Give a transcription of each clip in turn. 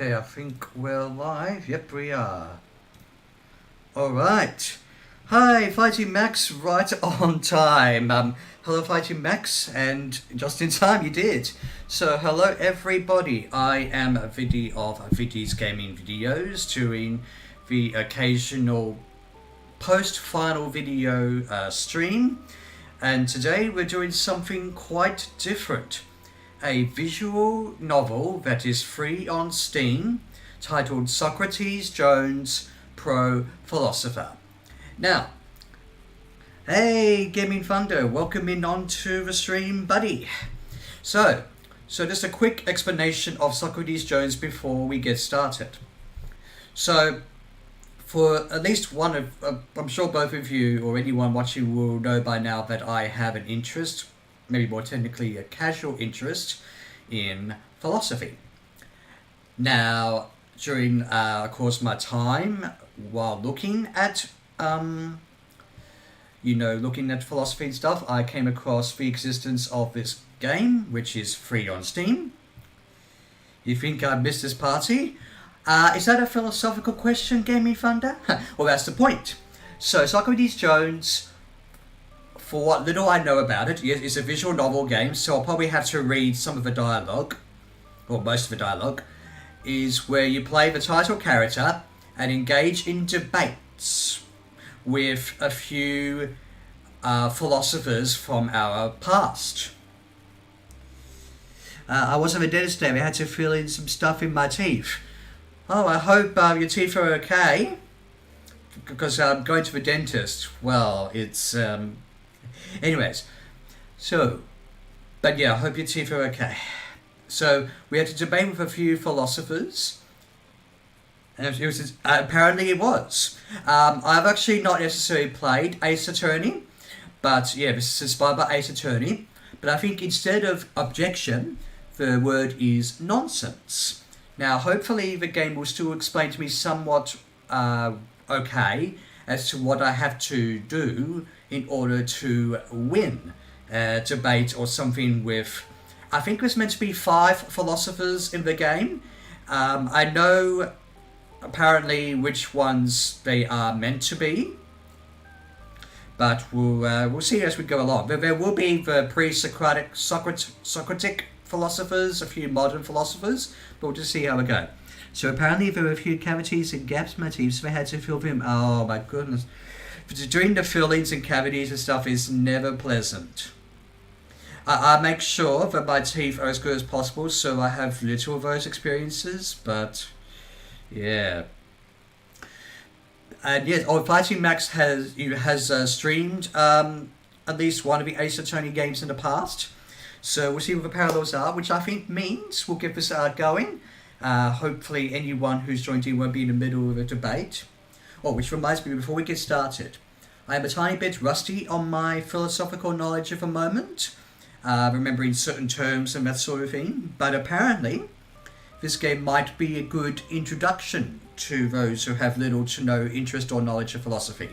Okay, I think we're live. Yep, we are. Alright. Hi, Fighting Max, right on time. Hello, Fighting Max, and just in time you did. So, hello everybody. I am Viddy of Viddy's Gaming Videos, doing the occasional post-final video stream. And today we're doing something quite different. A visual novel that is free on Steam, titled Socrates Jones Pro Philosopher. Now, hey Gaming Thunder, welcome in onto the stream, buddy. So just a quick explanation of Socrates Jones before we get started. So, for at least one of, I'm sure both of you or anyone watching will know by now that I have an interest, maybe more technically a casual interest, in philosophy. Now, during, of course, my time while looking at, looking at philosophy and stuff, I came across the existence of this game, which is free on Steam. You think I missed this party? Is that a philosophical question, Gaming Thunder? Well, that's the point. So, Socrates Jones, for what little I know about it, it's a visual novel game, so I'll probably have to read some of the dialogue, or most of the dialogue, is where you play the title character and engage in debates with a few philosophers from our past. I was at the dentist today. I had to fill in some stuff in my teeth. Oh, I hope your teeth are okay, because I'm going to the dentist. Well, it's... Anyways, but yeah, I hope your teeth are okay. So, we had to debate with a few philosophers, and it was, apparently it was. I've actually not necessarily played Ace Attorney, but yeah, this is inspired by Ace Attorney, but I think instead of objection, the word is nonsense. Now, hopefully the game will still explain to me somewhat okay as to what I have to do in order to win a debate or something with, I think there's meant to be 5 philosophers in the game. I know apparently which ones they are meant to be, but we'll see as we go along. There will be the pre-Socratic Socratic philosophers, a few modern philosophers, but we'll just see how we go. So apparently there were a few cavities and gaps in my teeth, so I had to fill them. Oh my goodness. Doing the fillings and cavities and stuff is never pleasant. I make sure that my teeth are as good as possible, so I have little of those experiences, but yeah. And yes, Fighting Max has streamed at least one of the Ace Attorney games in the past, so we'll see what the parallels are, which I think means we'll get this going. Hopefully anyone who's joined in won't be in the middle of a debate. Oh, which reminds me, before we get started, I am a tiny bit rusty on my philosophical knowledge at the moment, remembering certain terms and that sort of thing, but apparently this game might be a good introduction to those who have little to no interest or knowledge of philosophy.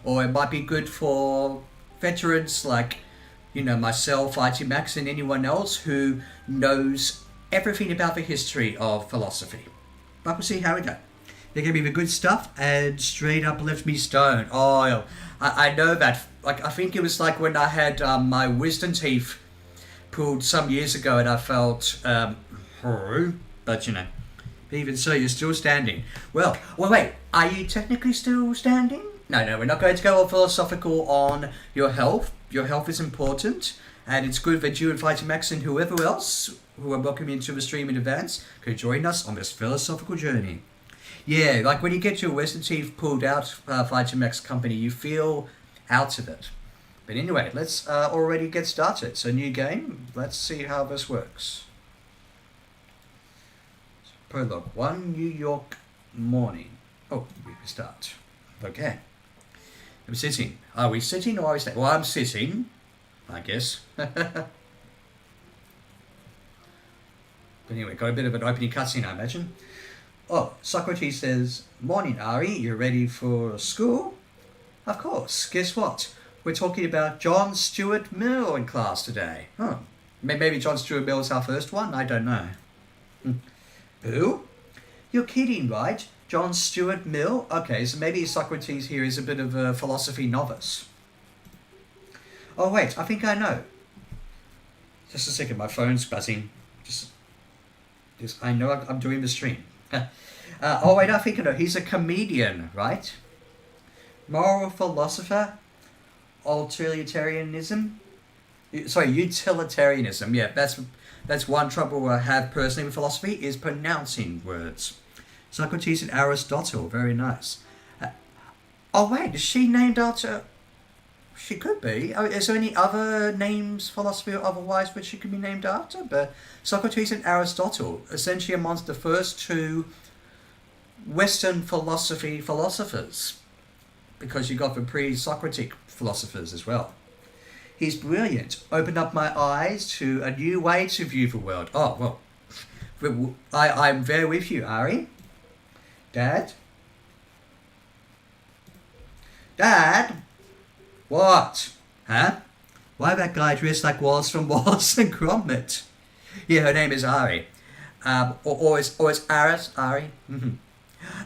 Or it might be good for veterans like, myself, IT Max, and anyone else who knows everything about the history of philosophy. But we'll see how we go. They're going to be the good stuff, and straight up left me stone. Oh, I know that. Like, I think it was like when I had my wisdom teeth pulled some years ago, and I felt but even so, you're still standing. Well, wait, are you technically still standing? No, we're not going to go all philosophical on your health. Your health is important, and it's good that you and Fighting Max and whoever else who are welcoming into the stream in advance could join us on this philosophical journey. Yeah, like when you get your wisdom teeth pulled out, Fighting Max company, you feel out of it. But anyway, let's already get started. So, new game. Let's see how this works. Prologue. One New York morning. Oh, we can start. Okay. I'm sitting. Are we sitting or are we standing? Well, I'm sitting, I guess. But anyway, got a bit of an opening cutscene, I imagine. Oh, Socrates says, "Morning, Ari. You ready for school?" Of course. Guess what? We're talking about John Stuart Mill in class today. Maybe John Stuart Mill is our first one? I don't know. Who? You're kidding, right? John Stuart Mill? Okay, so maybe Socrates here is a bit of a philosophy novice. Oh wait, I think I know. Just a second, my phone's buzzing. Just I know I'm doing the stream. Oh wait, I think I know. He's a comedian, right? Moral philosopher? Utilitarianism? Sorry, utilitarianism. Yeah, that's one trouble I have personally with philosophy, is pronouncing words. Socrates and Aristotle, very nice. Oh wait, is she named after... She could be. Is there any other names, philosophy or otherwise, which she could be named after? But Socrates and Aristotle, essentially amongst the first two Western philosophers, because you got the pre-Socratic philosophers as well. He's brilliant. Opened up my eyes to a new way to view the world. Oh, well, I'm there with you, Ari. Dad? Dad? What? Huh? Why that guy dressed like Wallace from Wallace and Gromit? Yeah, her name is Ari. Or it's Aris, Ari.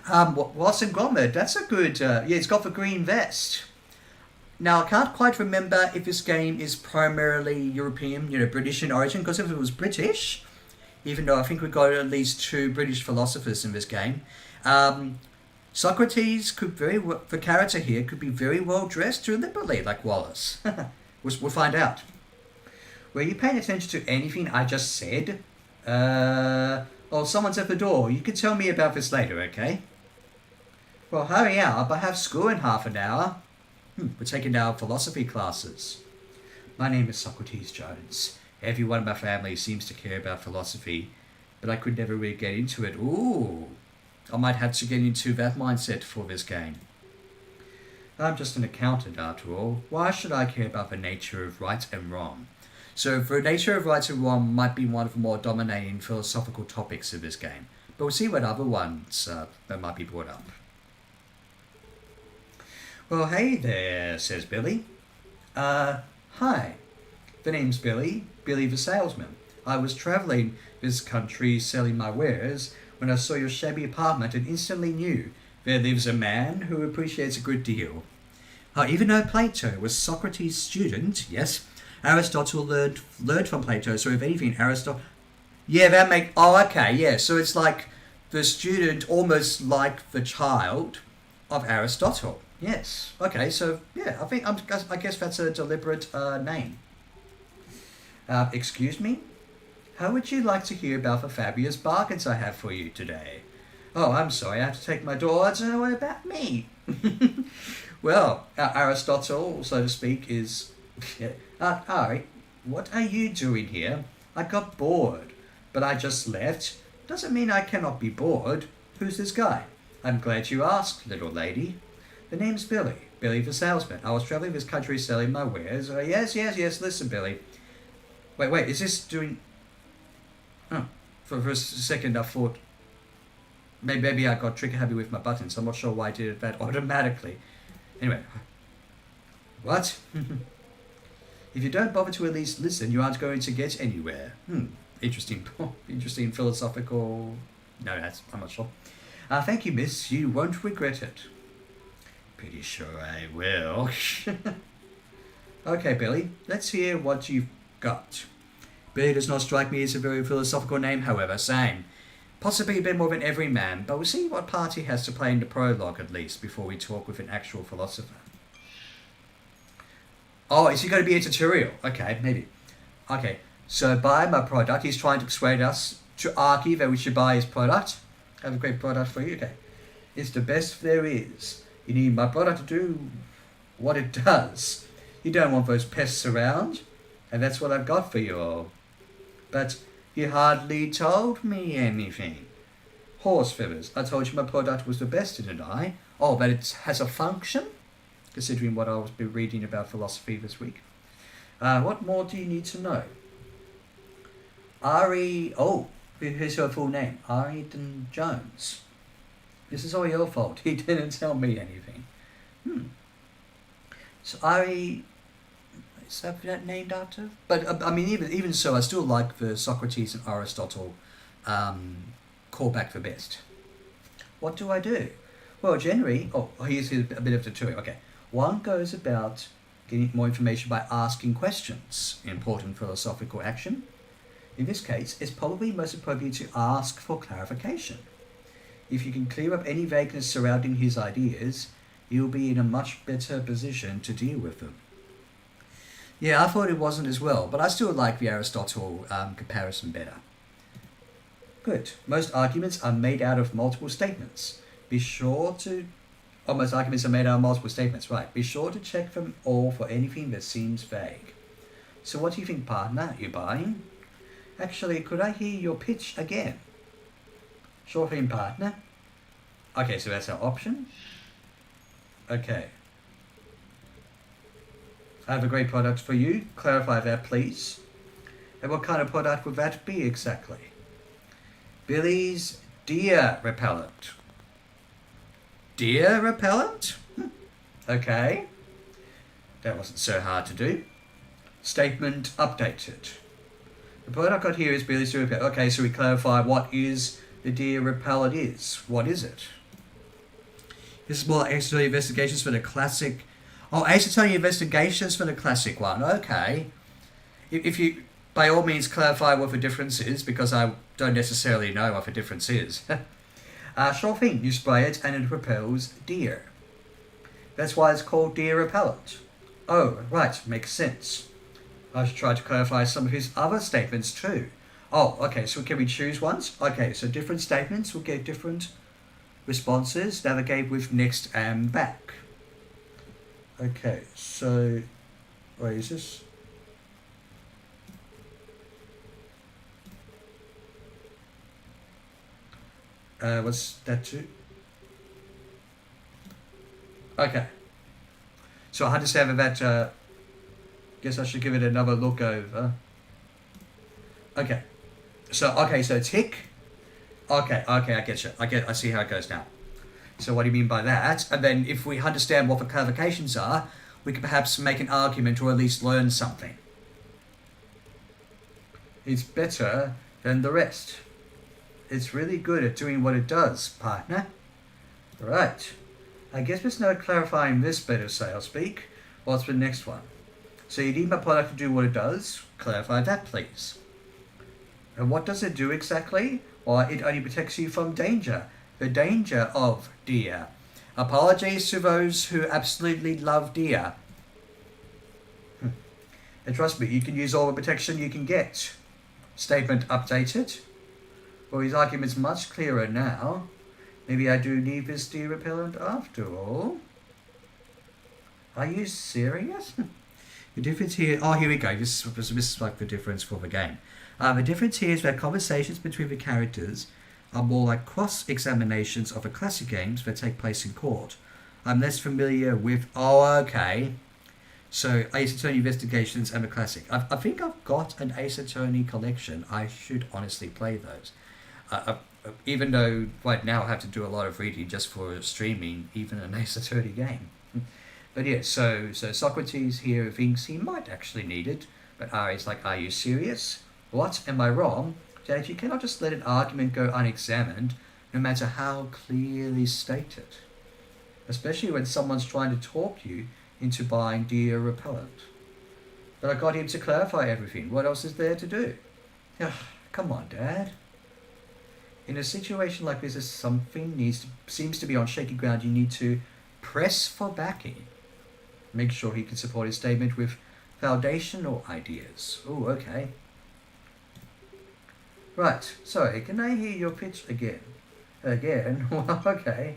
Wallace and Gromit, that's a good... yeah, it's got the green vest. Now, I can't quite remember if this game is primarily European, British in origin, because if it was British, even though I think we've got at least 2 British philosophers in this game, Socrates could the character here could be very well dressed deliberately, like Wallace. We'll find out. Were you paying attention to anything I just said? Oh, someone's at the door. You can tell me about this later, okay? Well, hurry up. I have school in half an hour. We're taking our philosophy classes. My name is Socrates Jones. Everyone in my family seems to care about philosophy, but I could never really get into it. Ooh, I might have to get into that mindset for this game. I'm just an accountant after all. Why should I care about the nature of right and wrong? So the nature of right and wrong might be one of the more dominating philosophical topics of this game, but we'll see what other ones that might be brought up. Well, hey there, says Billy. Hi. The name's Billy the salesman. I was travelling this country selling my wares when I saw your shabby apartment and instantly knew there lives a man who appreciates a good deal. Even though Plato was Socrates' student, yes, Aristotle learned from Plato, so if anything, Aristotle... Yeah, Oh, okay, yeah, so it's like the student almost like the child of Aristotle. Yes. Okay. So yeah, I guess that's a deliberate name. Excuse me. How would you like to hear about the fabulous bargains I have for you today? Oh, I'm sorry. I have to take my daughter. What about me? Well, Aristotle, so to speak, is. Ari, what are you doing here? I got bored, but I just left. Doesn't mean I cannot be bored. Who's this guy? I'm glad you asked, little lady. The name's Billy the salesman. I was travelling this country selling my wares. Yes, listen, Billy. Wait, is this doing... Oh, for a second I thought... Maybe I got trigger-happy with my buttons. I'm not sure why I did that automatically. Anyway. What? If you don't bother to at least listen, you aren't going to get anywhere. Interesting philosophical... No, I'm not sure. Thank you, miss. You won't regret it. Pretty sure I will. Okay, Billy, let's hear what you've got. Billy does not strike me as a very philosophical name, however, same. Possibly a bit more of an everyman, but we'll see what part he has to play in the prologue at least before we talk with an actual philosopher. Oh, is he going to be a tutorial? Okay, maybe. Okay, so buy my product. He's trying to persuade us to argue that we should buy his product. I have a great product for you. Okay. It's the best there is. You need my product to do what it does. You don't want those pests around, and that's what I've got for you all. But you hardly told me anything. Horse feathers. I told you my product was the best, didn't I? Oh, but it has a function? Considering what I've been reading about philosophy this week. What more do you need to know? Ari... Oh, here's her full name. Ari Jones. This is all your fault. He didn't tell me anything. So Ari... Is that named after? But, I mean, even so, I still like the Socrates and Aristotle callback the best. What do I do? Well, generally, here's a bit of tutorial. Okay, one goes about getting more information by asking questions. Important philosophical action. In this case, it's probably most appropriate to ask for clarification. If you can clear up any vagueness surrounding his ideas, you'll be in a much better position to deal with them. Yeah, I thought it wasn't as well, but I still like the Aristotle comparison better. Good. Most arguments are made out of multiple statements. Most arguments are made out of multiple statements, right. Be sure to check them all for anything that seems vague. So what do you think, partner? You buying? Actually, could I hear your pitch again? Sure thing, partner. Okay, so that's our option. Okay. I have a great product for you. Clarify that, please. And what kind of product would that be exactly? Billy's deer repellent. Deer repellent? Okay. That wasn't so hard to do. Statement updated. The product got here is Billy's deer repellent. Okay, so we clarify what is the deer repellent is. What is it? This is more like Accidental Investigations for the classic. Oh, Accidental Investigations for the classic one. Okay. If you, by all means, clarify what the difference is, because I don't necessarily know what the difference is. Sure thing. You spray it and it repels deer. That's why it's called deer repellent. Oh, right. Makes sense. I should try to clarify some of his other statements too. Oh, okay. So can we choose ones? Okay, so different statements will get different responses. Navigate with next and back. Okay, so where is this? What's that too? Okay. So I understand that. Guess I should give it another look over. Okay. So tick. Okay, I get you. I see how it goes now. So what do you mean by that? And then if we understand what the clarifications are, we can perhaps make an argument or at least learn something. It's better than the rest. It's really good at doing what it does, partner. Right. I guess there's no clarifying this bit of sales speak. What's the next one? So you need my product to do what it does. Clarify that, please. And what does it do exactly? Well, it only protects you from danger. The danger of deer. Apologies to those who absolutely love deer. And trust me, you can use all the protection you can get. Statement updated. Well, his argument's much clearer now. Maybe I do need this deer repellent after all. Are you serious? The difference here... Oh, here we go. This is like the difference for the game. The difference here is that conversations between the characters are more like cross-examinations of the classic games that take place in court. I'm less familiar with... Oh, okay. So, Ace Attorney Investigations and the classic. I think I've got an Ace Attorney collection. I should honestly play those. Even though right now I have to do a lot of reading just for streaming even an Ace Attorney game. But yeah, so Socrates here thinks he might actually need it. But Ari's like, are you serious? What? Am I wrong? That you cannot just let an argument go unexamined, no matter how clearly stated. Especially when someone's trying to talk you into buying deer repellent. But I got him to clarify everything. What else is there to do? Come on, Dad. In a situation like this, if something seems to be on shaky ground, you need to press for backing. Make sure he can support his statement with foundational ideas. Oh, okay. Right, sorry, can I hear your pitch again? Again? Well, okay.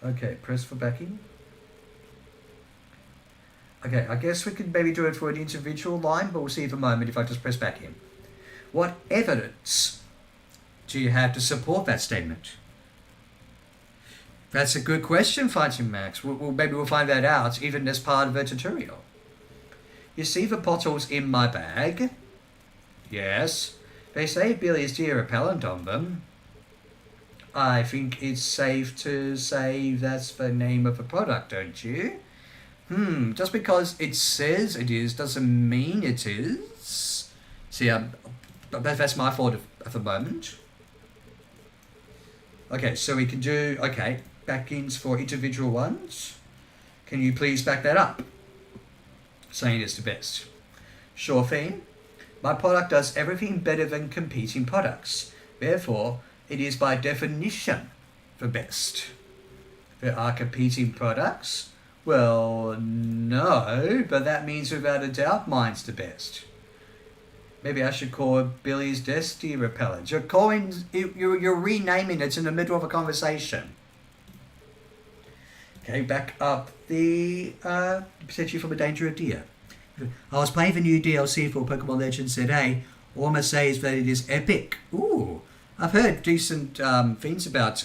Okay, press for backing. Okay, I guess we could maybe do it for an individual line, but we'll see in a moment if I just press back in. What evidence do you have to support that statement? That's a good question, Fighting Max. Maybe we'll find that out even as part of the tutorial. You see the bottles in my bag? Yes. They say Billy's deer repellent on them. I think it's safe to say that's the name of the product, don't you? Just because it says it is doesn't mean it is. See, that's my fault at the moment. Okay, so we can do, okay, backings for individual ones. Can you please back that up? Saying it's the best. Sure thing. My product does everything better than competing products. Therefore, it is by definition the best. There are competing products? Well, no, but that means without a doubt mine's the best. Maybe I should call it Billy's Destiny Repellent. You're renaming it in the middle of a conversation. Okay, back up the protect you from the danger of deer. I was playing the new DLC for Pokemon Legends ZA. All I must say is that it is epic. Ooh, I've heard decent things about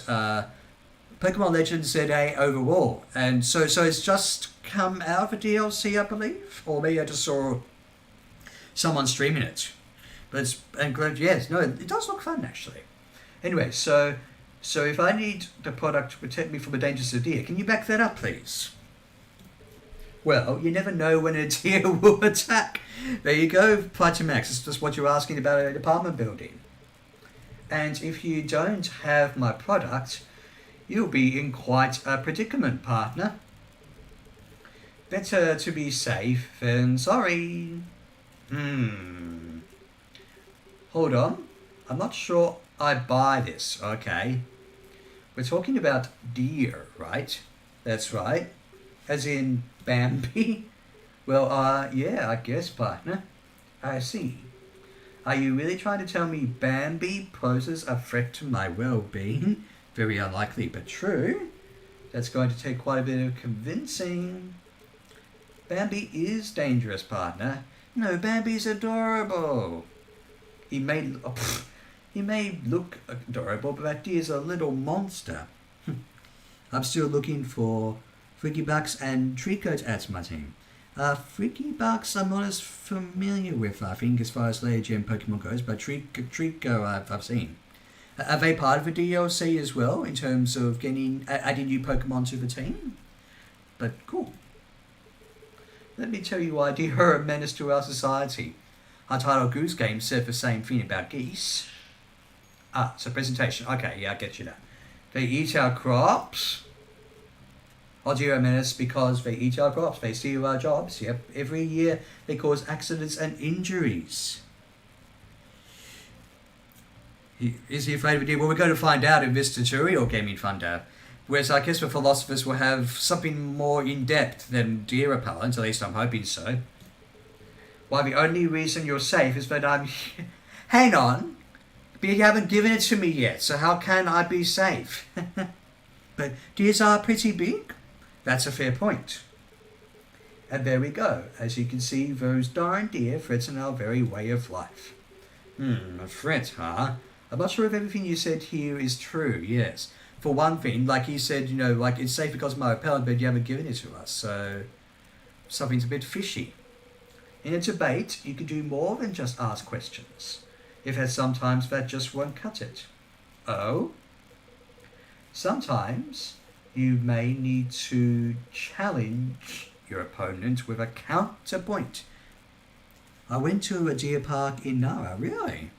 Pokemon Legends ZA overall, and so it's just come out of the DLC, I believe, or maybe I just saw someone streaming it. But yes, no, it does look fun actually. Anyway, so if I need the product to protect me from the dangers of deer, can you back that up, please? Well, you never know when a deer will attack. There you go, Max. It's just what you're asking about an apartment building. And if you don't have my product, you'll be in quite a predicament, partner. Better to be safe than sorry. Hold on. I'm not sure I buy this, okay? We're talking about deer, right? That's right. As in Bambi? Well, yeah, I guess, partner. I see. Are you really trying to tell me Bambi poses a threat to my well-being? Very unlikely, but true. That's going to take quite a bit of convincing. Bambi is dangerous, partner. No, Bambi's adorable. He may look adorable, but that deer's a little monster. I'm still looking for Freaky Bucks and Trico to add to my team. Freaky Bucks I'm not as familiar with, I think, as far as later gen Pokemon goes, but Trico I've seen. Are they part of the DLC as well, in terms of adding new Pokemon to the team? But cool. Let me tell you why deer are a menace to our society. Our title Goose Game said the same thing about geese. So presentation. Okay, yeah, I get you now. They eat our crops. Our deer are a menace because they eat our crops. They steal our jobs. Yep, every year they cause accidents and injuries. Is he afraid of a deer? Well, we're going to find out in this tutorial, Gaming Thunder. Whereas I guess the philosophers will have something more in-depth than deer repellent, at least I'm hoping so. Why, the only reason you're safe is that I'm... Hang on! But you haven't given it to me yet, so how can I be safe? But deers are pretty big. That's a fair point. And there we go. As you can see, those darn deer threaten our very way of life. A threat, huh? I'm not sure if everything you said here is true, yes. For one thing, like you said, like it's safe because of my repellent, but you haven't given it to us, so something's a bit fishy. In a debate, you could do more than just ask questions. If that sometimes that just won't cut it. Oh? Sometimes you may need to challenge your opponent with a counterpoint. I went to a deer park in Nara, really?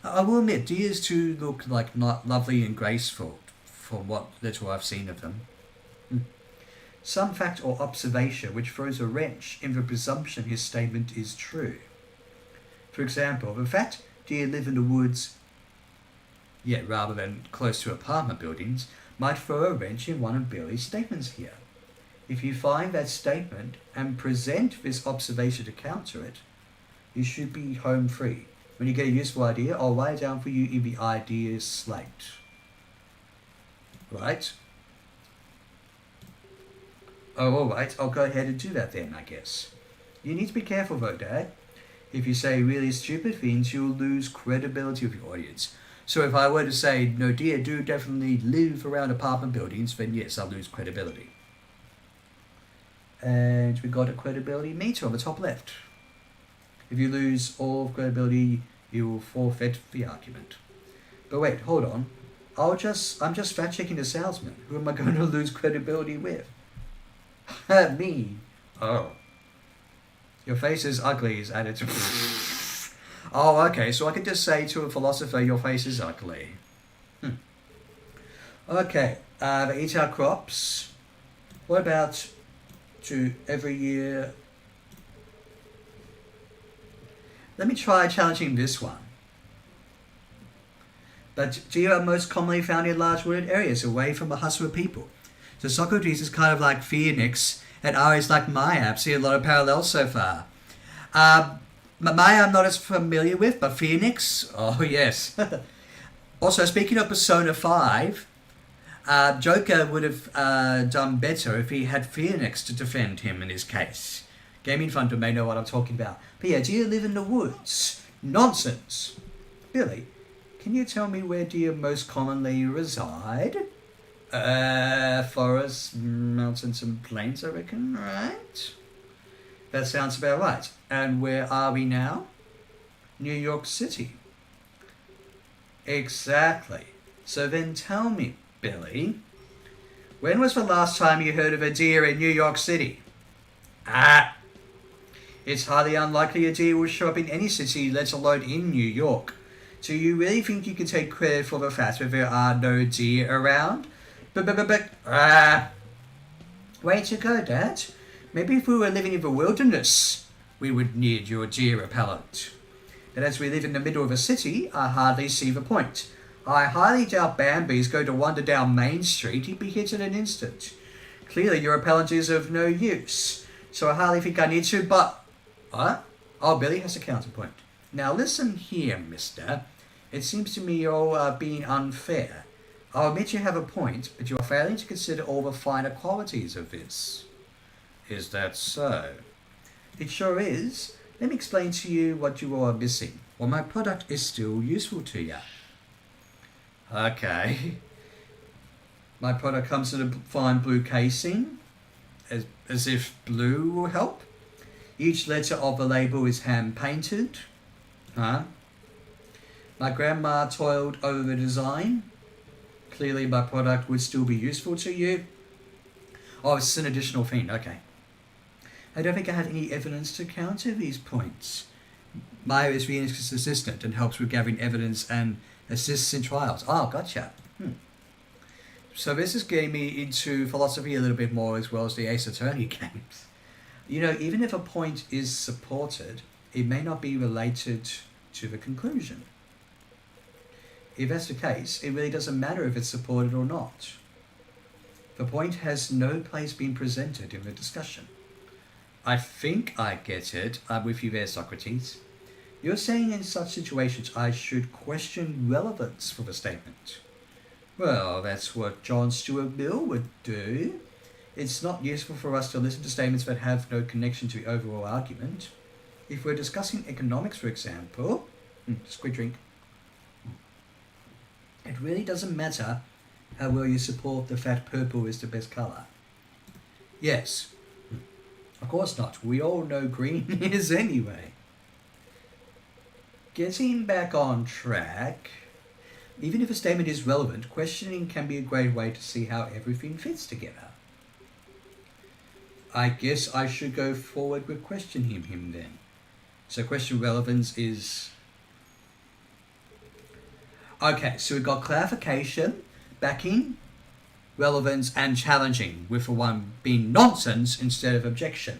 I will admit, deers do look like not lovely and graceful, from what little I've seen of them. Some fact or observation which throws a wrench in the presumption his statement is true. For example, the fact deer live in the woods, yet rather than close to apartment buildings, might throw a wrench in one of Billy's statements here. If you find that statement and present this observation to counter it, you should be home free. When you get a useful idea, I'll write it down for you in the ideas slate. Right? Oh, alright, I'll go ahead and do that then, I guess. You need to be careful though, Dad. If you say really stupid things, you'll lose credibility with your audience. So if I were to say, no dear, do definitely live around apartment buildings, then yes, I'll lose credibility. And we got a credibility meter on the top left. If you lose all credibility, you will forfeit the argument. But wait, hold on. I'm just fact checking the salesman. Who am I going to lose credibility with? Me. Oh. Your face is ugly is added to... Oh, okay, so I could just say to a philosopher, your face is ugly. Okay, they eat our crops. What about to every year? Let me try challenging this one. But deer are most commonly found in large wooded areas away from the hustle of people. So Socrates is kind of like Phoenix, and R is like Maya. I see a lot of parallels so far. Maya I'm not as familiar with, but Phoenix, oh yes. Also, speaking of Persona 5, Joker would have done better if he had Phoenix to defend him in his case. Gaming Funder may know what I'm talking about. But yeah, deer live in the woods. Nonsense. Billy, can you tell me where deer most commonly reside? Forests, mountains and plains, I reckon, right? That sounds about right. And where are we now? New York City. Exactly. So then tell me, Billy, when was the last time you heard of a deer in New York City? It's highly unlikely a deer will show up in any city, let alone in New York. So you really think you can take credit for the fact that there are no deer around? Way to go, Dad. Maybe if we were living in the wilderness, we would need your deer repellent. But as we live in the middle of a city, I hardly see the point. I highly doubt Bambi's going to wander down Main Street. He'd be hit in an instant. Clearly your repellent is of no use, so I hardly think I need to, but... What? Oh, Billy has a counterpoint. Now listen here, mister. It seems to me you're being unfair. I'll admit you have a point, but you're failing to consider all the finer qualities of this. Is that so? It sure is. Let me explain to you what you are missing. Well, my product is still useful to you. Okay. My product comes in a fine blue casing, as if blue will help. Each letter of the label is hand-painted. My grandma toiled over the design. Clearly my product would still be useful to you. Oh, it's an additional thing, okay. I don't think I have any evidence to counter these points. Maya is Phoenix's assistant and helps with gathering evidence and assists in trials. Oh, gotcha. So this is getting me into philosophy a little bit more as well as the Ace Attorney games. You know, even if a point is supported, it may not be related to the conclusion. If that's the case, it really doesn't matter if it's supported or not. The point has no place been presented in the discussion. I think I get it. I'm with you there, Socrates. You're saying in such situations I should question relevance for the statement. Well, that's what John Stuart Mill would do. It's not useful for us to listen to statements that have no connection to the overall argument. If we're discussing economics, for example... Squid drink. It really doesn't matter how well you support the fact purple is the best colour. Yes. Of course not. We all know green is anyway. Getting back on track, even if a statement is relevant, questioning can be a great way to see how everything fits together. I guess I should go forward with questioning him then. So question relevance is... Okay, so we've got clarification, backing, relevance, and challenging, with the one being nonsense instead of objection.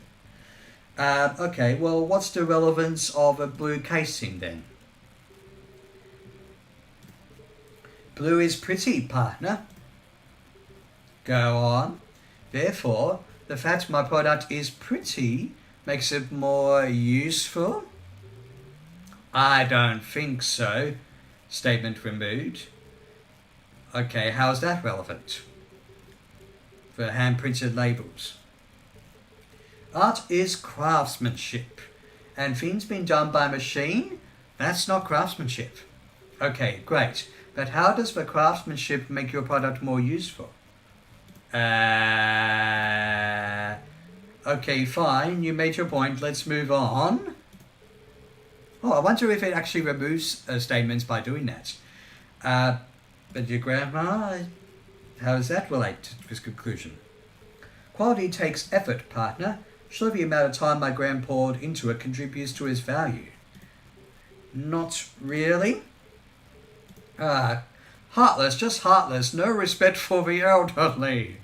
Okay, well, what's the relevance of a blue casing then? Blue is pretty, partner. Go on. Therefore, the fact my product is pretty makes it more useful? I don't think so. Statement removed. Okay, how's that relevant? For hand-printed labels. Art is craftsmanship, and things being done by machine, that's not craftsmanship. Okay, great. But how does the craftsmanship make your product more useful? Okay, fine. You made your point. Let's move on. Oh, I wonder if it actually removes statements by doing that. But your grandma, how does that relate to this conclusion? Quality takes effort, partner. Surely the amount of time my grand poured into it contributes to its value. Not really. Heartless, just heartless. No respect for the elderly.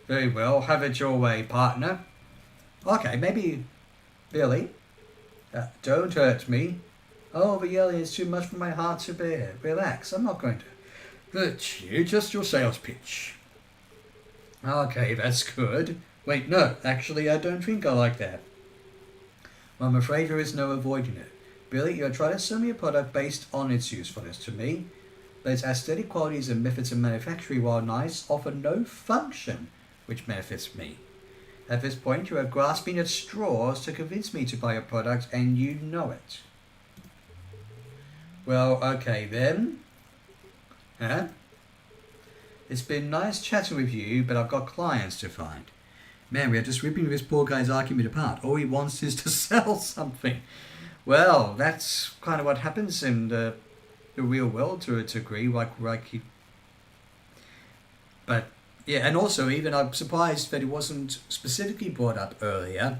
Very well, have it your way, partner. Okay, maybe Billy. Don't hurt me. Oh, the yelling is too much for my heart to bear. Relax, I'm not going to hurt you, just your sales pitch. Okay, that's good. Wait, no, actually I don't think I like that. Well, I'm afraid there is no avoiding it. Billy, you're trying to sell me a product based on its usefulness to me, but its aesthetic qualities and methods of manufacturing, while nice, offer no function which benefits me. At this point, you are grasping at straws to convince me to buy a product, and you know it. Well, okay then. Huh? It's been nice chatting with you, but I've got clients to find. Man, we are just ripping this poor guy's argument apart. All he wants is to sell something. Well, that's kind of what happens in the real world to a degree. But yeah, and also even I'm surprised that it wasn't specifically brought up earlier.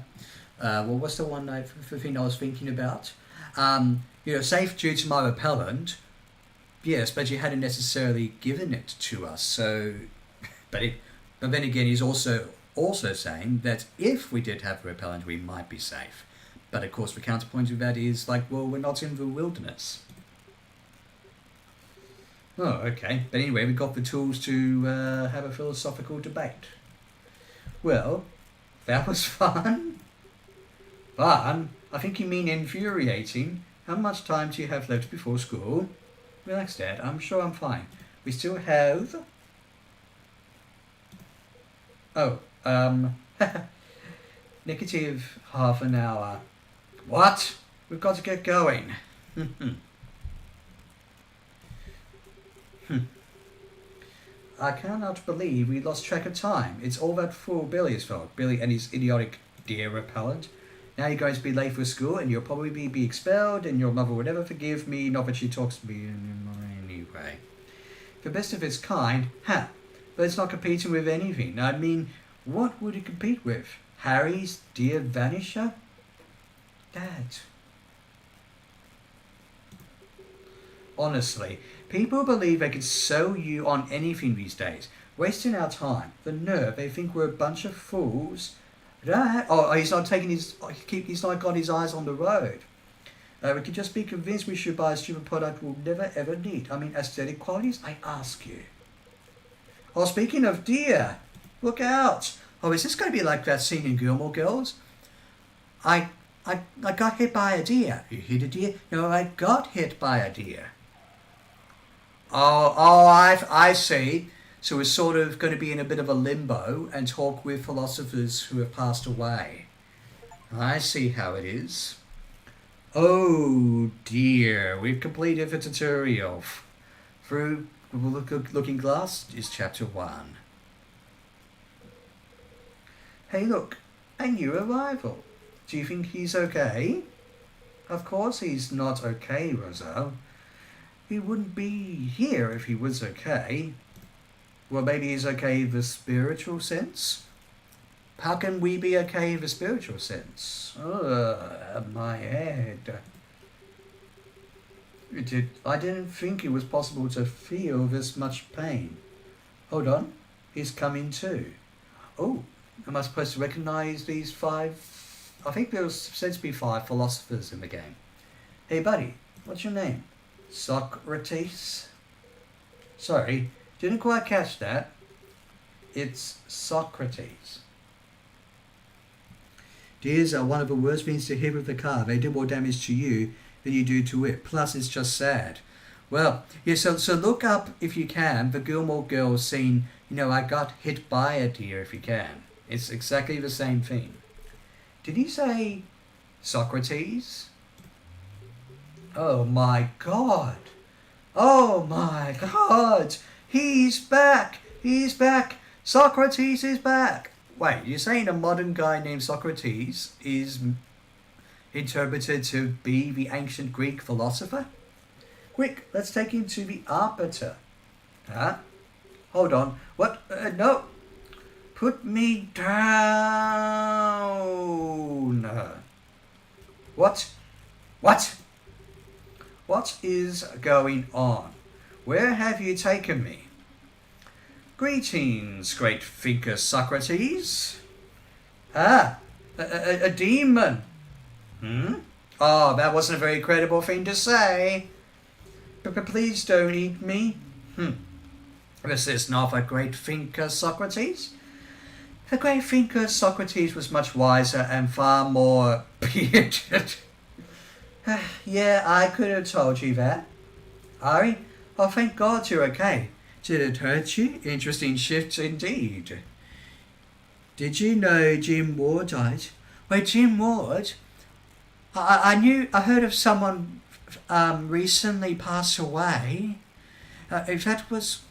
What's the thing I was thinking about? Safe due to my repellent. Yes, but you hadn't necessarily given it to us. So, but then again, he's also saying that if we did have repellent, we might be safe. But of course, the counterpoint of that is like, well, we're not in the wilderness. Oh, okay. But anyway, we got the tools to have a philosophical debate. Well, that was fun. Fun? I think you mean infuriating. How much time do you have left before school? Relax, Dad. I'm sure I'm fine. We still have... negative half an hour. What? We've got to get going. I cannot believe we lost track of time. It's all that fool Billy's fault. Billy and his idiotic deer repellent. Now you're going to be late for school and you'll probably be expelled and your mother will never forgive me, not that she talks to me anyway. The best of its kind, but it's not competing with anything. I mean, what would it compete with? Harry's dear vanisher? Dad. Honestly, people believe they can sell you on anything these days. Wasting our time. The nerve, they think we're a bunch of fools. Dad, he's not got his eyes on the road. We could just be convinced we should buy a stupid product we'll never ever need. I mean, aesthetic qualities, I ask you. Oh, speaking of deer, look out. Oh, is this going to be like that scene in Gilmore Girls? I got hit by a deer. You hit a deer? No, I got hit by a deer. I see. So we're sort of going to be in a bit of a limbo and talk with philosophers who have passed away. I see how it is. Oh dear, we've completed the tutorial. Through Looking Glass is chapter 1. Hey look, a new arrival. Do you think he's okay? Of course he's not okay, Roselle. He wouldn't be here if he was okay. Well, maybe he's okay in the spiritual sense? How can we be okay in the spiritual sense? My head. I didn't think it was possible to feel this much pain. Hold on, he's coming too. Oh, am I supposed to recognize these 5? I think there was said to be 5 philosophers in the game. Hey buddy, what's your name? Socrates? Sorry, didn't quite catch that. It's Socrates. Deers are one of the worst things to hit with the car. They do more damage to you than you do to it. Plus, it's just sad. Well, yeah, so look up, if you can, the Gilmore Girls scene, I got hit by a deer, if you can. It's exactly the same thing. Did he say Socrates? Oh my God. Oh my God. He's back. He's back. Socrates is back. Wait, you're saying a modern guy named Socrates is interpreted to be the ancient Greek philosopher? Quick, let's take him to the arbiter. Huh? Hold on. What? No. Put me down. What? What? What is going on? Where have you taken me? Greetings, great thinker Socrates. Ah, a demon. Oh, that wasn't a very credible thing to say. But please don't eat me. This is not a great thinker Socrates. The great thinker Socrates was much wiser and far more bearded. Yeah, I could have told you that. Ari? Oh, thank God you're okay. Did it hurt you? Interesting shift indeed. Did you know Jim Ward died? Wait, Jim Ward? I heard of someone recently passed away. If that was...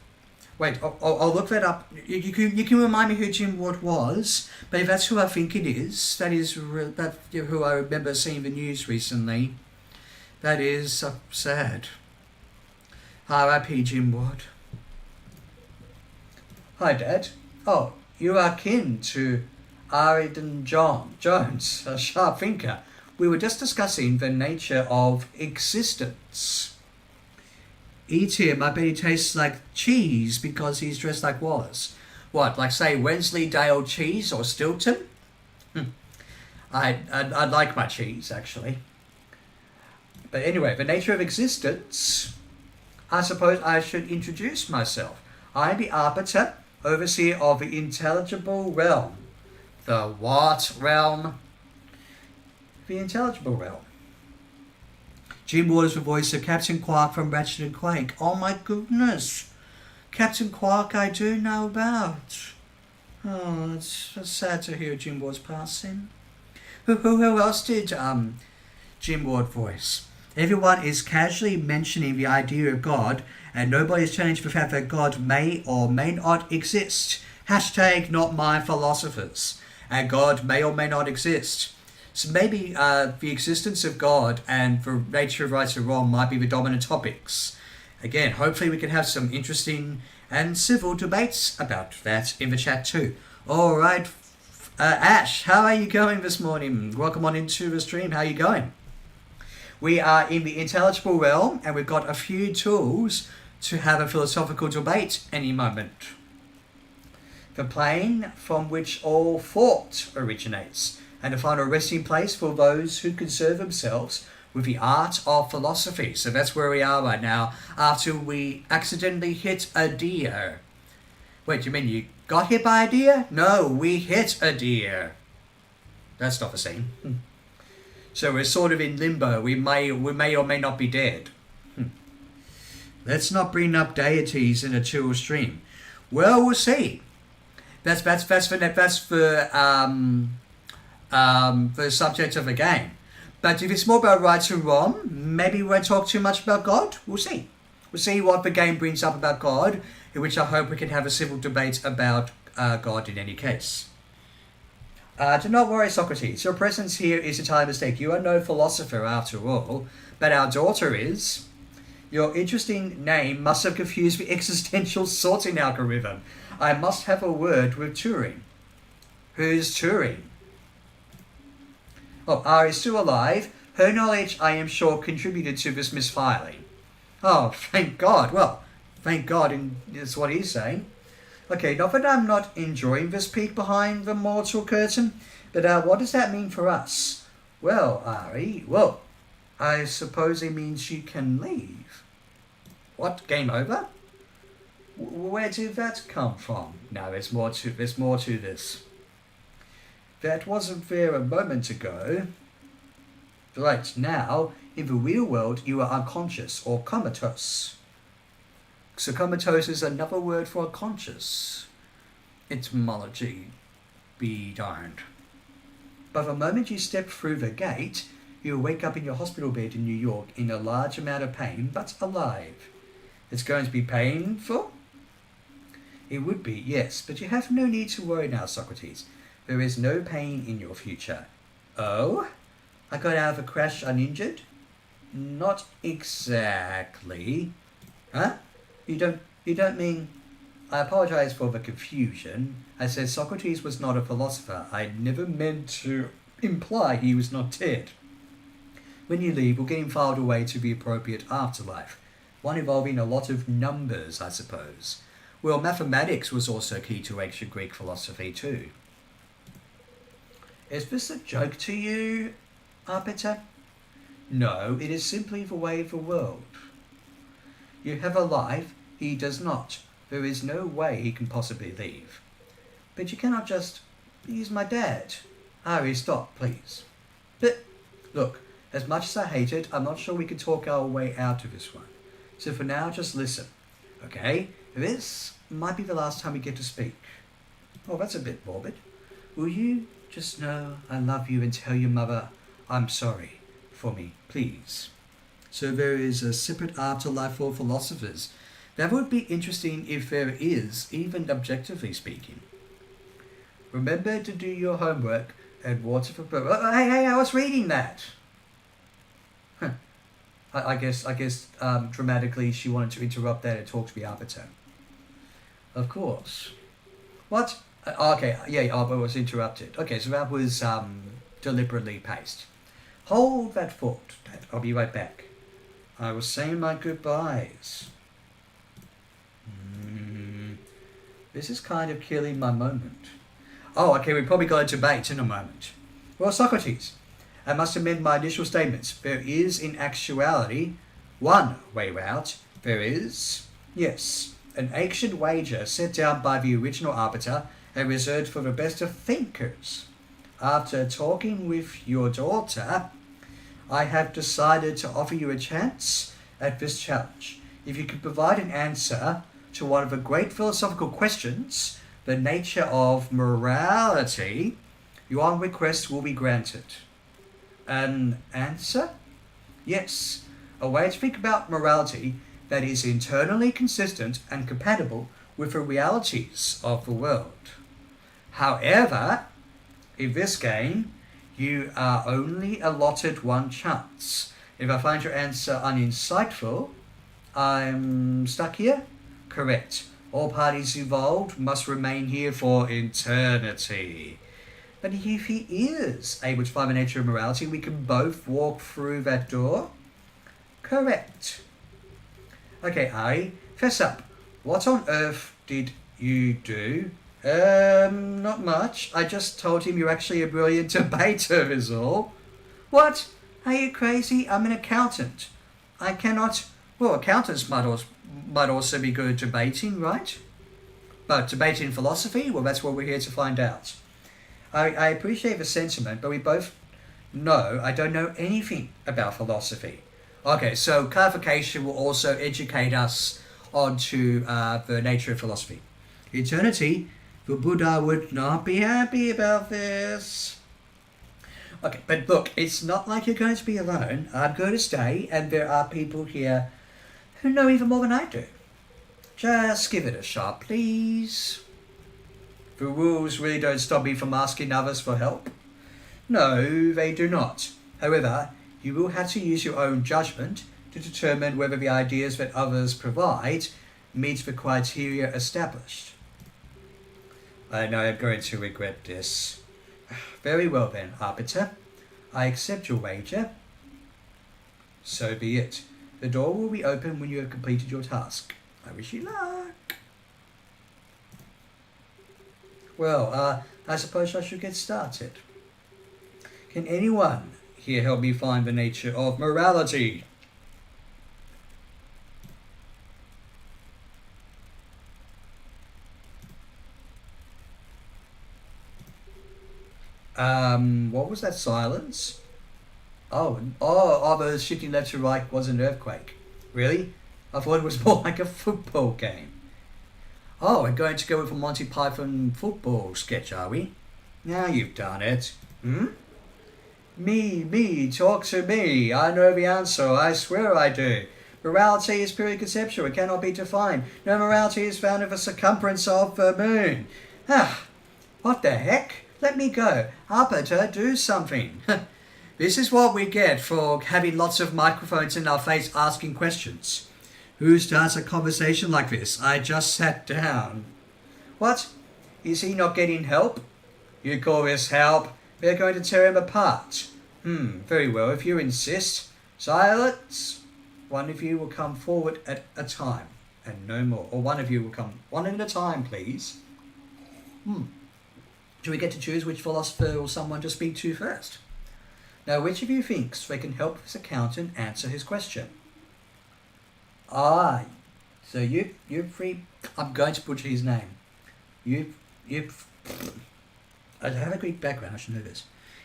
Wait, I'll look that up. You can remind me who Jim Ward was, but if that's who I think it is, that is who I remember seeing the news recently. That is sad. R.I.P. Jim Ward. Hi, Dad. Oh, you are kin to Aridan Jones, a sharp thinker. We were just discussing the nature of existence. Eat him, I bet he tastes like cheese because he's dressed like Wallace. What, like say Wensleydale cheese or Stilton? I'd like my cheese, actually. But anyway, the nature of existence, I suppose I should introduce myself. I'm the arbiter, overseer of the intelligible realm. The what realm? The intelligible realm. Jim Ward is the voice of Captain Quark from Ratchet and Clank. Oh my goodness. Captain Quark I do know about. Oh, it's sad to hear Jim Ward's passing. Who else did Jim Ward voice? Everyone is casually mentioning the idea of God, and nobody's challenged the fact that God may or may not exist. Hashtag not my philosophers. And God may or may not exist. So maybe the existence of God and the nature of right or wrong might be the dominant topics. Again, hopefully we can have some interesting and civil debates about that in the chat too. Alright, Ash, how are you going this morning? Welcome on into the stream. How are you going? We are in the intelligible realm, and we've got a few tools to have a philosophical debate any moment. The plane from which all thought originates, and the final resting place for those who concern themselves with the art of philosophy. So that's where we are right now, after we accidentally hit a deer. Wait, you mean you got hit by a deer? No, we hit a deer. That's not the same. So we're sort of in limbo. We may or may not be dead. Let's not bring up deities in a chill stream. Well, we'll see. That's the subject of the game. But if it's more about right or wrong, maybe we won't talk too much about God. We'll see. We'll see what the game brings up about God, in which I hope we can have a civil debate about God in any case. Do not worry, Socrates. Your presence here is entirely a mistake. You are no philosopher after all, but our daughter is. Your interesting name must have confused the existential sorting algorithm. I must have a word with Turing. Who's Turing? Oh, Ari is still alive. Her knowledge, I am sure, contributed to this misfiling. Oh, thank God. Well, thank God, and that's what he's saying. Okay, not that I'm not enjoying this peek behind the mortal curtain, but what does that mean for us? Well, Ari, well, I suppose it means you can leave. What, game over? Where did that come from? No, there's more to this. That wasn't there a moment ago. Right now, in the real world, you are unconscious or comatose. So comatose is another word for unconscious. Etymology be darned. But the moment you step through the gate, you'll wake up in your hospital bed in New York in a large amount of pain, but alive. It's going to be painful? It would be, yes, but you have no need to worry now, Socrates. There is no pain in your future. Oh? I got out of a crash uninjured? Not exactly. Huh? You don't mean... I apologize for the confusion. I said Socrates was not a philosopher. I never meant to imply he was not dead. When you leave, we'll get him filed away to the appropriate afterlife. one involving a lot of numbers, I suppose. Well, mathematics was also key to ancient Greek philosophy too. Is this a joke to you, Arbiter? No, it is simply the way of the world. You have a life, he does not. There is no way he can possibly leave. But you cannot just... He's my dad. Harry, stop, please. But, look, as much as I hate it, I'm not sure we can talk our way out of this one. So for now, just listen. Okay? This might be the last time we get to speak. Oh, that's a bit morbid. Will you just know I love you and tell your mother I'm sorry for me, please? So there is a separate afterlife for philosophers. That would be interesting if there is, even objectively speaking. Remember to do your homework and water for... Hey, I was reading that! Huh. I guess, dramatically she wanted to interrupt that and talk to the arbiter. Of course. What? Okay, yeah, I was interrupted. Okay, so that was deliberately paced. Hold that thought, Dad. I'll be right back. I was saying my goodbyes. This is kind of killing my moment. Oh, okay, we're probably going to debate in a moment. Well, Socrates, I must amend my initial statements. There is, in actuality, one way out. There is, yes, an ancient wager set down by the original arbiter and reserved for the best of thinkers. After talking with your daughter, I have decided to offer you a chance at this challenge. If you could provide an answer to one of the great philosophical questions, the nature of morality, your request will be granted. An answer? Yes, a way to think about morality that is internally consistent and compatible with the realities of the world. However, in this game, you are only allotted one chance. If I find your answer uninsightful, I'm stuck here? Correct. All parties involved must remain here for eternity. But if he is able to find the nature of morality, we can both walk through that door? Correct. Okay, Harry, fess up. What on earth did you do? Not much. I just told him you're actually a brilliant debater is all. What? Are you crazy? I'm an accountant. I cannot... Well, accountants might also be good at debating, right? But debating philosophy? Well, that's what we're here to find out. I appreciate the sentiment, but we both know I don't know anything about philosophy. Okay, so clarification will also educate us onto the nature of philosophy. Eternity, the Buddha would not be happy about this. Okay, but look, it's not like you're going to be alone. I'm going to stay, and there are people here who know even more than I do. Just give it a shot, please. The rules really don't stop me from asking others for help. No, they do not. However, you will have to use your own judgment to determine whether the ideas that others provide meet the criteria established. I know I'm going to regret this. Very well then, Arbiter. I accept your wager. So be it. The door will be open when you have completed your task. I wish you luck. Well, I suppose I should get started. Can anyone here help me find the nature of morality? What was that silence? Oh, the shifting left to right was an earthquake. Really? I thought it was more like a football game. Oh, we're going to go with a Monty Python football sketch, are we? Now you've done it. Me, talk to me. I know the answer, I swear I do. Morality is purely conceptual, it cannot be defined. No morality is found in the circumference of the moon. What the heck? Let me go. Arbiter, do something. This is what we get for having lots of microphones in our face asking questions. Who starts a conversation like this? I just sat down. What? Is he not getting help? You call this help? We're going to tear him apart. Very well, if you insist. Silence. one of you will come forward at a time, and no more. Or one of you will come one at a time, please. Do we get to choose which philosopher or someone to speak to first? Now, which of you thinks they can help this accountant answer his question? So you three. I'm going to butcher his name. You. I have a Greek background. I should know this.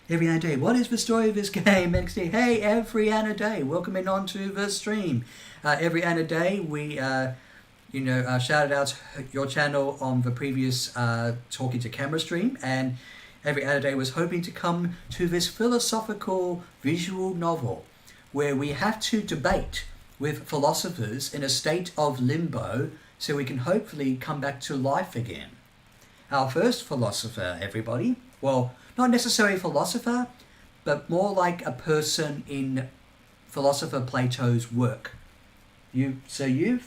Every Anna Day. What is the story of this game? Next day. Hey, every Anna Day. Welcome in onto the stream. Every Anna Day, we shouted out your channel on the previous Talking to Camera stream, and every Anna Day was hoping to come to this philosophical visual novel where we have to debate with philosophers in a state of limbo so we can hopefully come back to life again. Our first philosopher, everybody, well, not necessarily a philosopher, but more like a person in philosopher Plato's work. I'm going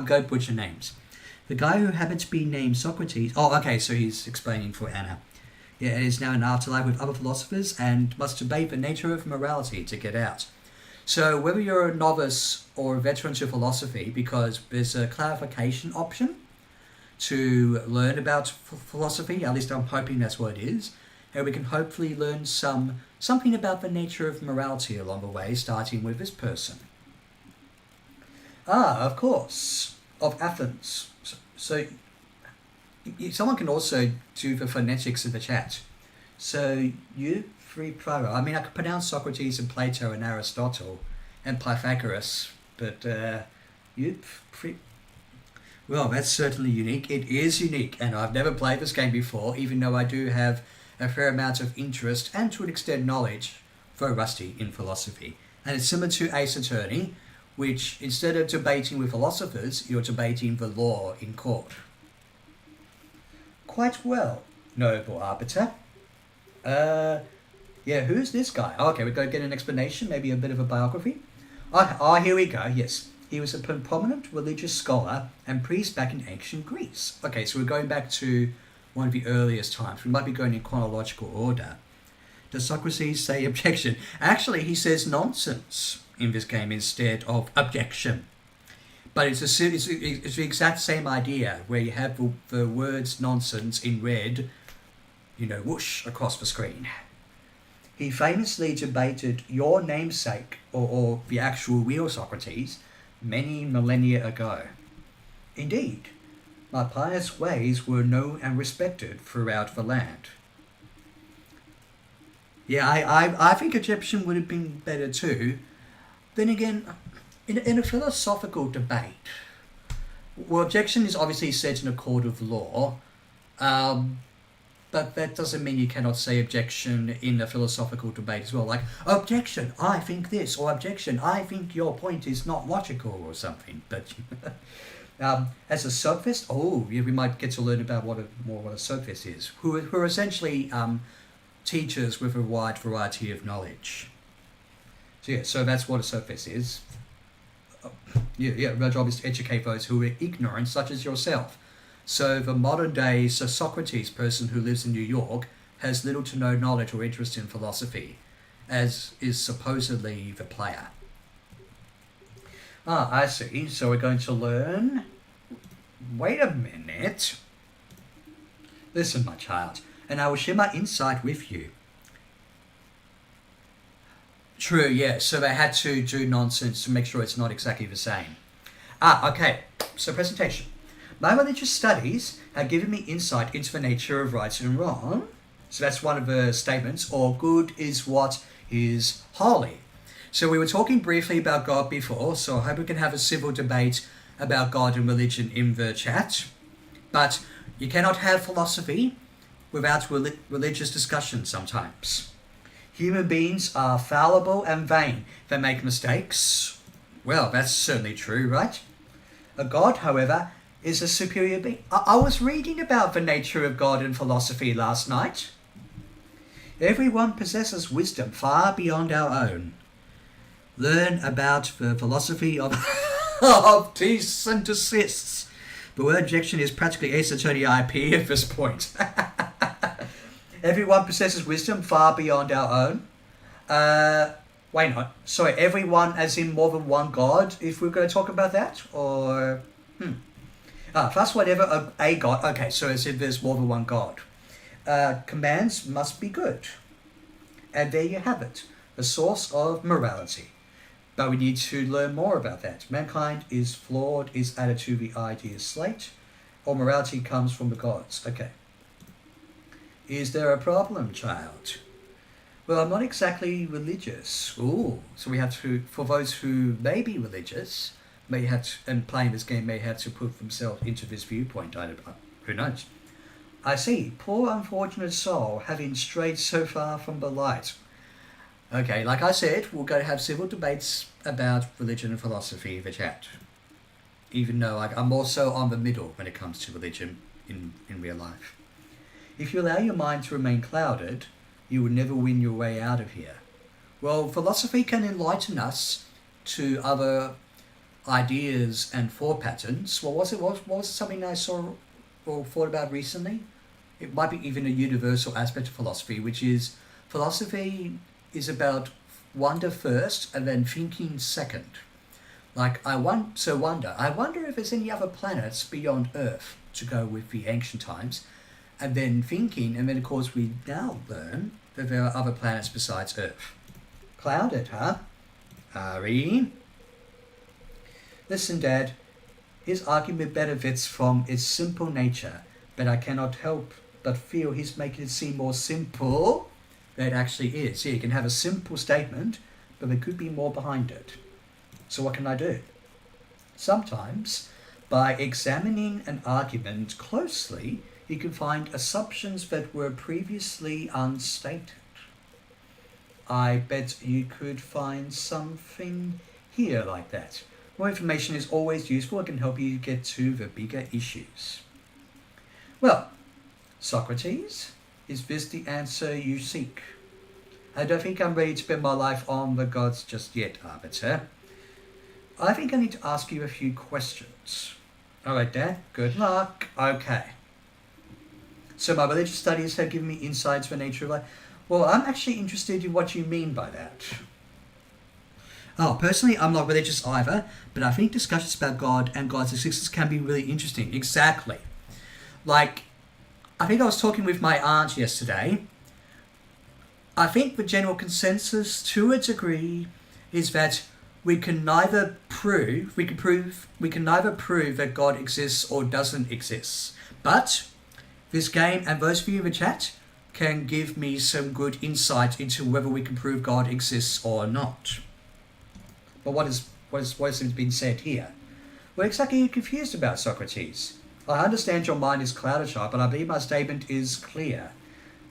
to butcher names. The guy who happens to be named Socrates. Oh, okay, so he's explaining for Anna. Yeah, it is now an afterlife with other philosophers and must debate the nature of morality to get out. So whether you're a novice or a veteran to philosophy, because there's a clarification option to learn about philosophy, at least I'm hoping that's what it is, and we can hopefully learn something about the nature of morality along the way, starting with this person. Of course, of Athens. So someone can also do the phonetics in the chat. So you three Praro. I mean, I could pronounce Socrates and Plato and Aristotle and Pythagoras, but well, that's certainly unique. It is unique, and I've never played this game before, even though I do have a fair amount of interest and to an extent knowledge, though rusty, in philosophy. And it's similar to Ace Attorney, which instead of debating with philosophers, you're debating the law in court. Quite well, noble arbiter. Who's this guy? Okay, we're going to get an explanation, maybe a bit of a biography. Here we go, yes. He was a prominent religious scholar and priest back in ancient Greece. Okay, so we're going back to one of the earliest times. We might be going in chronological order. Does Socrates say objection? Actually, he says nonsense in this game instead of objection. But it's the exact same idea, where you have the words nonsense in red, whoosh, across the screen. He famously debated your namesake, or the actual real Socrates, many millennia ago. Indeed, my pious ways were known and respected throughout the land. Yeah, I think objection would have been better too. Then again, in a philosophical debate, well, objection is obviously set in a court of law, but that doesn't mean you cannot say objection in a philosophical debate as well. Like, objection, I think this, or objection, I think your point is not logical, or something. But as a sophist, we might get to learn about what a sophist is, who are essentially teachers with a wide variety of knowledge. So that's what a sophist is. Their job is to educate those who are ignorant, such as yourself. So the modern day Socrates person who lives in New York has little to no knowledge or interest in philosophy, as is supposedly the player. I see. So we're going to learn... Wait a minute. Listen, my child, and I will share my insight with you. True, yeah. So they had to do nonsense to make sure it's not exactly the same. Okay. So presentation. My religious studies have given me insight into the nature of right and wrong. So that's one of the statements. Or good is what is holy. So we were talking briefly about God before, so I hope we can have a civil debate about God and religion in the chat. But you cannot have philosophy without religious discussion sometimes. Human beings are fallible and vain. They make mistakes. Well, that's certainly true, right? A God, however, is a superior being. I was reading about the nature of God in philosophy last night. Everyone possesses wisdom far beyond our own. Learn about the philosophy of cease and desists. The word objection is practically Ace Attorney IP at this point. Everyone possesses wisdom far beyond our own. Why not? Sorry, everyone as in more than one god, if we're going to talk about that? Or... first, whatever, a god. Okay, so as if there's more than one god. Commands must be good. And there you have it. A source of morality. But we need to learn more about that. Mankind is flawed, is added to the ideal slate. All morality comes from the gods. Okay. Is there a problem, child? Well, I'm not exactly religious. Ooh. So we have to, for those who may be religious, may have to, and playing this game may have to put themselves into this viewpoint. I don't know. Who knows? I see. Poor unfortunate soul, having strayed so far from the light. Okay, like I said, we're going to have civil debates about religion and philosophy in the chat. Even though I'm also on the middle when it comes to religion in real life. If you allow your mind to remain clouded, you will never win your way out of here. Well, philosophy can enlighten us to other ideas and thought patterns. What was something I saw or thought about recently? It might be even a universal aspect of philosophy, which is philosophy is about wonder first and then thinking second. Like, I wonder if there's any other planets beyond Earth to go with the ancient times, and then thinking, and then of course we now learn that there are other planets besides Earth. Clouded, huh? Ari? Listen, Dad, his argument benefits from its simple nature, but I cannot help but feel he's making it seem more simple than it actually is. Yeah, you can have a simple statement, but there could be more behind it. So what can I do? Sometimes, by examining an argument closely, you can find assumptions that were previously unstated. I bet you could find something here like that. More information is always useful. It can help you get to the bigger issues. Well, Socrates, is this the answer you seek? I don't think I'm ready to spend my life on the gods just yet, Arbiter. I think I need to ask you a few questions. Alright, Dad, good luck. Okay. So my religious studies have given me insights for nature of life. Well, I'm actually interested in what you mean by that. Oh, personally, I'm not religious either, but I think discussions about God and God's existence can be really interesting. Exactly. Like, I think I was talking with my aunt yesterday. I think the general consensus, to a degree, is that we can neither prove that God exists or doesn't exist. But this game and those of you in the chat can give me some good insight into whether we can prove God exists or not. But what has been said here? What exactly are you confused about, Socrates? I understand your mind is clouded, child, but I believe my statement is clear.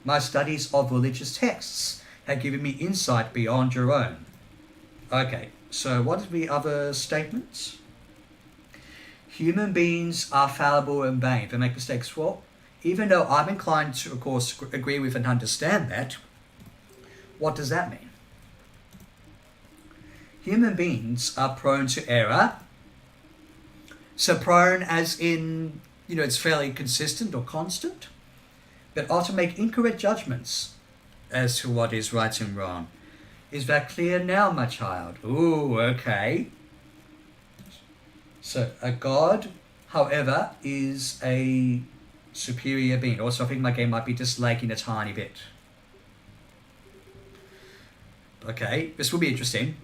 My studies of religious texts have given me insight beyond your own. Okay, so what are the other statements? Human beings are fallible and vain. They make mistakes. Well, even though I'm inclined to, of course, agree with and understand that, what does that mean? Human beings are prone to error. So prone as in, it's fairly consistent or constant, but often make incorrect judgments as to what is right and wrong. Is that clear now, my child? Ooh, okay. So a god, however, is a superior being. Also, I think my game might be just lagging a tiny bit. Okay, this will be interesting.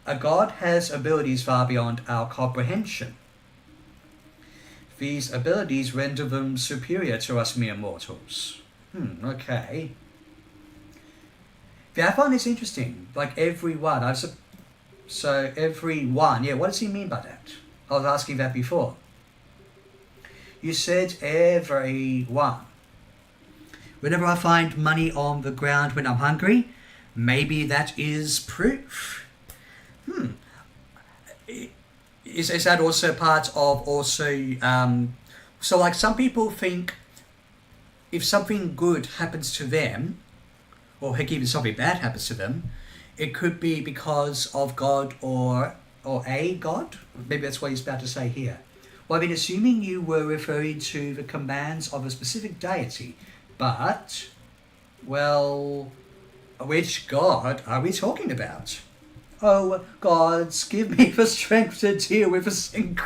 A god has abilities far beyond our comprehension. These abilities render them superior to us mere mortals. Okay. I find this interesting. Like everyone. So everyone. Yeah, what does he mean by that? I was asking that before. You said everyone. Whenever I find money on the ground when I'm hungry, maybe that is proof. Is that also part of so like some people think if something good happens to them, or heck, even something bad happens to them, it could be because of God or a God. Maybe that's what he's about to say here. Well, I've been assuming you were referring to the commands of a specific deity, but, well, which God are we talking about? Oh, gods, give me the strength to deal with a single.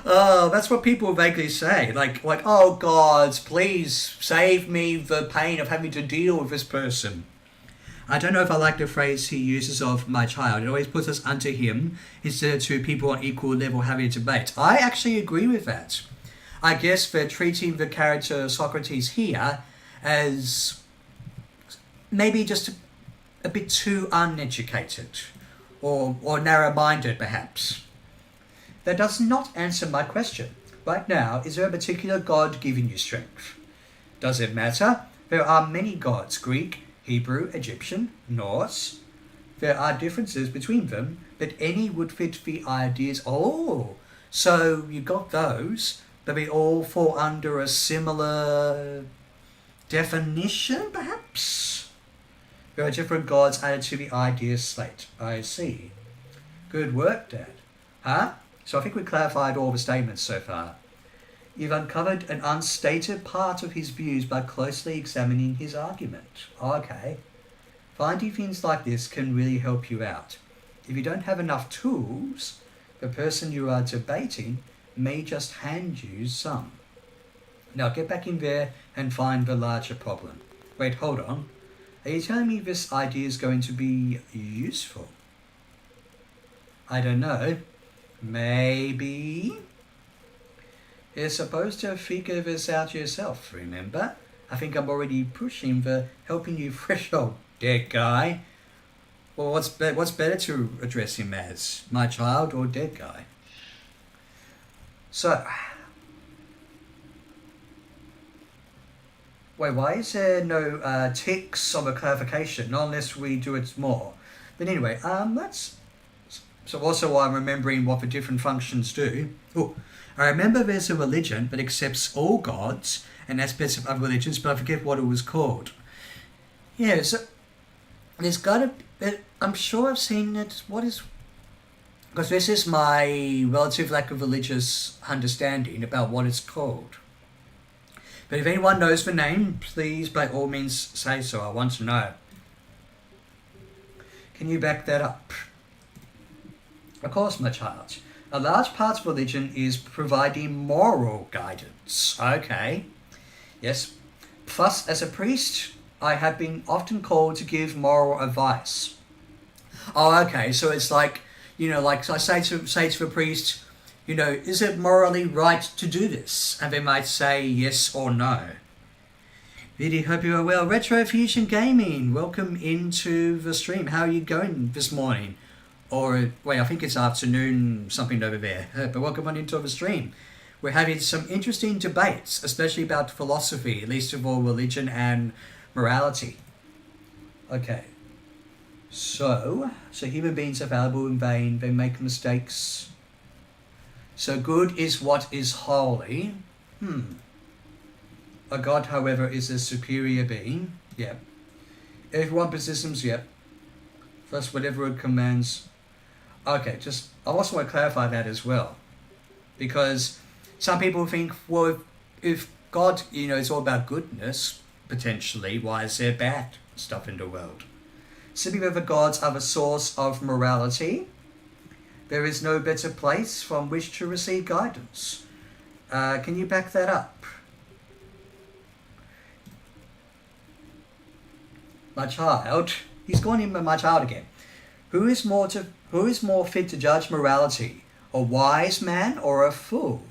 Oh, that's what people vaguely say. Like, oh, gods, please save me the pain of having to deal with this person. I don't know if I like the phrase he uses of my child. It always puts us unto him instead of two people on equal level having a debate. I actually agree with that. I guess they're treating the character Socrates here as maybe just a bit too uneducated or narrow-minded, perhaps. That does not answer my question. Right now, is there a particular god giving you strength? Does it matter? There are many gods, Greek, Hebrew, Egyptian, Norse. There are differences between them, but any would fit the ideas. Oh, so you got those, but they all fall under a similar definition, perhaps? There are different gods added to the idea slate. I see. Good work, Dad. Huh? So I think we clarified all the statements so far. You've uncovered an unstated part of his views by closely examining his argument. Okay. Finding things like this can really help you out. If you don't have enough tools, the person you are debating may just hand you some. Now get back in there and find the larger problem. Wait, hold on. Are you telling me this idea is going to be useful? I don't know. Maybe? You're supposed to figure this out yourself, remember? I think I'm already pushing the helping you threshold, dead guy. Well, what's better to address him as? My child or dead guy? So, wait, why is there no ticks on the clarification? Not unless we do it more. But anyway, let's... So also I'm remembering what the different functions do. Oh, I remember there's a religion that accepts all gods and aspects of other religions, but I forget what it was called. Yeah, so there's got to... I'm sure I've seen it. What is... Because this is my relative lack of religious understanding about what it's called. But if anyone knows the name, please by all means say so. I want to know. Can you back that up? Of course, my child. A large part of religion is providing moral guidance. Okay. Yes. Plus, as a priest, I have been often called to give moral advice. Oh, okay. So it's like, like I say to the priest, is it morally right to do this? And they might say yes or no. Viddy, hope you are well. Retro Fusion Gaming, welcome into the stream. How are you going this morning? Or, wait, I think it's afternoon, something over there. But welcome on into the stream. We're having some interesting debates, especially about philosophy, least of all religion and morality. Okay. So human beings are fallible in vain. They make mistakes. So good is what is holy. A god, however, is a superior being. Yep. Everyone possesses, yep. Thus, whatever it commands. Okay, I also want to clarify that as well. Because some people think, well, if God, is all about goodness, potentially, why is there bad stuff in the world? Simply that the gods are the source of morality. There is no better place from which to receive guidance. Can you back that up? My child, he's gone in with my child again. Who is more fit to judge morality, a wise man or a fool?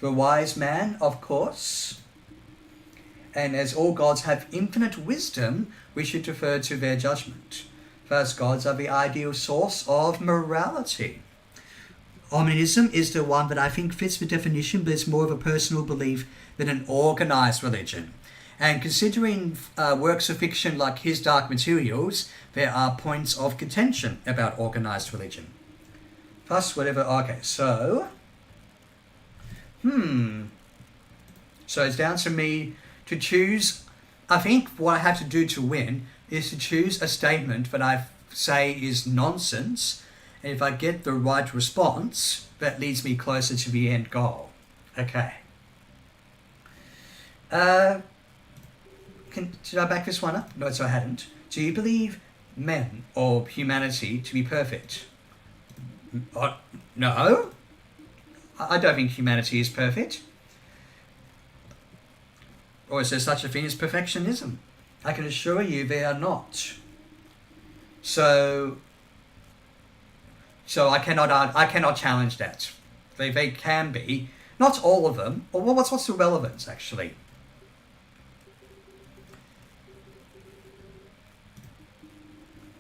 The wise man, of course. And as all gods have infinite wisdom, we should defer to their judgment. First, gods are the ideal source of morality. Omnism is the one that I think fits the definition, but it's more of a personal belief than an organized religion. And considering works of fiction like His Dark Materials, there are points of contention about organized religion. Plus, whatever... Okay, so... So it's down to me to choose... I think what I have to do to win is to choose a statement that I say is nonsense, and if I get the right response, that leads me closer to the end goal. Okay. Should I back this one up? No, so I hadn't. Do you believe men or humanity to be perfect. No, I don't think humanity is perfect. Or is there such a thing as perfectionism? I can assure you they are not. So I cannot challenge that. They can be. Not all of them. Or what's the relevance, actually?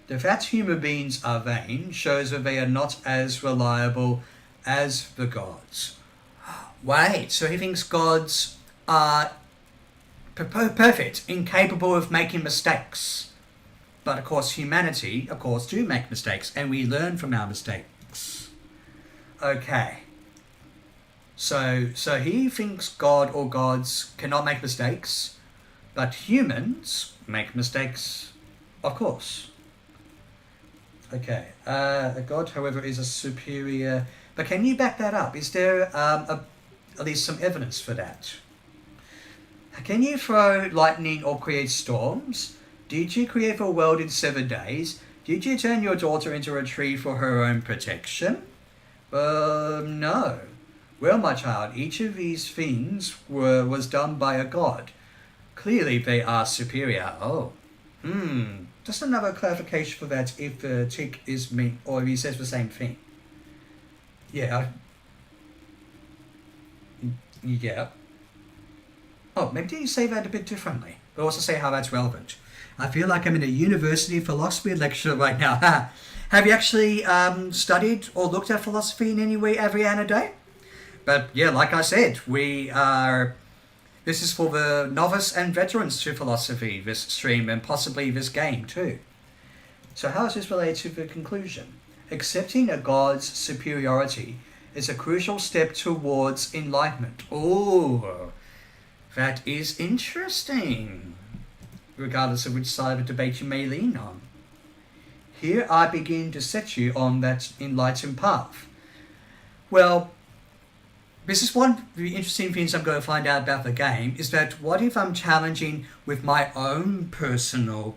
The fact human beings are vain shows that they are not as reliable as the gods. Wait, so he thinks gods are perfect, incapable of making mistakes. But of course humanity, do make mistakes, and we learn from our mistakes. Okay. So he thinks God or gods cannot make mistakes, but humans make mistakes, of course. Okay. A god, however, is a superior... But can you back that up? Is there at least some evidence for that? Can you throw lightning or create storms? Did you create the world in 7 days? Did you turn your daughter into a tree for her own protection? No. Well, my child, each of these things was done by a god. Clearly they are superior. Oh. Just another clarification for that if the tick is me, or if he says the same thing. Yeah. Yeah. Oh, maybe you say that a bit differently, but also say how that's relevant. I feel like I'm in a university philosophy lecture right now. Have you actually studied or looked at philosophy in any way every day? But yeah, like I said, this is for the novice and veterans to philosophy, this stream, and possibly this game too. So how is this related to the conclusion? Accepting a god's superiority is a crucial step towards enlightenment. Oh, that is interesting, regardless of which side of the debate you may lean on. Here I begin to set you on that enlightened path. Well, this is one of the interesting things I'm going to find out about the game, is that what if I'm challenging with my own personal,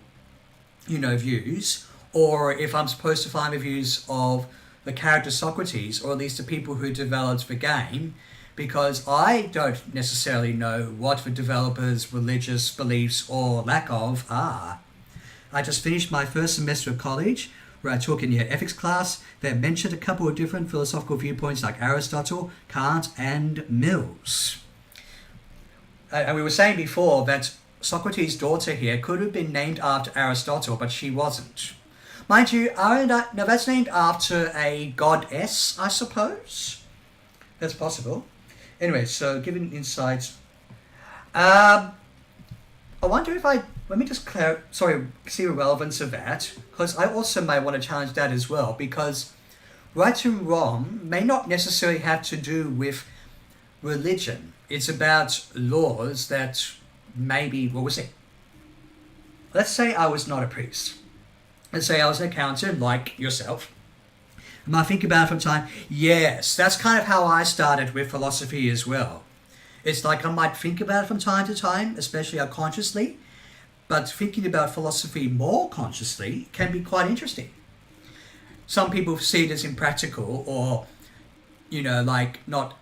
views, or if I'm supposed to find the views of the character Socrates, or at least the people who developed the game, because I don't necessarily know what the developers' religious beliefs or lack of are. I just finished my first semester of college, where I took in the ethics class that mentioned a couple of different philosophical viewpoints like Aristotle, Kant, and Mills. And we were saying before that Socrates' daughter here could have been named after Aristotle, but she wasn't. Mind you, now that's named after a goddess, I suppose. That's possible. Anyway, so given insights, I wonder if let me just see the relevance of that, because I also might want to challenge that as well, because right and wrong may not necessarily have to do with religion. It's about laws that maybe, let's say I was not a priest. Let's say I was an accountant like yourself. And I think about it from time, yes, that's kind of how I started with philosophy as well. It's like I might think about it from time to time, especially unconsciously, but thinking about philosophy more consciously can be quite interesting. Some people see it as impractical, or,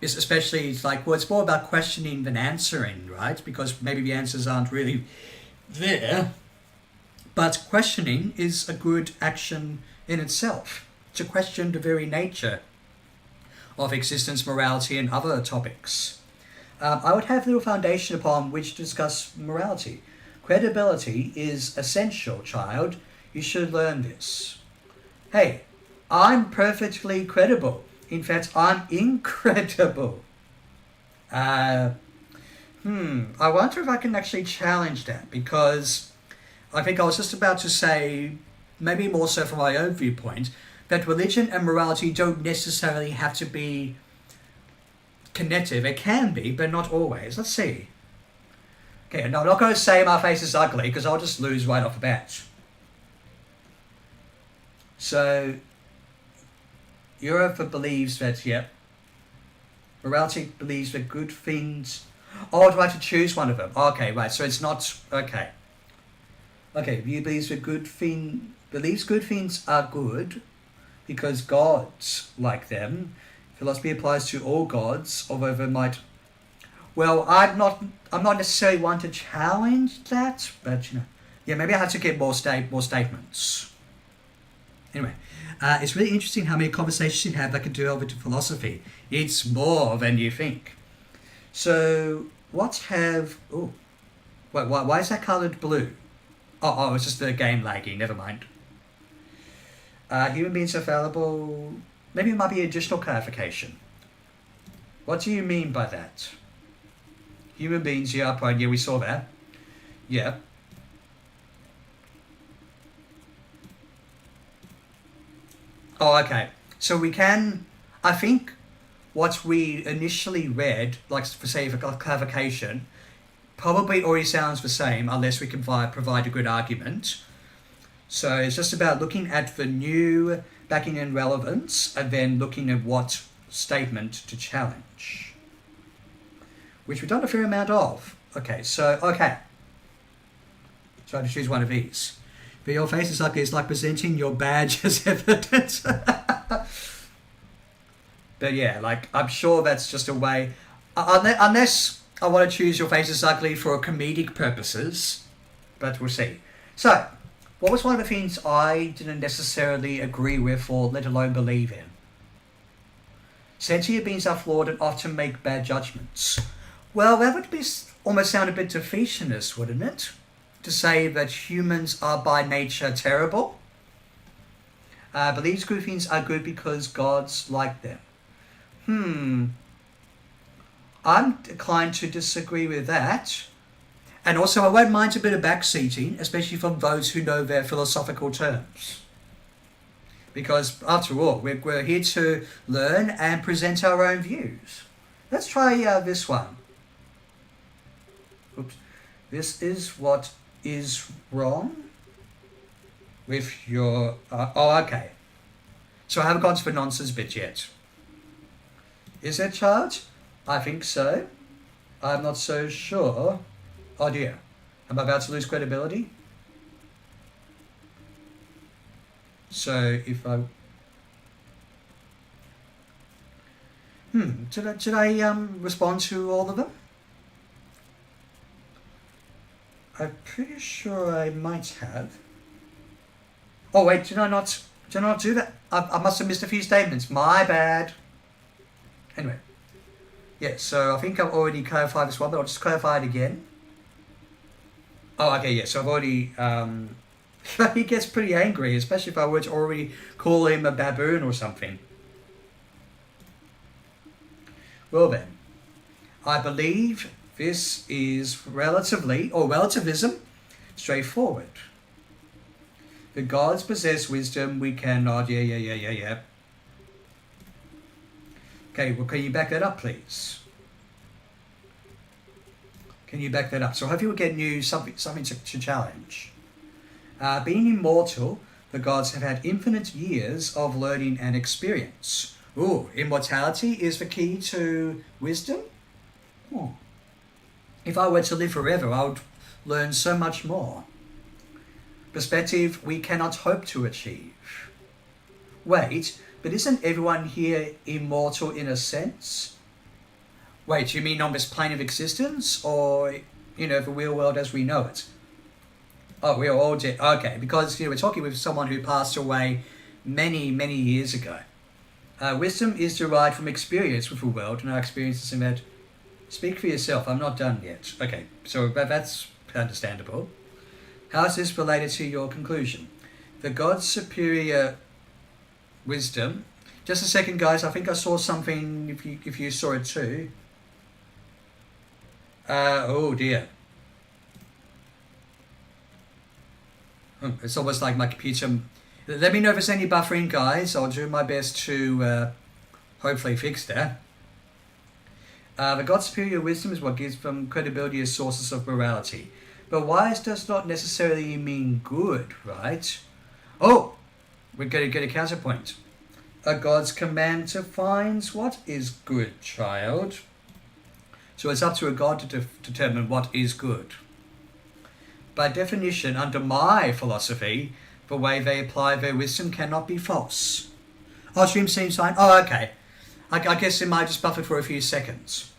especially it's like, well, it's more about questioning than answering, right? Because maybe the answers aren't really there. But questioning is a good action in itself, to question the very nature of existence, morality, and other topics. I would have a little foundation upon which to discuss morality. Credibility is essential, child. You should learn this. Hey, I'm perfectly credible. In fact, I'm incredible. I wonder if I can actually challenge that, because I think I was just about to say, maybe more so from my own viewpoint, that religion and morality don't necessarily have to be connected. It can be, but not always. Let's see. Okay, no, I'm not going to say my face is ugly, because I'll just lose right off the bat. So, Europe believes that, morality believes that good things... Oh, do I have to choose one of them? Okay, right, so it's not... Okay. Okay, View believes good things are good because gods like them. Philosophy applies to all gods, although they might. Well, I'm not necessarily one to challenge that, but yeah, maybe I have to get more statements. Anyway, it's really interesting how many conversations you have that can delve into philosophy. It's more than you think. So, what have? Oh, wait, why is that coloured blue? Oh, it's just the game lagging. Never mind. Human beings are fallible. Maybe it might be additional clarification. What do you mean by that? Human beings, yeah, upright. Yeah, we saw that. Yeah. Oh, okay. So we can. I think what we initially read, like for say for clarification, probably already sounds the same unless we can provide a good argument. So it's just about looking at the new backing in relevance and then looking at what statement to challenge, which we've done a fair amount of. Okay. So I have to choose one of these. But your face is like presenting your badge as evidence. But yeah, like I'm sure that's just a way, unless I want to choose your face is ugly for comedic purposes, but we'll see. So, what was one of the things I didn't necessarily agree with or let alone believe in? Sentient beings are flawed and often make bad judgments. Well, that would almost sound a bit defeationist, wouldn't it? To say that humans are by nature terrible. Believes good things are good because gods like them. I'm inclined to disagree with that. And also, I won't mind a bit of backseating, especially from those who know their philosophical terms. Because, after all, we're here to learn and present our own views. Let's try this one. Oops. This is what is wrong with your... okay. So I haven't gone to the nonsense bit yet. Is there charge? I think so. I'm not so sure. Oh dear. Am I about to lose credibility? So if I... Did I respond to all of them? I'm pretty sure I might have. Oh wait, did I not do that? I must have missed a few statements. My bad. Anyway. Yeah, so I think I've already clarified this one, but I'll just clarify it again. Oh, okay, yeah, so I've already... he gets pretty angry, especially if I were to already call him a baboon or something. Well then, I believe this is relativism, straightforward. The gods possess wisdom, we cannot... Yeah. Okay, well, can you back that up, please? Can you back that up? So hopefully we'll get something to challenge. Being immortal, the gods have had infinite years of learning and experience. Ooh, immortality is the key to wisdom? If I were to live forever, I would learn so much more. Perspective we cannot hope to achieve. Wait, but isn't everyone here immortal in a sense? Wait, you mean on this plane of existence? Or, the real world as we know it? Oh, we are all dead. Okay, because, we're talking with someone who passed away many, many years ago. Wisdom is derived from experience with the world, and our experiences in that. Speak for yourself, I'm not done yet. Okay, so that's understandable. How is this related to your conclusion? The God's superior wisdom. Just a second, guys. I think I saw something. If you saw it too. Oh dear. It's almost like my computer. Let me know if there's any buffering, guys. I'll do my best to hopefully fix that. The God's superior wisdom is what gives them credibility as sources of morality. But wise does not necessarily mean good, right? Oh, we're going to get a counterpoint. A God's command defines what is good, child. So it's up to a God to determine what is good. by definition, under my philosophy, the way they apply their wisdom cannot be false. Oh, stream seems fine. Oh, okay. I guess it might just buffer for a few seconds.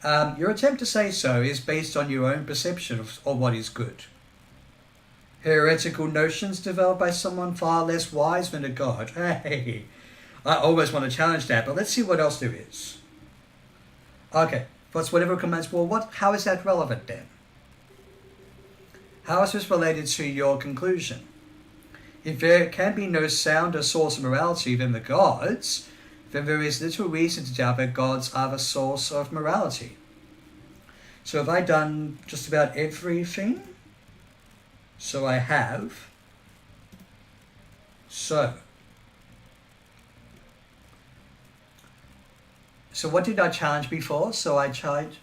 Your attempt to say so is based on your own perception of what is good. Heretical notions developed by someone far less wise than a god. Hey, I almost want to challenge that, but let's see what else there is. Okay, but whatever comments. Well, how is that relevant then? How is this related to your conclusion? If there can be no sounder source of morality than the gods, then there is little reason to doubt that gods are the source of morality. So have I done just about everything? So I have. So what did I challenge before? So I tried.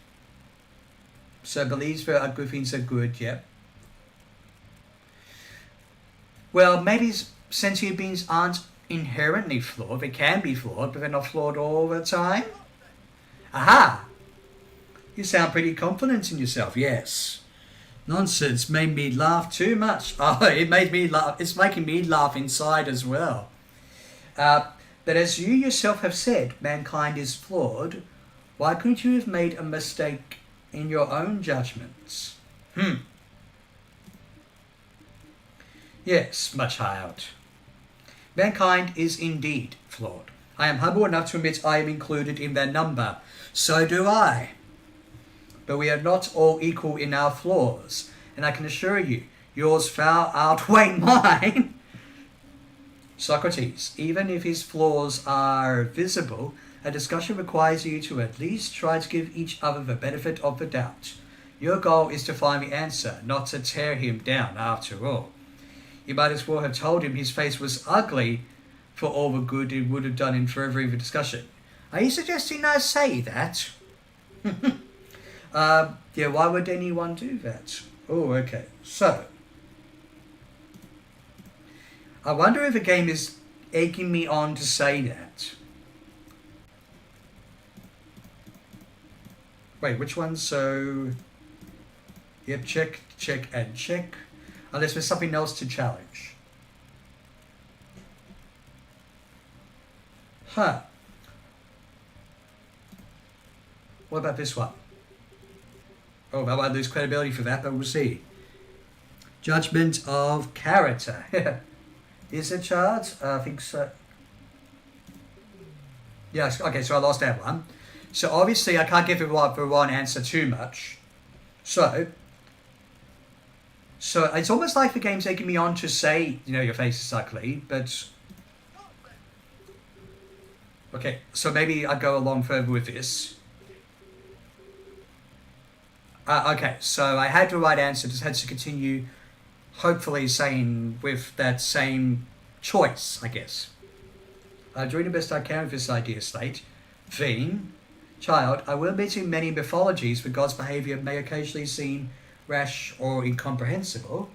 So believes there are good things are good, yep. Well, maybe sentient beings aren't inherently flawed. They can be flawed, but they're not flawed all the time. Aha! You sound pretty confident in yourself, yes. Nonsense made me laugh too much. Oh, it made me laugh. It's making me laugh inside as well. But as you yourself have said, mankind is flawed. Why couldn't you have made a mistake in your own judgments? Yes, my child. Mankind is indeed flawed. I am humble enough to admit I am included in their number. So do I. But we are not all equal in our flaws, and I can assure you, yours far outweigh mine. Socrates, even if his flaws are visible, a discussion requires you to at least try to give each other the benefit of the doubt. Your goal is to find the answer, not to tear him down after all. You might as well have told him his face was ugly for all the good it would have done in furthering the discussion. Are you suggesting I say that? Yeah, why would anyone do that? Oh, okay. So, I wonder if the game is egging me on to say that. Wait, which one? So, yep, check, check, and check. Unless there's something else to challenge. Huh. What about this one? Oh, I might lose credibility for that, but we'll see. Judgment of character. Is it charged? I think so. Yes, okay, so I lost that one. So obviously I can't give the wrong answer too much. So it's almost like the game's taking me on to say, your face is ugly, but... Okay, so maybe I go along further with this. Okay, so I had the right answer, just had to continue, hopefully saying with that same choice, I guess. Doing the best I can with this idea slate. Theme. Child, I will admit in many mythologies the god's behaviour may occasionally seem rash or incomprehensible,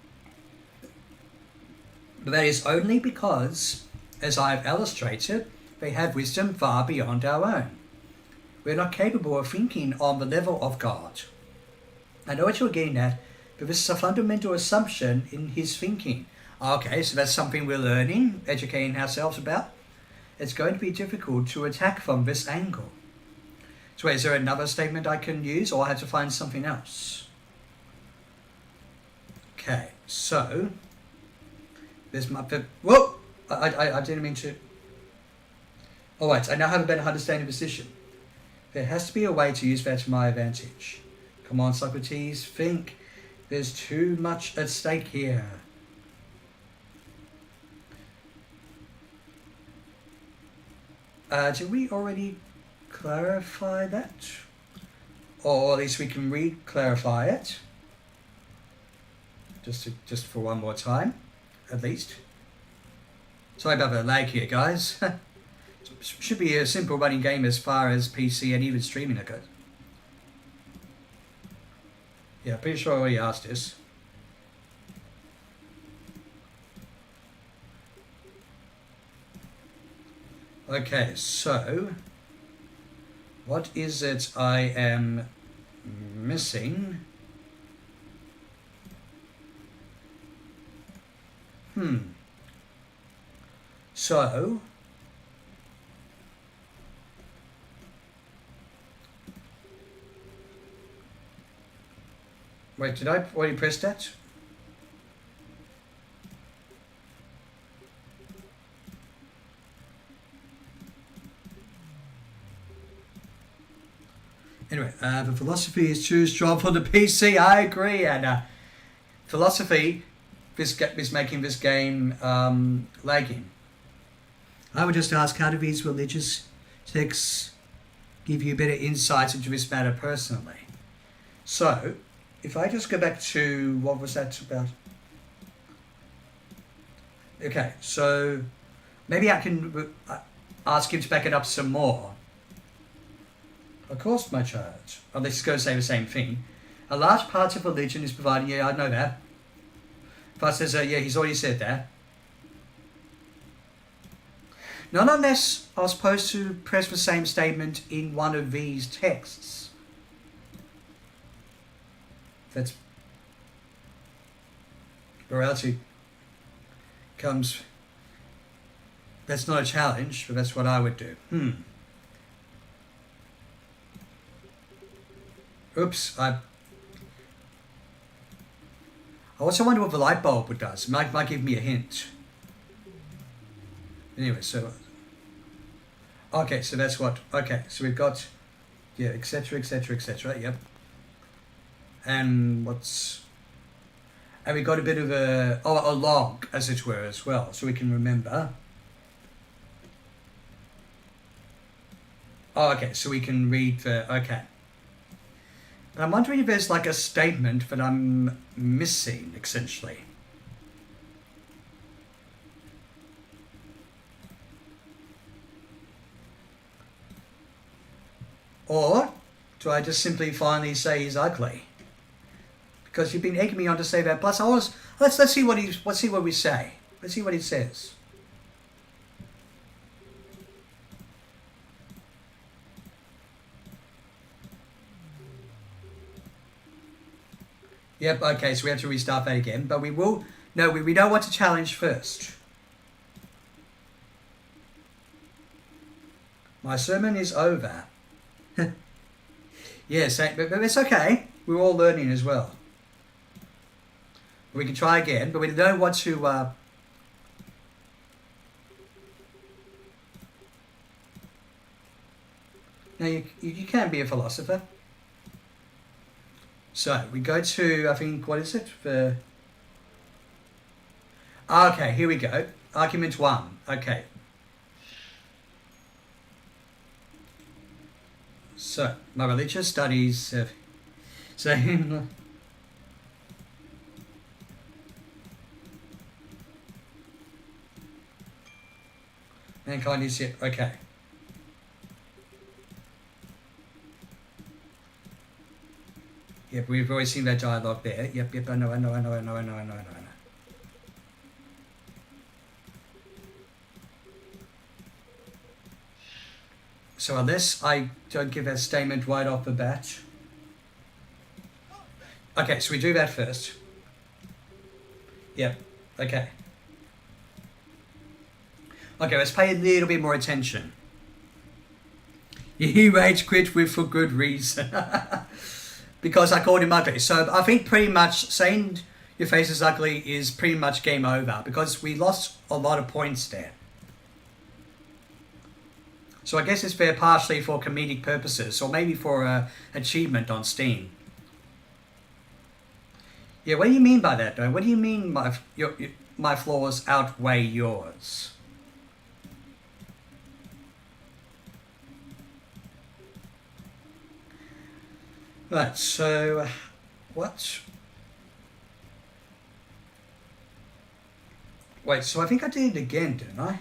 but that is only because, as I have illustrated, they have wisdom far beyond our own. We are not capable of thinking on the level of God. I know what you're getting at, but this is a fundamental assumption in his thinking. Okay, so that's something we're learning, educating ourselves about. It's going to be difficult to attack from this angle. So wait, is there another statement I can use, or I have to find something else? Okay, so there's my... Whoa! I didn't mean to... Alright, I now have a better understanding of the position. There has to be a way to use that to my advantage. Come on, Socrates, think. There's too much at stake here. Did we already clarify that? Or at least we can re-clarify it. Just for one more time, at least. Sorry about the lag here, guys. Should be a simple running game as far as PC and even streaming it goes. Yeah, pretty sure I already asked this. Okay, so what is it I am missing? So, wait, did I already press that? Anyway, the philosophy is too strong for the PC. I agree, and philosophy is making this game lagging. I would just ask, how do these religious texts give you better insights into this matter personally? So, if I just go back to, what was that about? Okay, so maybe I can ask him to back it up some more. Of course, my child. Well, this is going to say the same thing. A large part of religion is providing, yeah, I know that. But says, yeah, he's already said that. Not unless I was supposed to press the same statement in one of these texts. That's morality comes. That's not a challenge, but that's what I would do. Oops, I also wonder what the light bulb does. It might give me a hint. Anyway, so okay, so that's what. Okay, so we've got, yeah, etc., etc., etc. Yep. And we got a bit of a log, as it were, as well, so we can remember. Oh, okay, so we can read the, okay. And I'm wondering if there's like a statement that I'm missing, essentially. Or do I just simply finally say he's ugly? Because you've been egging me on to say that. Plus, let's see what we say. Let's see what he says. Yep. Okay. So we have to restart that again. But we will. No, we don't want to challenge first. My sermon is over. Yes, but it's okay. We're all learning as well. We can try again, but we don't want to. Now you can be a philosopher. So we go to, I think, what is it? Okay, here we go. Argument 1. Okay. So my religious studies have saying. Mankind is it. Okay. Yep, we've already seen that dialogue there. Yep, I know. So unless I don't give that statement right off the bat. Okay, so we do that first. Yep, okay. Okay, let's pay a little bit more attention. He rage quit with for good reason. Because I called him ugly. So I think pretty much saying your face is ugly is pretty much game over. Because we lost a lot of points there. So I guess it's fair partially for comedic purposes. Or maybe for achievement on Steam. Yeah, what do you mean by that though? What do you mean my flaws outweigh yours? Right, so what? Wait, so I think I did it again, didn't I?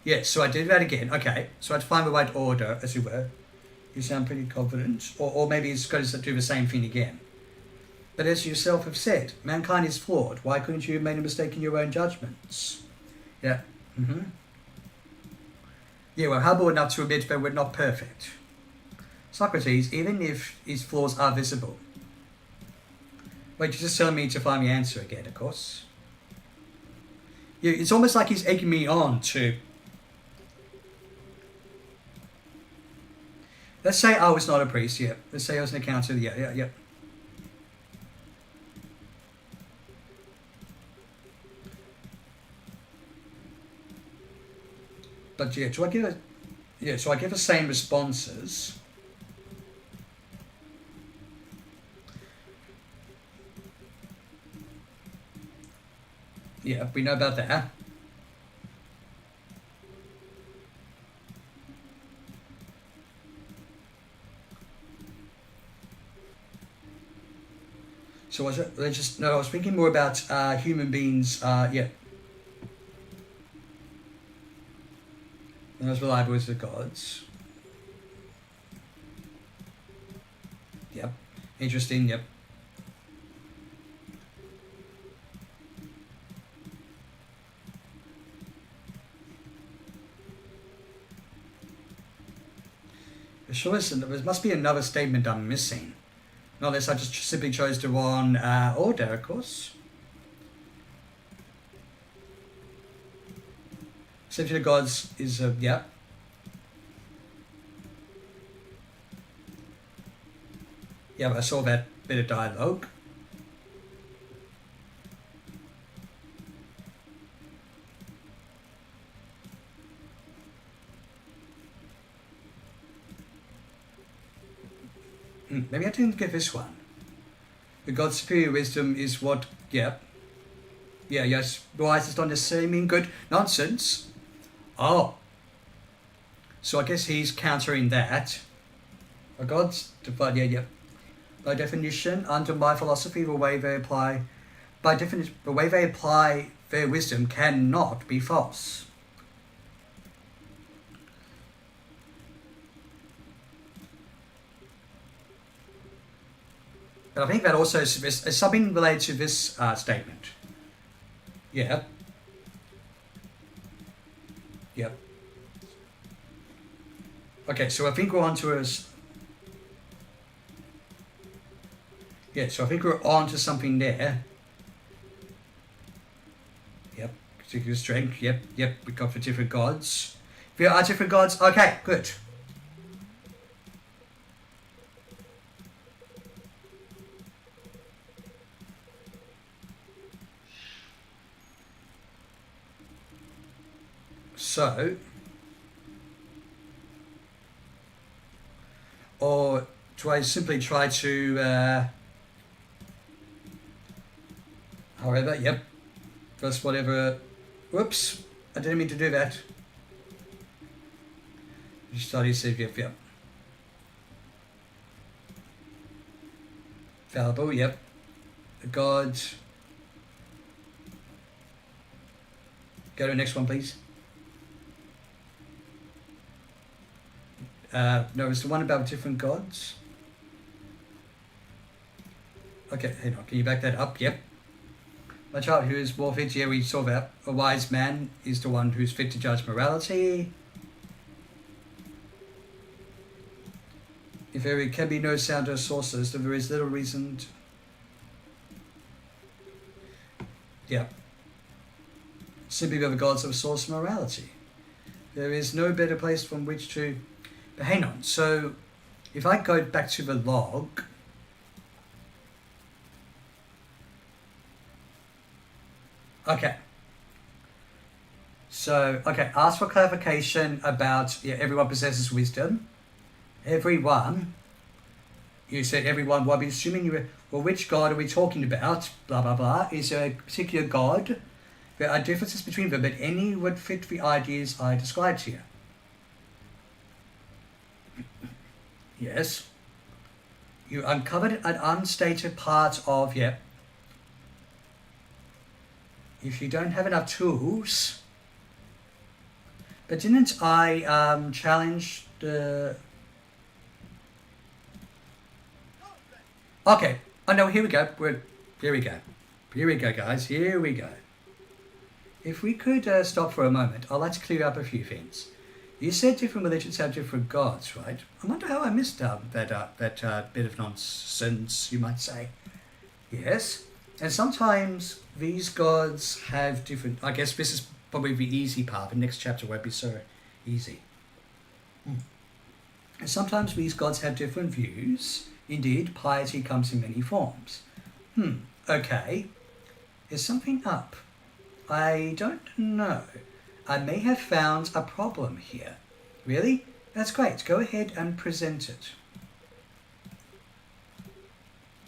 Yeah, so I did that again. Okay, so I had to find the right order, as it were. You sound pretty confident. Or maybe it's going to do the same thing again. But as you yourself have said, mankind is flawed. Why couldn't you have made a mistake in your own judgments? Yeah. Yeah, well, humble enough to admit that we're not perfect. Socrates, even if his flaws are visible. Wait, you're just telling me to find the answer again, of course. Yeah, it's almost like he's egging me on to. Let's say I was not a priest. Yeah. Let's say I was an accountant. Yeah. But yeah, do I give it? Yeah, so I give the same responses. Yeah, we know about that. So was it? I was thinking more about human beings. Yeah. Not as reliable as the gods. Yep. Interesting. Yep. Sure, listen, there must be another statement I'm missing. Not unless I just simply chose the wrong order, of course. Except the gods is yeah. Yeah, but I saw that bit of dialogue. Maybe I didn't get this one. The God's superior wisdom is what, yeah. Yeah, yes, wise does not necessarily mean good. Nonsense. Oh. So I guess he's countering that. A God's, yeah. By definition, under my philosophy, the way they apply their wisdom cannot be false. But I think that also is something related to this statement. Yeah. Yep. Okay, so I think we're on to us. Yeah, so I think we're on to something there. Yep, particular strength. Yep, we got for different gods. There are different gods. Okay, good. So, or do I simply try to, however, yep, just whatever, whoops, I didn't mean to do that. Study said, yep. Fallible, yep. The gods. Go to the next one, please. No, it's the one about different gods. Okay, hang on, can you back that up? Yep. My child who is more fit, yeah, we saw that. A wise man is the one who's fit to judge morality. If there can be no sounder sources, then there is little reason to... Yeah. Simply by the gods of source morality. There is no better place from which to... But hang on, so if I go back to the log, okay. So, okay, ask for clarification about, yeah, everyone possesses wisdom. Everyone. You said everyone, well, I've been assuming you were, well, which god are we talking about? Blah, blah, blah. Is there a particular god? There are differences between them, but any would fit the ideas I described here. Yes. You uncovered an unstated part of, yeah. If you don't have enough tools. But didn't I challenge the... Okay. Oh no, here we go. Here we go, guys. Here we go. If we could stop for a moment, I'd like to clear up a few things. You said different religions have different gods, right? I wonder how I missed that bit of nonsense, you might say. Yes. And sometimes these gods have different... I guess this is probably the easy part. The next chapter won't be so easy. And sometimes these gods have different views. Indeed, piety comes in many forms. Okay. Is something up? I don't know. I may have found a problem here. Really? That's great. Go ahead and present it.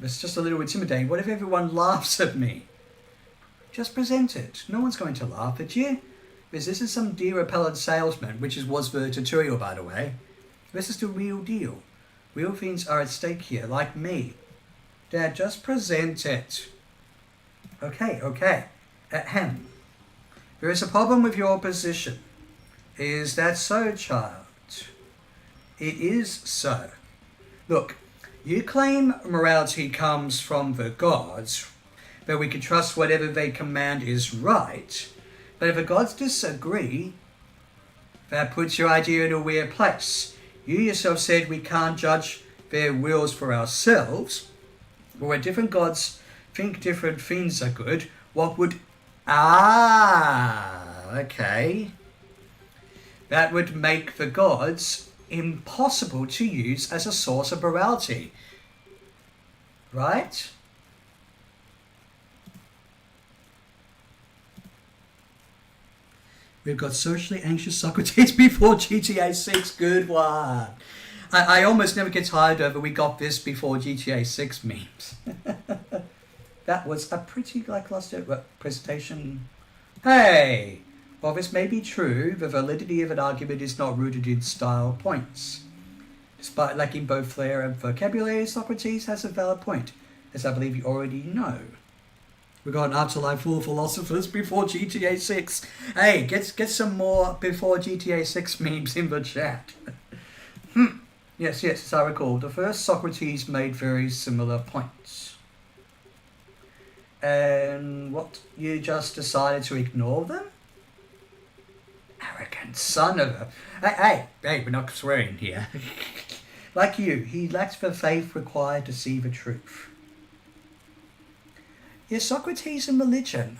It's just a little intimidating. What if everyone laughs at me? Just present it. No one's going to laugh at you. Because this is some deer repellent salesman, which was the tutorial, by the way. This is the real deal. Real things are at stake here, like me. Dad, just present it. Okay. Ahem. There is a problem with your position. Is that so, child? It is so. Look, you claim morality comes from the gods, that we can trust whatever they command is right, but if the gods disagree, that puts your idea in a weird place. You yourself said we can't judge their wills for ourselves, but when different gods think different things are good, what would... okay. That would make the gods impossible to use as a source of morality. Right? We've got socially anxious Socrates before GTA 6. Good one. I almost never get tired of it. We got this before GTA 6 memes. That was a pretty lackluster presentation. Hey! While this may be true, the validity of an argument is not rooted in style points. Despite lacking both flair and vocabulary, Socrates has a valid point, as I believe you already know. We got an afterlife full of philosophers before GTA 6. Hey, get some more before GTA 6 memes in the chat. Yes, as I recall, the first Socrates made very similar points. And what, you just decided to ignore them? Arrogant son of a... Hey, we're not swearing here. Like you, he lacks the faith required to see the truth. Yes, Socrates and religion.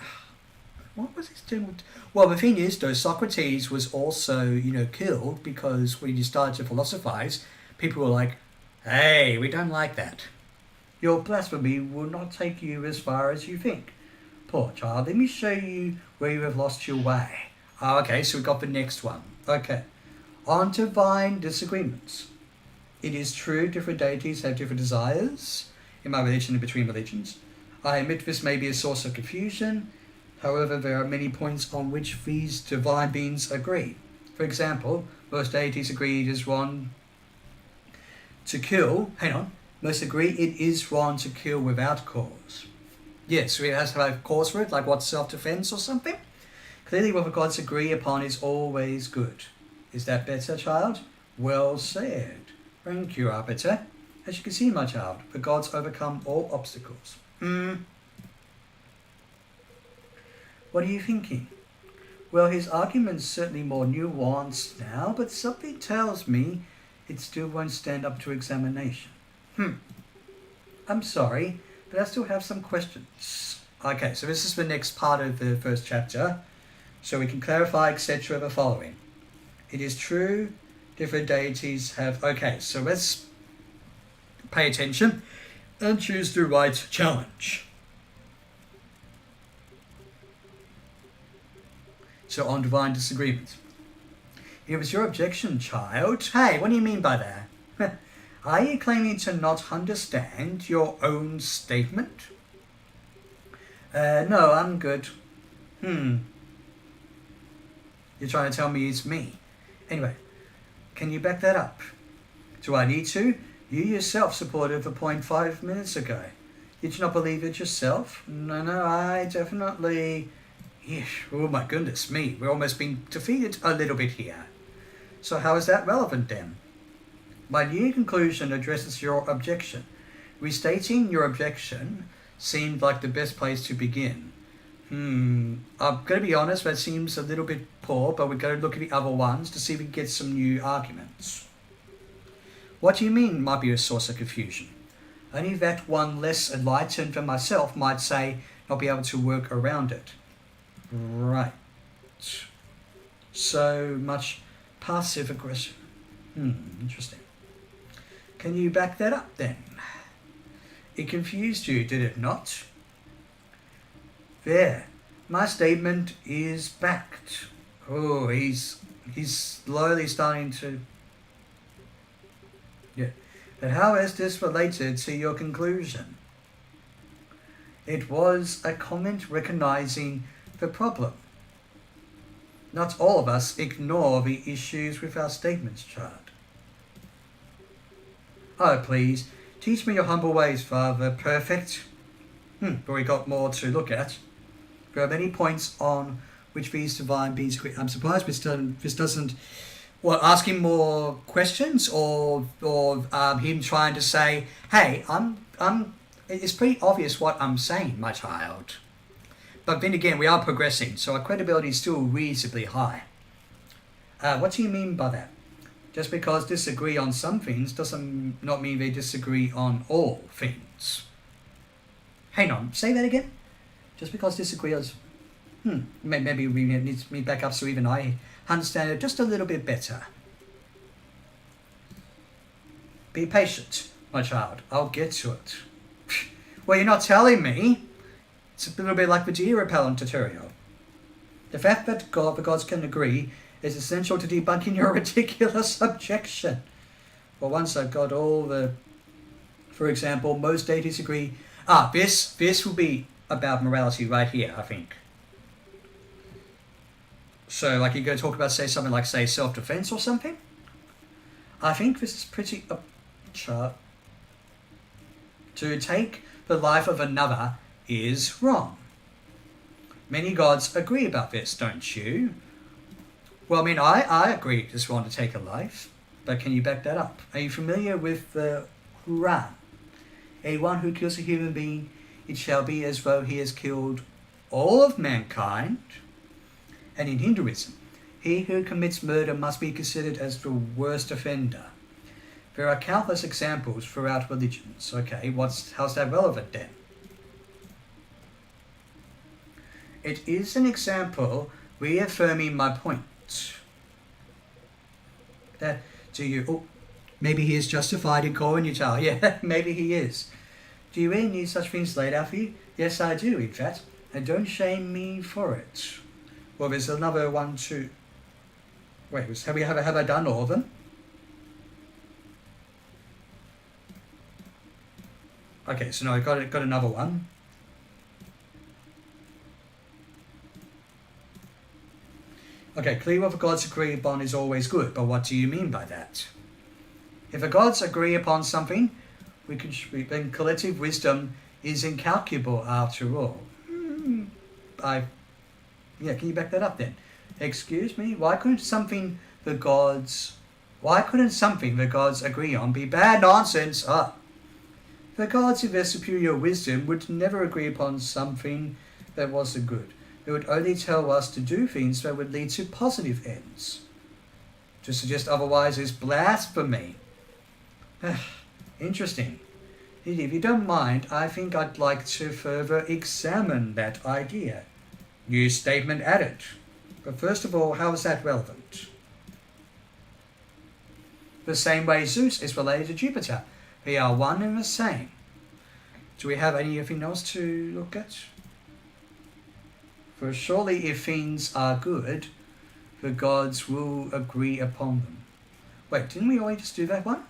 What was his doing? Well, the thing is, though, Socrates was also, killed because when he started to philosophize, people were like, hey, we don't like that. Your blasphemy will not take you as far as you think. Poor child, let me show you where you have lost your way. Okay, so we got the next one. Okay. On divine disagreements. It is true different deities have different desires. In my religion and between religions, I admit this may be a source of confusion. However, there are many points on which these divine beings agree. For example, most deities agree it is wrong to kill. Most agree it is wrong to kill without cause. Yes, we have to have a cause for it, like what, self-defense or something? Clearly what the gods agree upon is always good. Is that better, child? Well said. Thank you, Arbiter. As you can see, my child, the gods overcome all obstacles. What are you thinking? Well, his argument's certainly more nuanced now, but something tells me it still won't stand up to examination. I'm sorry, but I still have some questions. Okay, so this is the next part of the first chapter. So we can clarify, etc. the following. It is true, different deities have... Okay, so let's pay attention and choose the right challenge. So on divine disagreement. It was your objection, child. Hey, what do you mean by that? Are you claiming to not understand your own statement? No, I'm good. You're trying to tell me it's me. Anyway, can you back that up? Do I need to? You yourself supported the point 5 minutes ago. Did you not believe it yourself? No, I definitely... Oh my goodness me, we're almost being defeated a little bit here. So how is that relevant then? My new conclusion addresses your objection. Restating your objection seemed like the best place to begin. I'm going to be honest, that seems a little bit poor, but we're going to look at the other ones to see if we can get some new arguments. What do you mean might be a source of confusion? Only that one less enlightened than myself might say not be able to work around it. Right. So much passive aggression. Interesting. Can you back that up then? It confused you, did it not? There. My statement is backed. Oh, he's slowly starting to... Yeah. But how is this related to your conclusion? It was a comment recognizing the problem. Not all of us ignore the issues with our statements chart. Oh, please, teach me your humble ways, Father. Perfect. But we got more to look at. There are many points on which these divine beings agree. I'm surprised this doesn't... Well, asking more questions or him trying to say, hey, it's pretty obvious what I'm saying, my child. But then again, we are progressing, so our credibility is still reasonably high. What do you mean by that? Just because disagree on some things doesn't not mean they disagree on all things. Hang on, say that again? Just because disagree on... maybe we need to back up so even I understand it just a little bit better. Be patient, my child. I'll get to it. Well, you're not telling me. It's a little bit like the deer repellent tutorial. The fact that the gods can agree is essential to debunking your ridiculous objection. Well, once I've got all the... For example, most deities agree... this will be about morality right here, I think. So, like, you're going to talk about, say, something like, say, self-defense or something? I think this is pretty... chart. To take the life of another is wrong. Many gods agree about this, don't you? Well, I mean, I agree just want to take a life, but can you back that up? Are you familiar with the Quran? One who kills a human being, it shall be as though he has killed all of mankind. And in Hinduism, he who commits murder must be considered as the worst offender. There are countless examples throughout religions. Okay, how's that relevant then? It is an example reaffirming my point. That do you... Oh, maybe he is justified in calling you child. Yeah, maybe he is. Do you really need such things laid out for you? Yes, I do, in fact. And don't shame me for it. Well, there's another one too. Wait, have I done all of them? Okay, so no, I got another one. Okay, clearly what the gods agree upon is always good, but what do you mean by that? If the gods agree upon something, then collective wisdom is incalculable after all. Yeah, can you back that up then? Excuse me? Why couldn't something the gods agree on be bad nonsense? The gods in their superior wisdom would never agree upon something that wasn't good. They would only tell us to do things that would lead to positive ends. To suggest otherwise is blasphemy. Interesting. If you don't mind, I think I'd like to further examine that idea. New statement added. But first of all, how is that relevant? The same way Zeus is related to Jupiter. They are one and the same. Do we have anything else to look at? For surely if things are good, the gods will agree upon them. Wait, didn't we already just do that one?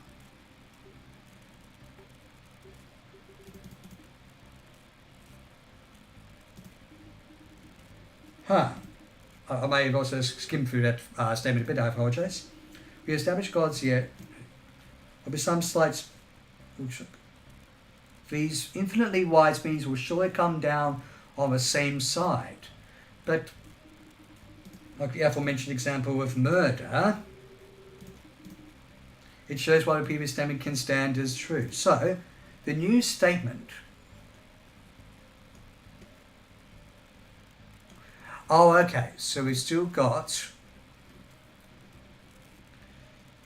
I may have also skimmed through that statement a bit, I apologise. We established gods yet. There'll be some slight... These infinitely wise beings will surely come down on the same side. But, like the aforementioned example of murder, it shows why the previous statement can stand as true. So, the new statement... Oh, okay, so we've still got...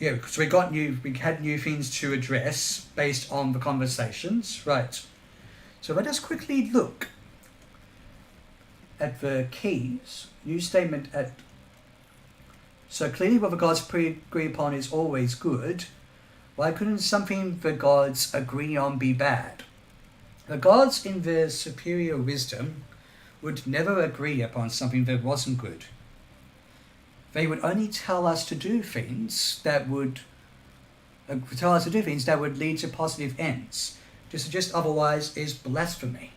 Yeah, because we had new things to address based on the conversations, right? So let us quickly look at the keys. New statement at. So clearly, what the gods agree upon is always good. Why couldn't something the gods agree on be bad? The gods, in their superior wisdom, would never agree upon something that wasn't good. They would only tell us to do things that would lead to positive ends. To suggest otherwise is blasphemy.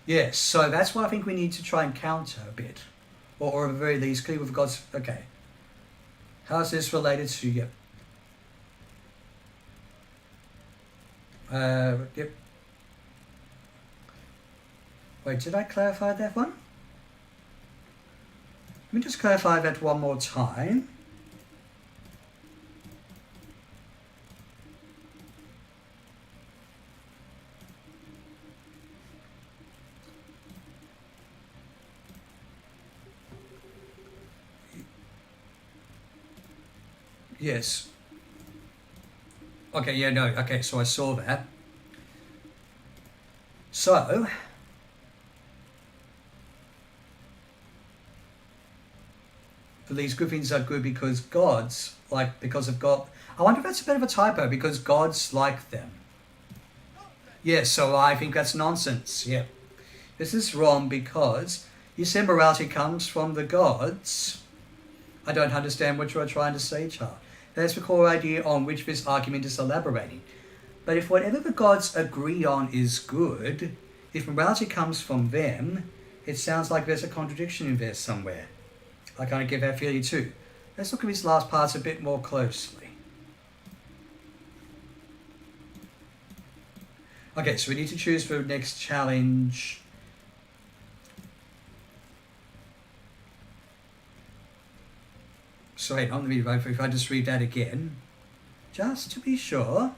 Yes, so that's why I think we need to try and counter a bit, or at the very least, clear with the gods. Okay, how is this related to? Yep. Yep. Wait, did I clarify that one? Let me just clarify that one more time. Yes. Okay, yeah, no, okay, so I saw that. So, for these good things are good because gods, because of God. I wonder if that's a bit of a typo, because gods like them. Yes, so I think that's nonsense, yeah. This is wrong because you said morality comes from the gods. I don't understand what you are trying to say, child. That's the core idea on which this argument is elaborating. But if whatever the gods agree on is good, if morality comes from them, it sounds like there's a contradiction in there somewhere. I kind of get that feeling too. Let's look at these last parts a bit more closely. Okay, so we need to choose the next challenge. So hang on, if I just read that again, just to be sure.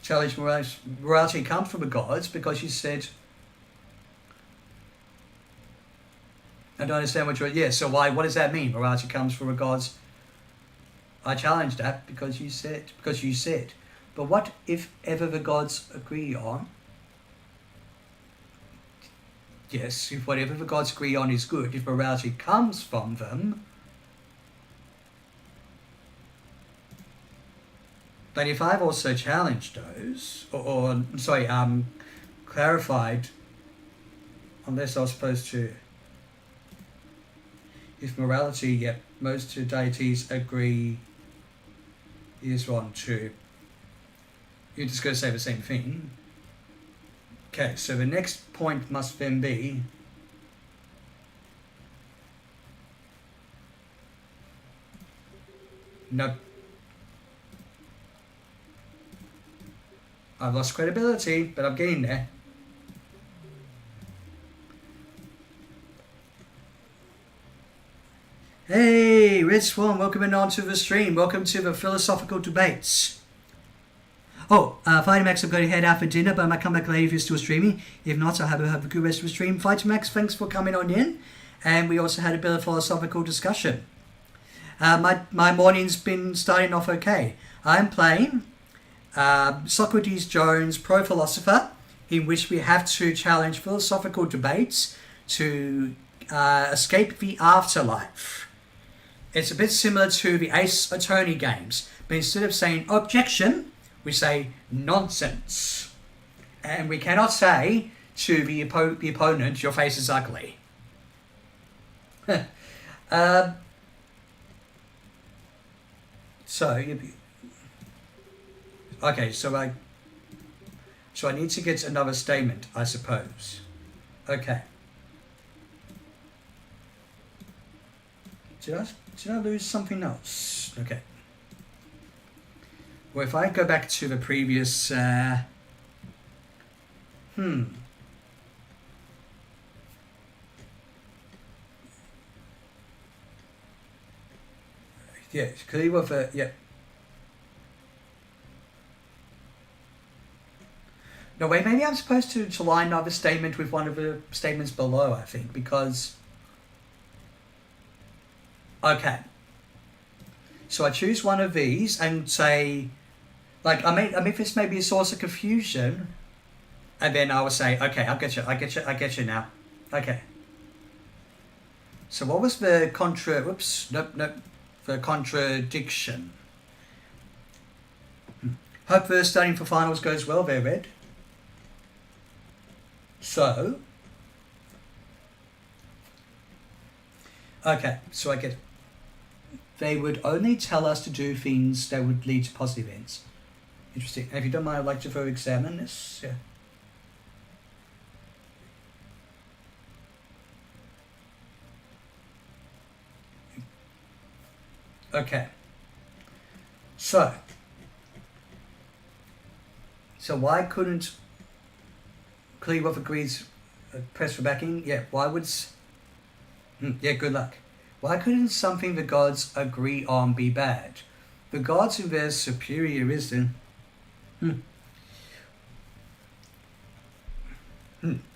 Challenge morality comes from the gods because you said. I don't understand what you're. Yeah, so why? What does that mean? Morality comes from the gods. I challenged that because you said. But what if ever the gods agree on? Yes, if whatever the gods agree on is good, if morality comes from them. But if I've also challenged those, clarified, unless I was supposed to, if morality, yep, most deities agree is wrong too. You're just going to say the same thing. Okay, so the next point must then be no. I've lost credibility, but I'm getting there. Hey, Red Swan, welcome on to the stream. Welcome to the philosophical debates. Oh, Viddymax, I'm going to head out for dinner, but I might come back later if you're still streaming. If not, I'll have a good rest of the stream. Viddymax, thanks for coming on in. And we also had a bit of philosophical discussion. My morning's been starting off okay. I'm playing Socrates Jones, Pro Philosopher, in which we have to challenge philosophical debates to escape the afterlife. It's a bit similar to the Ace Attorney games, but instead of saying objection, we say nonsense. And we cannot say to the opponent, your face is ugly. Okay, so I need to get another statement, I suppose. Okay. Did I lose something else? Okay. Well, if I go back to the previous, Yeah, clearly with yeah. No, wait, maybe I'm supposed to line up a statement with one of the statements below, I think, because Okay. So I choose one of these and say, like, I mean, if this may be a source of confusion, and then I will say, okay, I get you now. Okay. So what was the the contradiction? Hope the studying for finals goes well there, Red. So, okay, so I get, they would only tell us to do things that would lead to positive ends. Interesting. And if you don't mind, I'd like to further examine this. Yeah. Okay. So why couldn't Clearwater agrees press for backing? Yeah, why would... yeah, good luck. Why couldn't something the gods agree on be bad? The gods in their superior wisdom...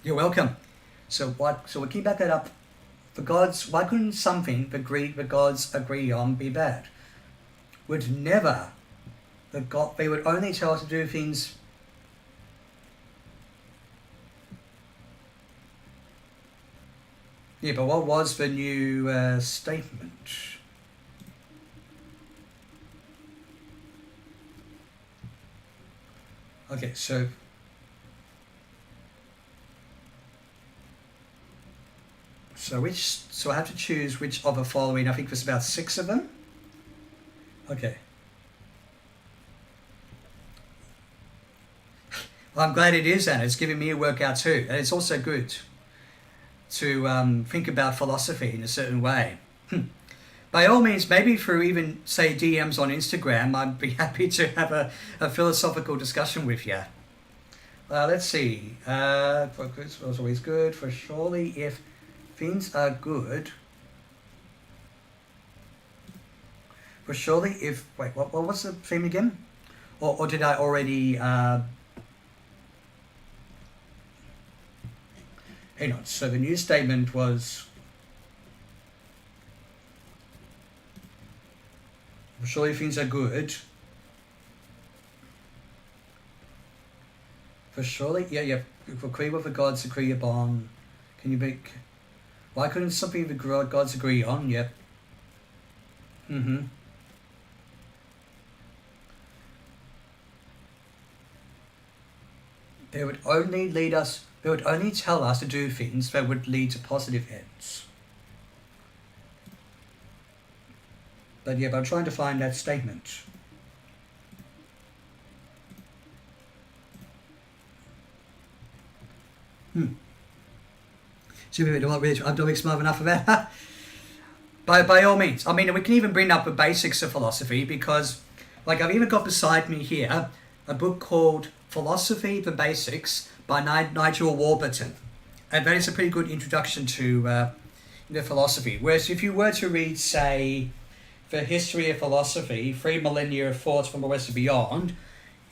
You're welcome. So we'll keep back that up. The gods... Why couldn't something the gods agree on be bad? Would never... They would only tell us to do things... Yeah, but what was the new statement? Okay, so I have to choose which of the following. I think there's about 6 of them. Okay. Well, I'm glad it is, and it's giving me a workout too, and it's also good to think about philosophy in a certain way. By all means, maybe through even, say, DMs on Instagram, I'd be happy to have a philosophical discussion with you. Let's see. Focus was always good. For surely if things are good... For surely if... Wait, what was the theme again? Or did I already... Hang on, so the new statement was... For surely things are good. For surely... Yeah. For agree with the gods agree upon... Can you make... Why couldn't something the gods agree on? Yep. They would only tell us to do things that would lead to positive ends. But yeah, I'm trying to find that statement. So I'm not being smart enough of that. By all means. I mean, we can even bring up the basics of philosophy because, like, I've even got beside me here a book called Philosophy, the Basics by Nigel Warburton. And that is a pretty good introduction to philosophy. Whereas if you were to read, say, The History of Philosophy, 3 Millennia of Thoughts from the West and Beyond,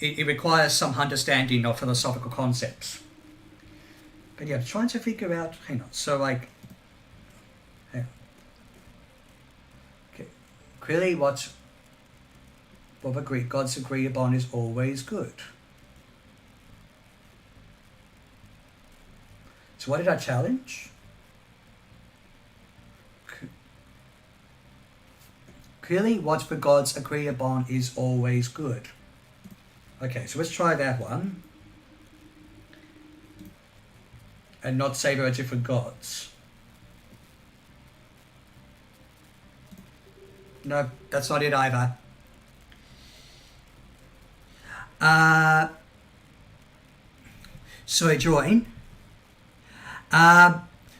it requires some understanding of philosophical concepts. But yeah, I'm trying to figure out, hang on, so like, hang on. Okay. Clearly what the Greek gods agree upon is always good. So what did I challenge? Clearly what the gods agree upon is always good. Okay, so let's try that one. And not say there are different gods. No, that's not it either. So join.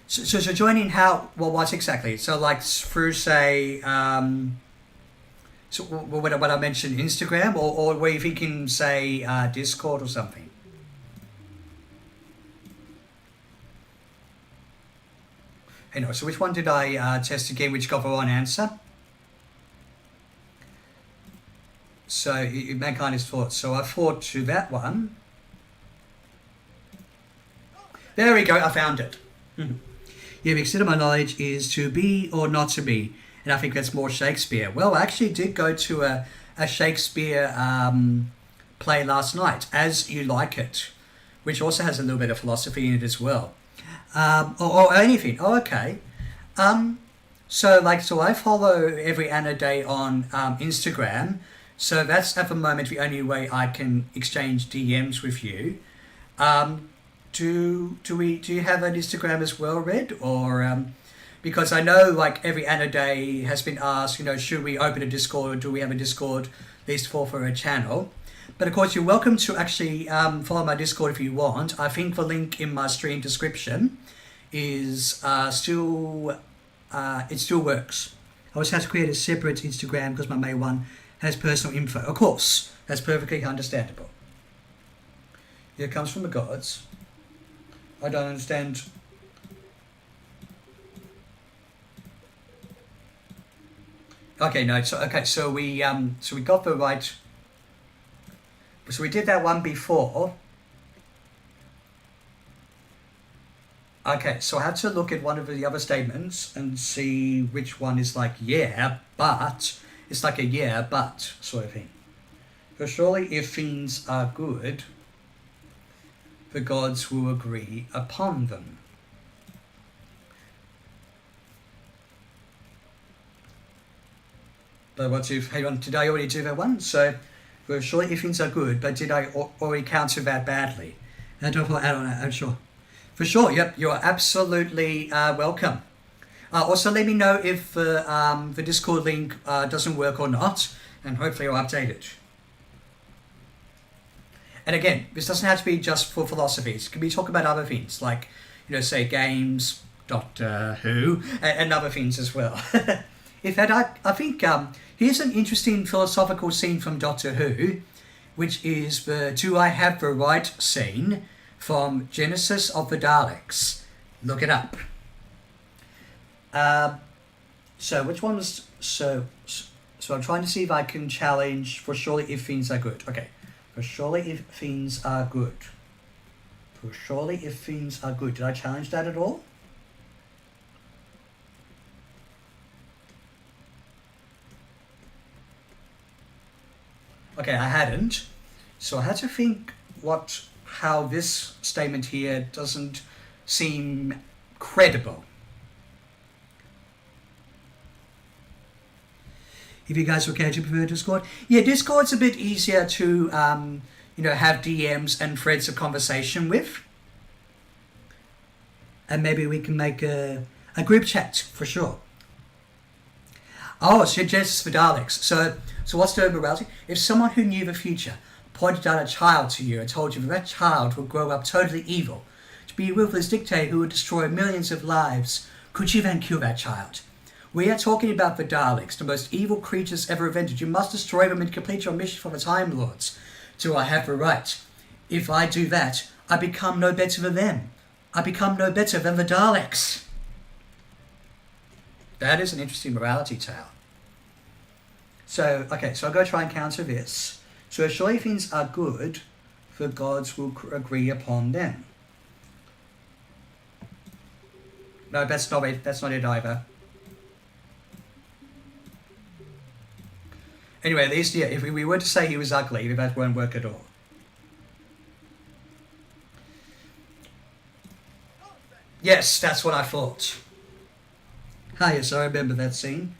So joining how? Well, what exactly? So like through say. So what I mentioned, Instagram, or were you thinking say Discord or something? Anyway, so which one did I test again, which got the wrong answer? So mankind is thought. So I thought to that one. There we go, I found it. Yeah, the extent of my knowledge is to be or not to be. and I think that's more Shakespeare. Well, I actually did go to a Shakespeare play last night, As You Like It, which also has a little bit of philosophy in it as well. Or anything. Oh, okay. So I follow every Anna Day on Instagram. So that's at the moment the only way I can exchange DMs with you. Do you have an Instagram as well, Red? Or because I know like every Anna Day has been asked, should we open a Discord or do we have a Discord list for a channel? But of course, you're welcome to actually follow my Discord if you want. I think the link in my stream description is still it still works. I always have to create a separate Instagram because my main one has personal info. Of course, that's perfectly understandable. It comes from the gods. I don't understand. Okay, no. So we got the right. So we did that one before. Okay, so I had to look at one of the other statements and see which one is like yeah, but it's like a yeah, but sort of thing. For surely if things are good, the gods will agree upon them. But what's if, hang on, did I already do that one? So, for surely if things are good, but did I already counter that badly? I don't know, I'm sure. For sure, yep, you're absolutely welcome. Also, let me know if the Discord link doesn't work or not, and hopefully I'll update it. And again, this doesn't have to be just for philosophies. It can be talk about other things, like, say games, Doctor Who, and other things as well. In fact, I think here's an interesting philosophical scene from Doctor Who, which is the Do I Have the Right scene from Genesis of the Daleks. Look it up. So which one was... So I'm trying to see if I can challenge for surely if things are good. Okay. For surely if things are good. For surely if things are good. Did I challenge that at all? Okay, I hadn't. So I had to think how this statement here doesn't seem credible. If you guys are okay to prefer Discord. Yeah, Discord's a bit easier to, have DMs and threads of conversation with. And maybe we can make a group chat, for sure. Oh, suggests for Daleks. So what's the morality? If someone who knew the future pointed out a child to you and told you that child would grow up totally evil, to be a ruthless dictator who would destroy millions of lives, could you then kill that child? We are talking about the Daleks, the most evil creatures ever invented. You must destroy them and complete your mission for the Time Lords. Do I have the right? If I do that, I become no better than them. I become no better than the Daleks. That is an interesting morality tale. So, okay, so I'll go try and counter this. So, surely things are good, the gods will agree upon them. No, that's not it either. Anyway, at least, yeah, if we were to say he was ugly, that won't work at all. Yes, that's what I thought. Yes, I remember that scene.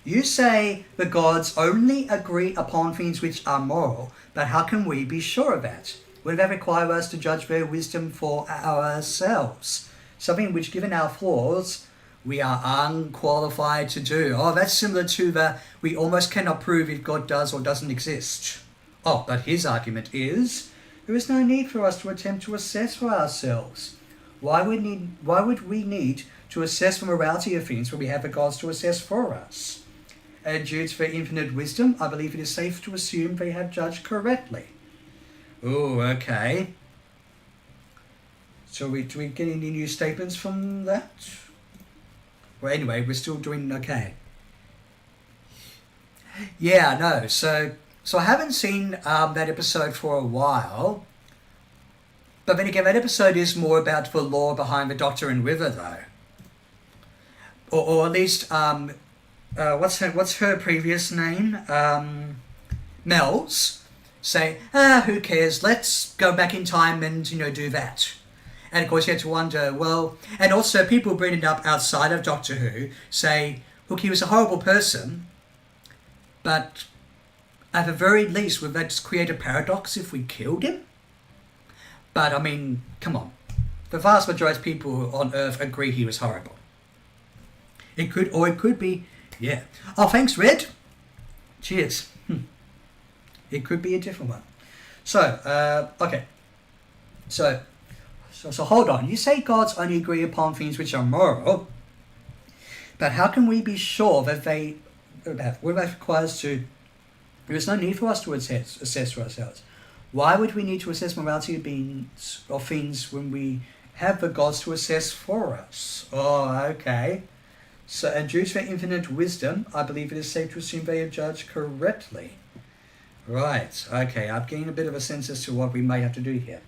You say the gods only agree upon things which are moral, but how can we be sure of that? Would that require us to judge their wisdom for ourselves? Something which, given our flaws, we are unqualified to do. Oh, that's similar to the we almost cannot prove if God does or doesn't exist. Oh, but his argument is there is no need for us to attempt to assess for ourselves. Why would we need to assess the morality of things when we have the gods to assess for us? And due to their infinite wisdom, I believe it is safe to assume they have judged correctly. Oh, okay. So do we get any new statements from that? Well, anyway, we're still doing okay. Yeah, no. So I haven't seen that episode for a while. But then again, that episode is more about the lore behind the Doctor and River, though. Or at least what's her previous name? Mel's. Say, who cares? Let's go back in time and do that. And of course, you have to wonder. Well, and also people bring it up outside of Doctor Who. Say, look, he was a horrible person, but at the very least, would that just create a paradox if we killed him? But I mean, come on. The vast majority of people on Earth agree he was horrible. It could be, yeah. Oh, thanks, Red. Cheers. It could be a different one. So, okay. So hold on. You say gods only agree upon things which are moral, but how can we be sure that what that requires to? There is no need for us to assess for ourselves. Why would we need to assess morality of beings or things when we have the gods to assess for us? Oh, okay. So, and due to their infinite wisdom, I believe it is safe to assume they have judged correctly. Right, okay, I've gained a bit of a sense as to what we may have to do here.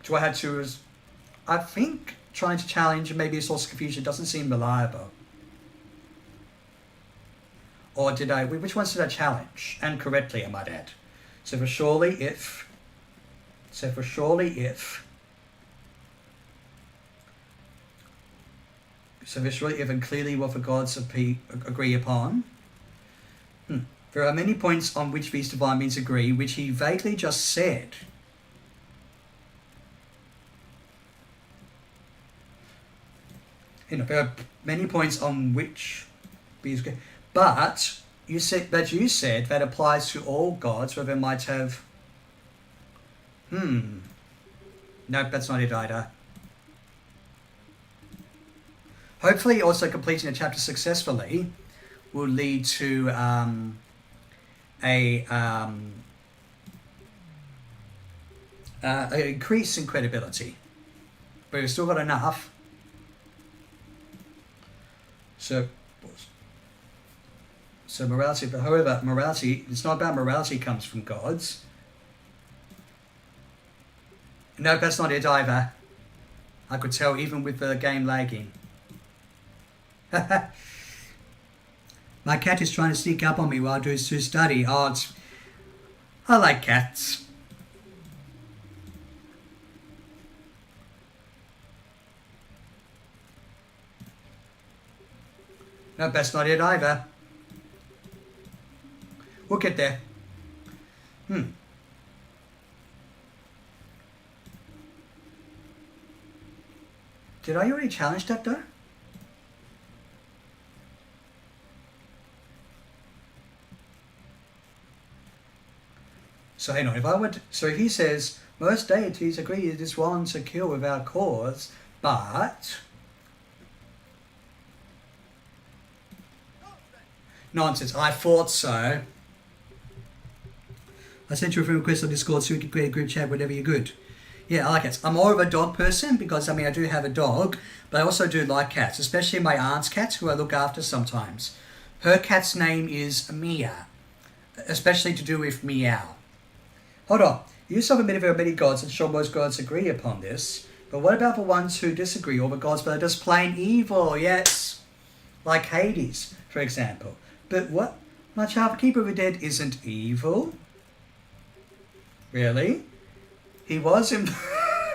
Do I have to, I think trying to challenge maybe a source of confusion doesn't seem reliable. Or did I, which ones did I challenge? And correctly, I might add. So for surely if and clearly what the gods agree upon. There are many points on which these divine beings agree, which he vaguely just said. There are many points on which these agree. But you said that applies to all gods, where they might have. Nope, that's not it either. Hopefully, also completing a chapter successfully will lead to an increase in credibility. But we've still got enough. So morality, but however, morality, it's not about morality comes from gods. No, that's not it either. I could tell even with the game lagging. My cat is trying to sneak up on me while I do study. Oh, I like cats. No, that's not it either. We'll get there. Did I already challenge that though? So hang on, so if he says, most deities agree it is wrong to kill without cause, but... Nonsense, I thought so. I sent you a friend request on Discord so we can create a group chat whenever you're good. Yeah, I like cats. I'm more of a dog person because, I do have a dog, but I also do like cats, especially my aunt's cats who I look after sometimes. Her cat's name is Mia, especially to do with meow. Hold on, you saw the myth of many gods and sure most gods agree upon this, but what about the ones who disagree, or the gods that are just plain evil? Yes, like Hades, for example. But what? My child, the Keeper of the Dead isn't evil? Really? He was in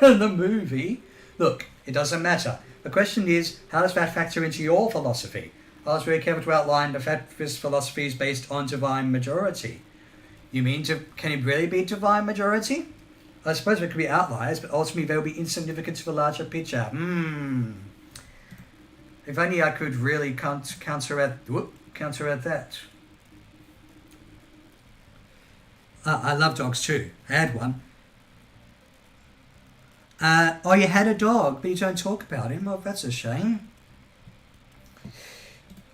the movie. Look, it doesn't matter. The question is, how does that factor into your philosophy? I was very careful to outline the fact that this philosophy is based on divine majority. You mean, can it really be divine majority? I suppose there could be outliers, but ultimately they will be insignificant to the larger picture. If only I could really counteract that. I love dogs too. I had one. Oh, you had a dog, but you don't talk about him. Well, that's a shame.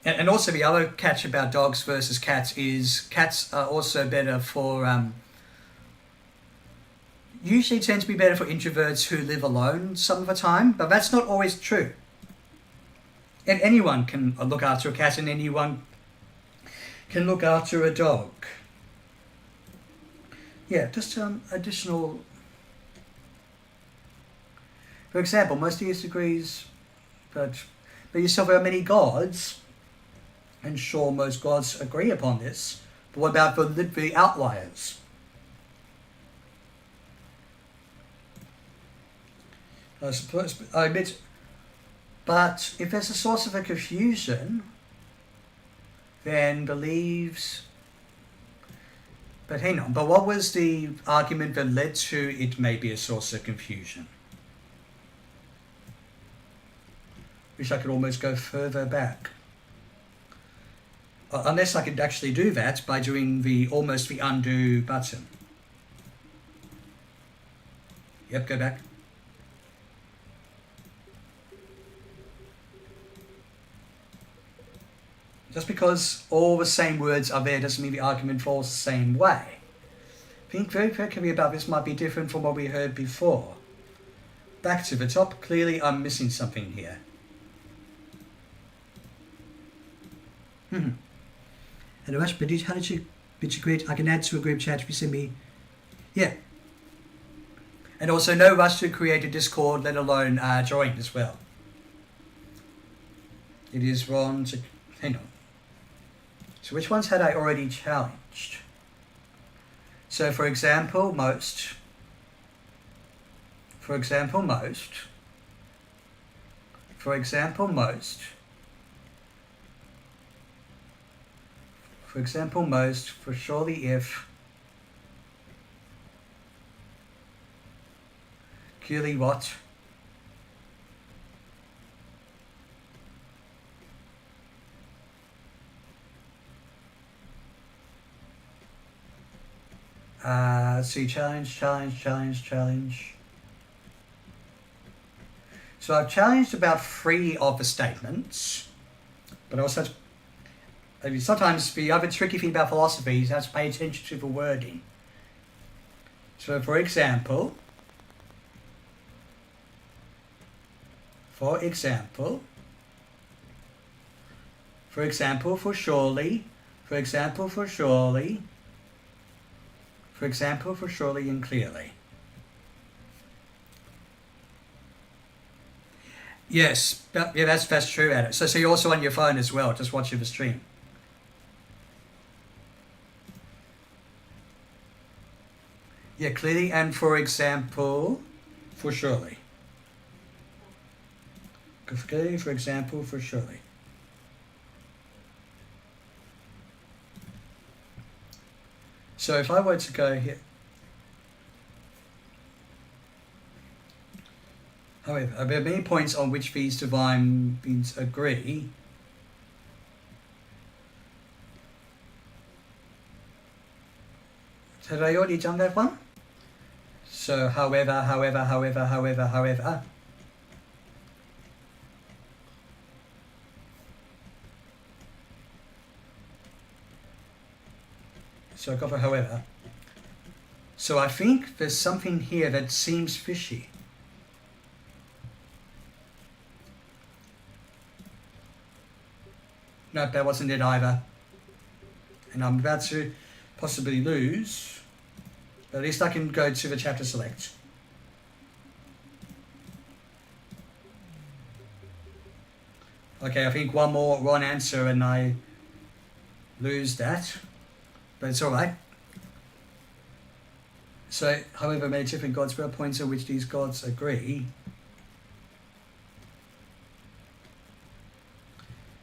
And also the other catch about dogs versus cats is cats are also better for... usually tend to be better for introverts who live alone some of the time, but that's not always true. And anyone can look after a cat and anyone can look after a dog. Yeah, just additional... For example, most deist agrees But you still there are many gods, and sure, most gods agree upon this. But what about the outliers? I suppose I admit. But if there's a source of a confusion, then believes. But hang on. But what was the argument that led to it may be a source of confusion? Wish I could almost go further back. Unless I could actually do that by doing the undo button. Yep, go back. Just because all the same words are there doesn't mean the argument falls the same way. Think very carefully about this might be different from what we heard before. Back to the top. Clearly I'm missing something here. And Rush, but how did you create? I can add to a group chat if you send me. Yeah. And also no rush to create a Discord, let alone join as well. It is wrong to... Hang on. So which ones had I already challenged? So for example, most. For example, most. For example, most. For example, most, for surely if, clearly what, see, challenge. So I've challenged about 3 of the statements, but also sometimes the other tricky thing about philosophy is you have to pay attention to the wording. So for example, for surely, and clearly. Yes, yeah, that's true, Adam. So you're also on your phone as well, just watching the stream. Yeah, clearly, and for example, for surely. Clearly, for example, for surely. So if I were to go here, however, there are many points on which these divine beings agree. Had I already done that one? So, however. So I got for however. So I think there's something here that seems fishy. No, that wasn't it either. And I'm about to possibly lose. But at least I can go to the chapter select. Okay, I think one more wrong answer and I lose that. But it's alright. So, however, many different gods, there are points at which these gods agree.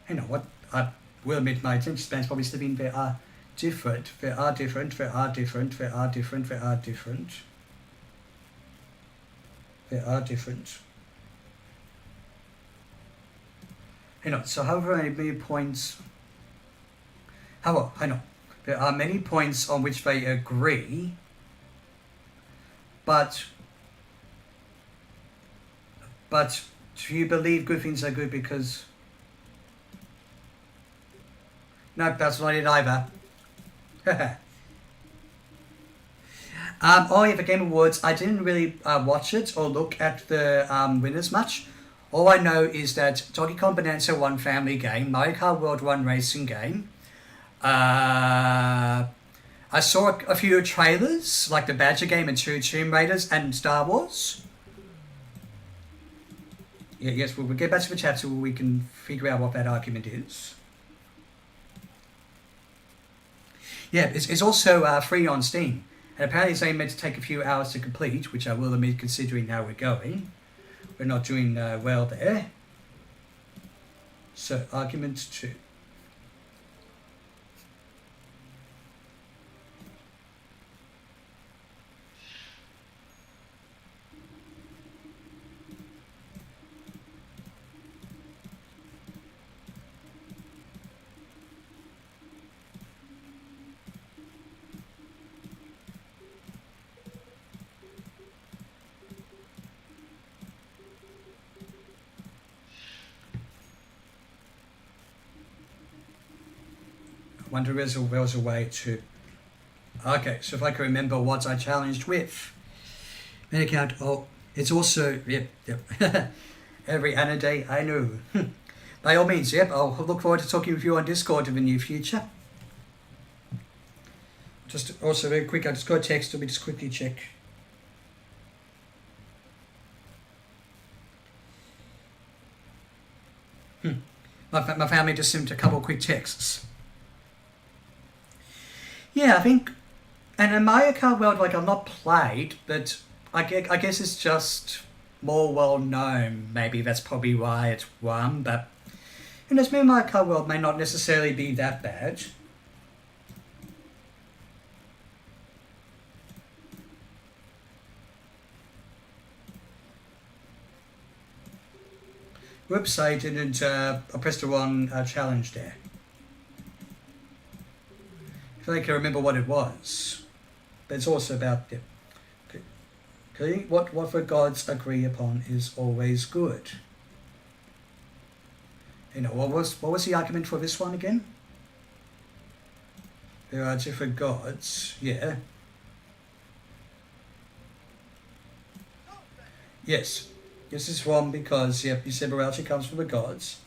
You know what? I will admit my attention span's probably slipping. There are different. You know, so however many points... I know. There are many points on which they agree, but do you believe good things are good because... No, that's not it either. Oh yeah, the Game Awards, I didn't really watch it or look at the winners much. All I know is that Donkey Kong Bonanza won Family Game, Mario Kart World won Racing Game. I saw a few trailers, like the Badger game and 2 Tomb Raiders and Star Wars. Yeah, yes, we'll get back to the chapter where we can figure out what that argument is. Yeah, it's also free on Steam. And apparently it's only meant to take a few hours to complete, which I will admit considering how we're going. We're not doing well there. So, argument 2. I wonder if there was a way to... Okay, so if I can remember what I challenged with. Main account, oh, it's also... Yep. Every Anna day I know. By all means, yep, I'll look forward to talking with you on Discord in the near future. Just also very quick, I just got a text, let me just quickly check. My family just sent a couple of quick texts. Yeah, I think, and in Mario Kart World, like, I've not played, but I guess it's just more well known. Maybe that's probably why it's won, but who knows, maybe Mario Kart World may not necessarily be that bad. Whoops, I didn't, I pressed the wrong challenge there. I feel like I remember what it was. But it's also about, okay, what the gods agree upon is always good. You know, what was the argument for this one again? There are different gods, yeah. Yes. This is one because, yep, you said morality comes from the gods.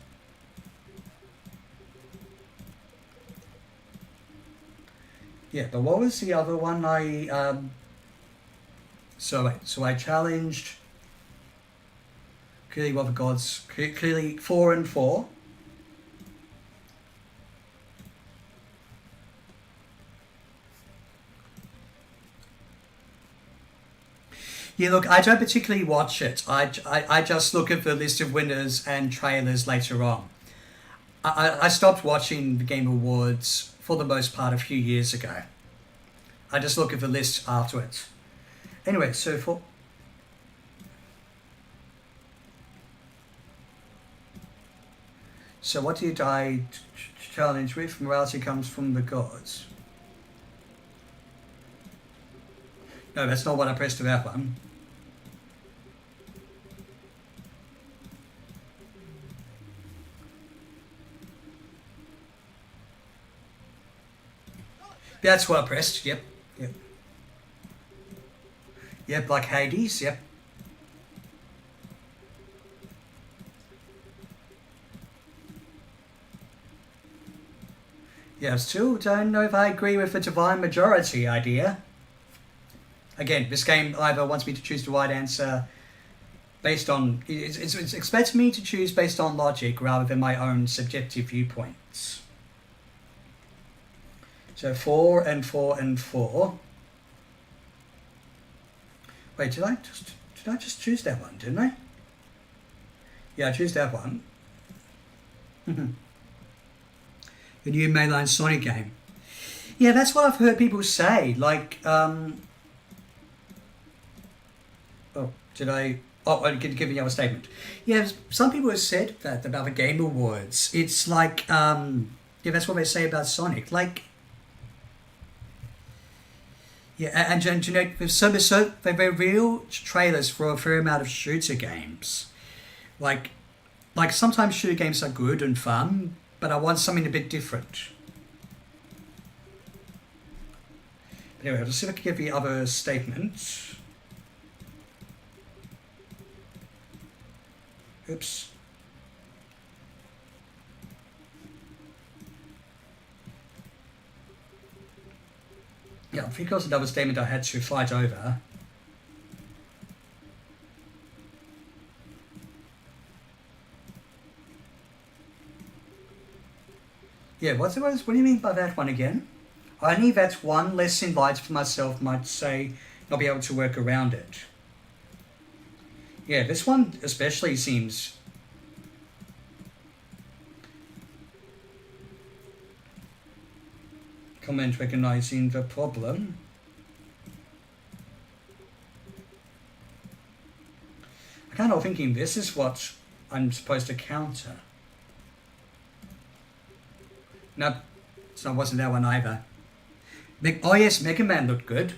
Yeah, but what was the other one so I challenged clearly what the gods, clearly 4 and 4. Yeah, look, I don't particularly watch it. I just look at the list of winners and trailers later on. I stopped watching the Game Awards for the most part a few years ago. I just look at the list afterwards. Anyway, so what did I challenge with? Morality comes from the gods. No, that's not what I pressed to that one. That's what I pressed, yep. Yep, like Hades, yep. Yeah, I still don't know if I agree with the divine majority idea. Again, this game either wants me to choose the right answer based on... It expects me to choose based on logic rather than my own subjective viewpoints. So 4 and 4 and 4. Wait, did I just choose that one, didn't I? Yeah, I choose that one. The new mainline Sonic game. Yeah, that's what I've heard people say. Like, I'm giving you a statement. Yeah, some people have said that about the Game Awards. It's like, yeah, that's what they say about Sonic. Like, yeah, and you know, they're real trailers for a fair amount of shooter games. Like sometimes shooter games are good and fun, but I want something a bit different. Anyway, I'll just see if I can get the other statement. Oops. Yeah, I think it was another statement I had to fight over. Yeah, what do you mean by that one again? Only that one less enlightened for myself might say not be able to work around it. Yeah, this one especially seems... Comment recognizing the problem. I'm kind of thinking this is what I'm supposed to counter. No, so it wasn't that one either. Oh yes, Mega Man looked good.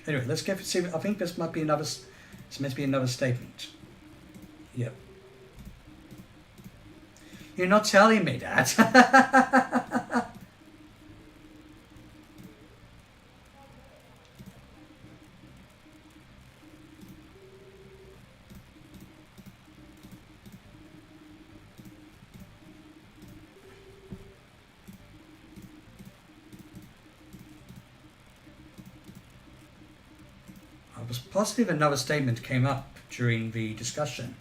Anyway, let's go see. I think this might be another. It's meant to be another statement. Yep. You're not telling me that. I was positive another statement came up during the discussion.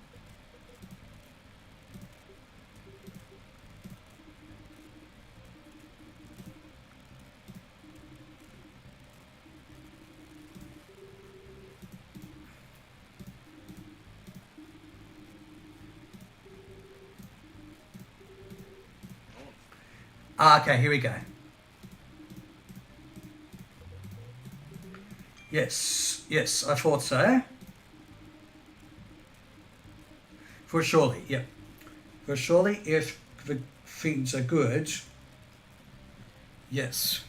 Okay, here we go. Yes, I thought so. For surely, yep. For surely, if the things are good, yes.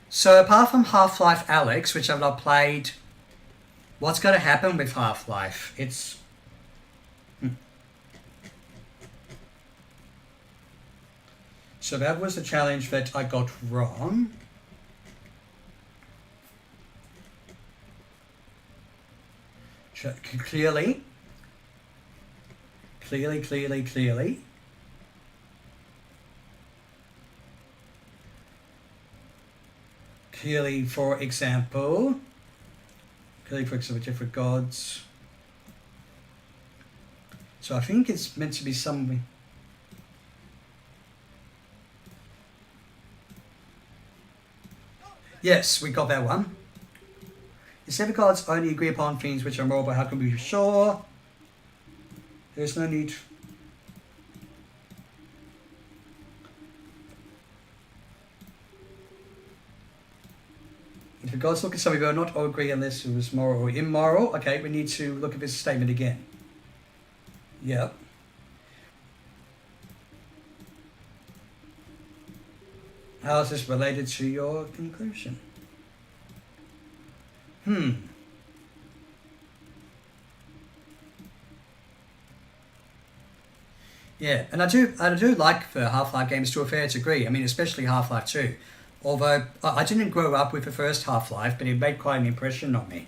So apart from Half-Life Alyx, which I've not played, what's going to happen with Half-Life? It's... So that was the challenge that I got wrong. Clearly. Clearly, for example, different gods. So I think it's meant to be something. Yes, we got that one. The seven gods only agree upon things which are moral, but how can we be sure? There's no need. If the gods look at something, we will not all agree unless it was moral or immoral. Okay, we need to look at this statement again. Yep. How is this related to your conclusion? Yeah, and I do like the Half-Life games to a fair degree. I mean, especially Half-Life 2. Although I didn't grow up with the first Half-Life, but it made quite an impression on me.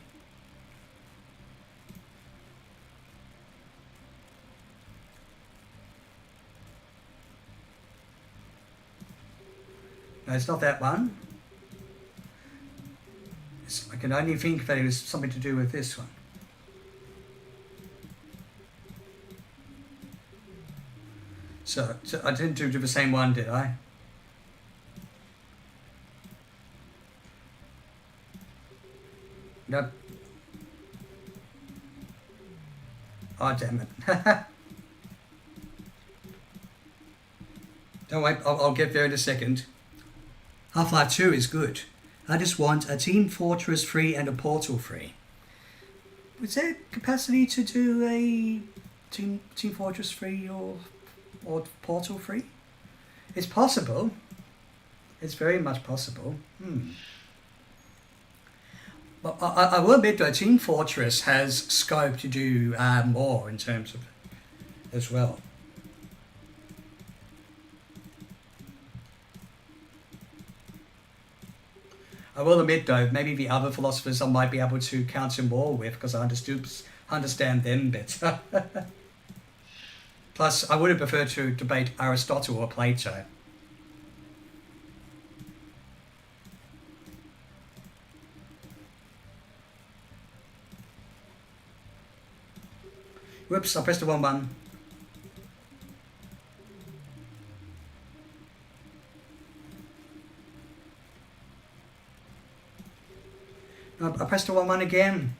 No, it's not that one. I can only think that it was something to do with this one. So I didn't do the same one, did I? Nope. Oh, damn it. Don't wait, I'll get there in a second. Half-Life 2 is good. I just want a Team Fortress 3 and a Portal 3. Was there capacity to do a Team Fortress 3 or Portal 3? It's possible. It's very much possible. But I will admit that Team Fortress has scope to do more in terms of as well. I will admit though, maybe the other philosophers I might be able to counter more with because I understand them better. Plus, I would have preferred to debate Aristotle or Plato. Whoops, I pressed the wrong one. I pressed the wrong one again.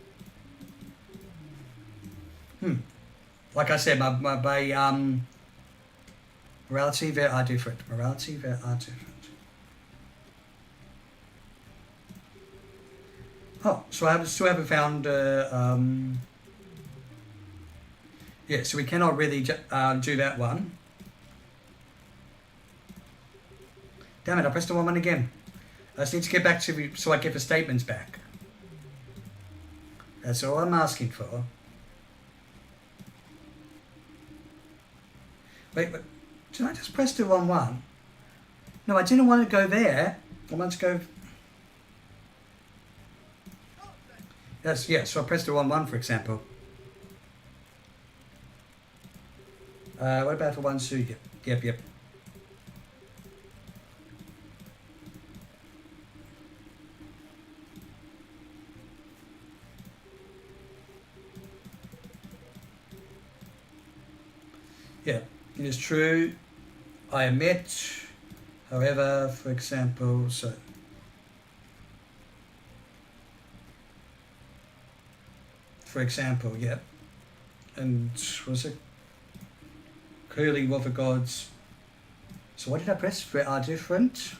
Like I said, my morality there are different. Morality there are different. Oh, so I still haven't found. Yeah, so we cannot really do that one. Damn it! I pressed the wrong one again. I just need to get back to so I get the statements back. That's all I'm asking for. Wait, but did I just press the wrong one? No, I didn't want to go there. I want to go. Yes, so I pressed the wrong one, for example. What about the 1, 2? Yep. Yeah, it is true. I admit, however, for example, so. For example, yeah. And was it clearly what the gods? So what did I press? They are different.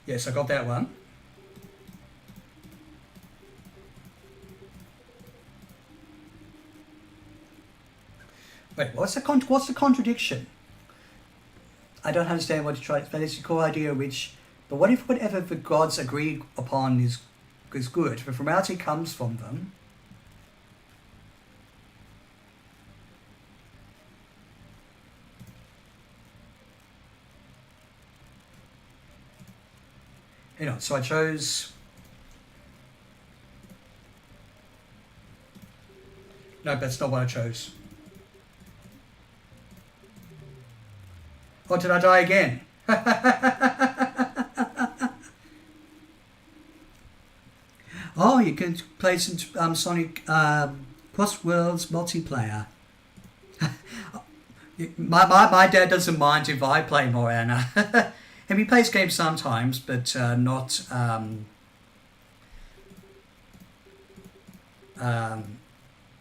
Yes, I got that one. Wait, what's the contradiction? I don't understand what you try. That is the core idea which. But what if whatever the gods agree upon is good? If morality comes from them. You know, so I chose. No, that's not what I chose. Or did I die again? Oh, you can play some Sonic Cross Worlds multiplayer. my dad doesn't mind if I play Morana. And he plays games sometimes, but not.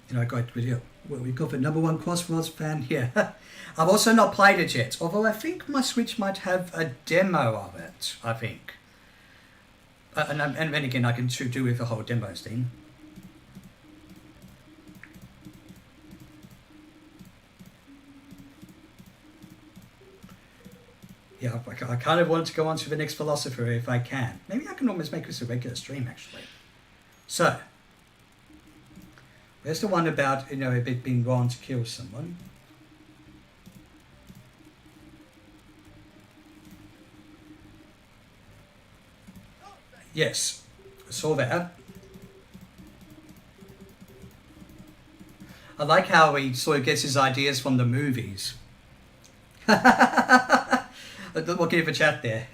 You know, great video. Well, we've got the #1 Crossworlds fan here. I've also not played it yet, although I think my Switch might have a demo of it, I think. And then again, I can do with the whole demos thing. Yeah, I kind of want to go on to the next Philosopher if I can. Maybe I can almost make this a regular stream, actually. So, there's the one about, you know, it being wrong to kill someone. Yes, I saw that. I like how he sort of gets his ideas from the movies. We'll give a chat there.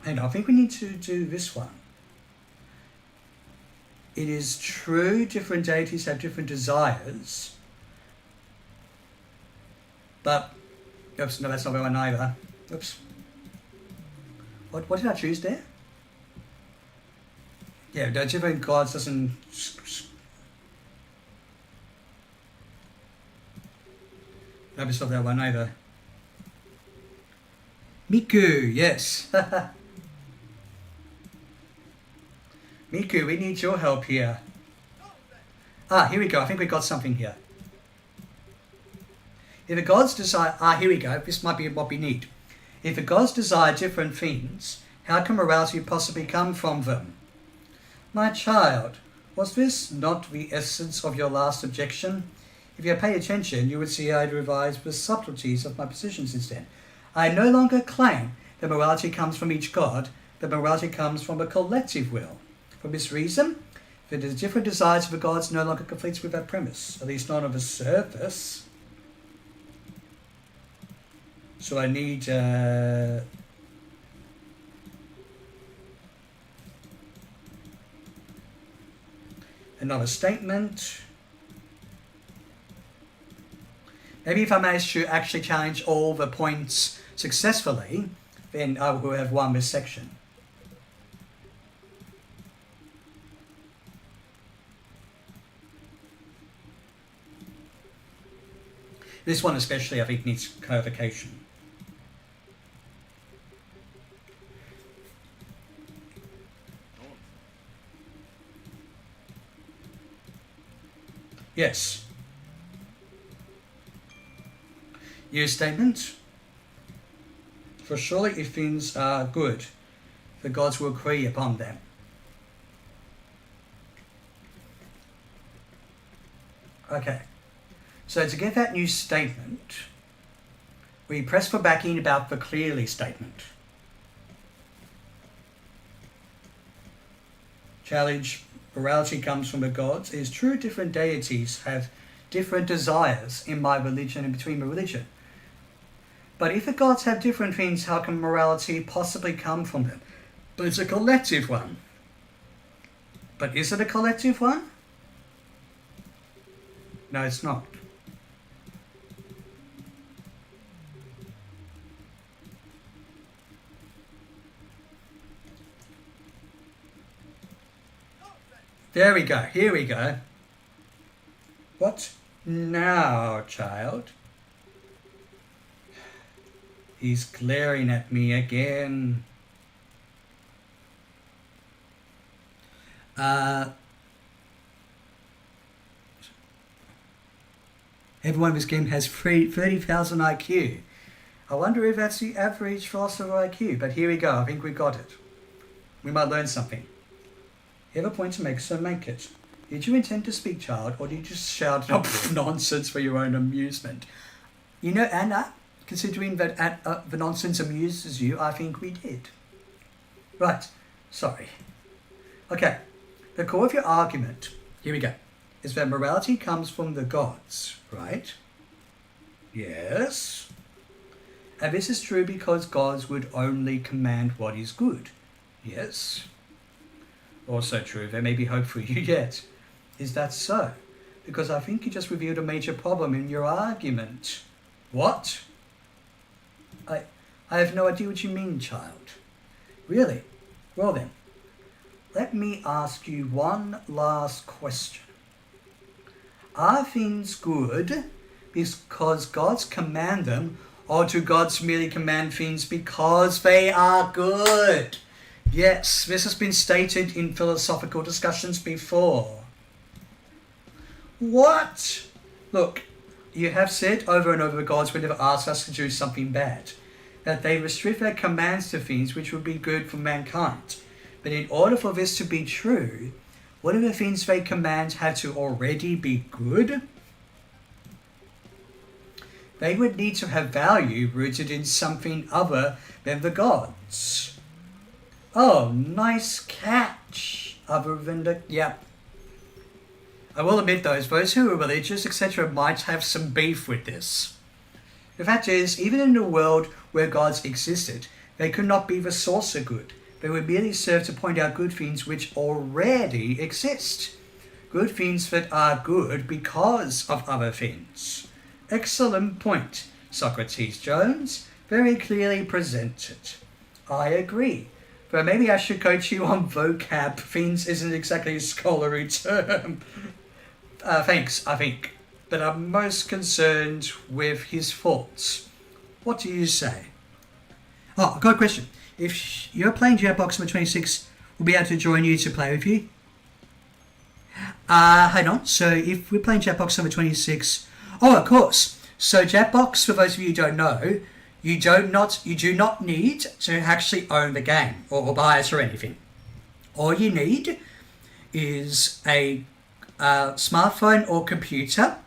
And I think we need to do this one. It is true different deities have different desires. But, oops, no, that's not the one either. Oops. What did I choose there? Yeah, the different gods doesn't... No, it's not that one either. Miku, yes. Miku, we need your help here. Ah, here we go. I think we got something here. If the gods desire... Ah, here we go. This might be what we need. If the gods desire different things, how can morality possibly come from them? My child, was this not the essence of your last objection? If you had paid attention, you would see I had revised the subtleties of my position since then. I no longer claim that morality comes from each god, but morality comes from a collective will. For this reason, if the different desires of the gods no longer conflicts with that premise, at least not on the surface. So I need another statement. Maybe if I manage to actually challenge all the points successfully, then I will have won this section. This one especially, I think, needs clarification. Yes. Your statement. For surely if things are good, the gods will agree upon them. Okay. So to get that new statement, we press for backing about the clearly statement. Challenge, morality comes from the gods. It is true different deities have different desires in my religion and between the religion. But if the gods have different things, how can morality possibly come from them? But it's a collective one. But is it a collective one? No, it's not. There we go. Here we go. What now, child? He's glaring at me again. Everyone in this game has 30,000 IQ. I wonder if that's the average philosopher IQ, but here we go. I think we got it. We might learn something. You have a point to make, so make it. Did you intend to speak, child, or did you just shout nonsense for your own amusement? You know, Anna, considering that the nonsense amuses you, I think we did. Right, sorry. Okay, the core of your argument, here we go, is that morality comes from the gods, right? Yes. And this is true because gods would only command what is good. Yes. Also true, there may be hope for you yet. Is that so? Because I think you just revealed a major problem in your argument. What? I have no idea what you mean, child. Really? Well then, let me ask you one last question. Are things good because gods command them, or do gods merely command things because they are good? Yes, this has been stated in philosophical discussions before. What? Look, you have said over and over gods would never ask us to do something bad, that they restrict their commands to things which would be good for mankind. But in order for this to be true, what if the things they command had to already be good? They would need to have value rooted in something other than the gods. Oh, nice catch. Other than the... Yep. I will admit those who are religious, etc. might have some beef with this. The fact is, even in a world where gods existed, they could not be the source of good. They would merely serve to point out good things which already exist. Good things that are good because of other things. Excellent point, Socrates Jones. Very clearly presented. I agree. But maybe I should coach you on vocab. Fiends isn't exactly a scholarly term. Thanks, I think. But I'm most concerned with his faults. What do you say? Oh, I've got a question. If you're playing Jackbox number 26, we'll be able to join you to play with you. Hang on. So if we're playing Jackbox number 26... Oh, of course. So Jackbox, for those of you who don't know, you do not need to actually own the game or buy it or anything. All you need is a smartphone or computer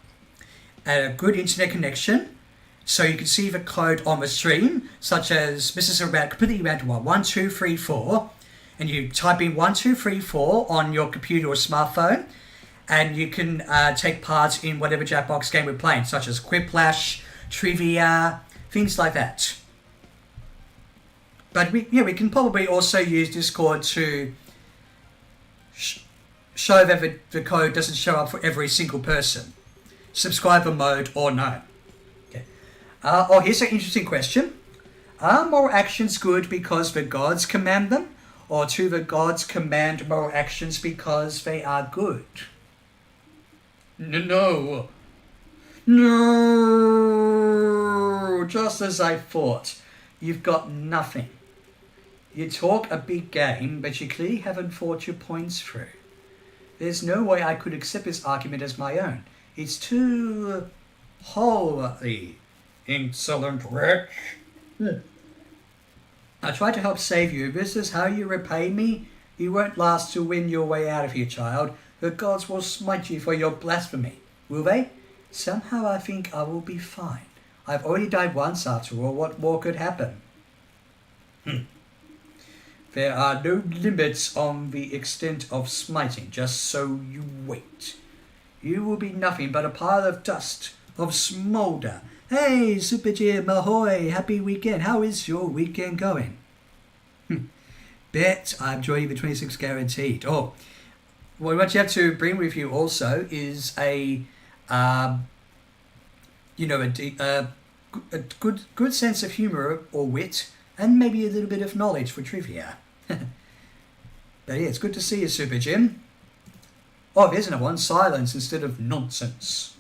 and a good internet connection, so you can see the code on the stream, such as this is about completely random 1, 2, 3, 4, and you type in 1234 on your computer or smartphone, and you can take part in whatever Jackbox game we're playing, such as Quiplash, Trivia, things like that. But we can probably also use Discord to show that the code doesn't show up for every single person. Subscriber mode or no. Okay. Here's an interesting question. Are moral actions good because the gods command them, or do the gods command moral actions because they are good? No. Just as I thought. You've got nothing. You talk a big game, but you clearly haven't thought your points through. There's no way I could accept this argument as my own. It's too wholly insolent wretch. I tried to help save you. This is how you repay me? You won't last to win your way out of here, child. The gods will smite you for your blasphemy. Will they? Somehow I think I will be fine. I've already died once after all. What more could happen? There are no limits on the extent of smiting, just so you wait. You will be nothing but a pile of dust, of smoulder. Hey, Super Jim, ahoy, happy weekend. How is your weekend going? Bet I'm joining the 26 guaranteed. Oh, well, what you have to bring with you also is a good sense of humor or wit, and maybe a little bit of knowledge for trivia. But yeah, it's good to see you, Super Jim. Oh, there's another one. Silence instead of nonsense.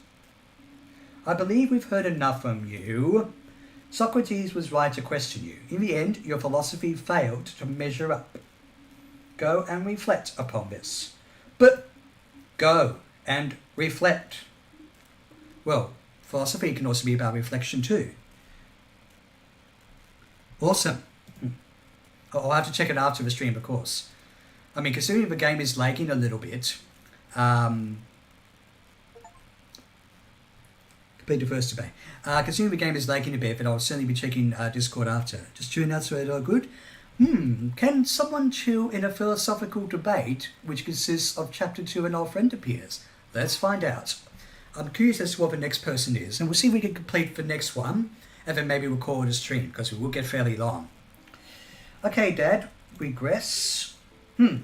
I believe we've heard enough from you. Socrates was right to question you. In the end, your philosophy failed to measure up. Go and reflect upon this. But go and reflect. Well, philosophy can also be about reflection too. Awesome. I'll have to check it after the stream, of course. I mean, considering the game is lagging a little bit, complete the first debate. Considering the game is lagging a bit, but I'll certainly be checking Discord after. Just tune out so it's all good. Can someone chill in a philosophical debate which consists of chapter 2 and our friend appears? Let's find out. I'm curious as to what the next person is, and we'll see if we can complete the next one, and then maybe record a stream, because we will get fairly long. Okay, Dad, regress. To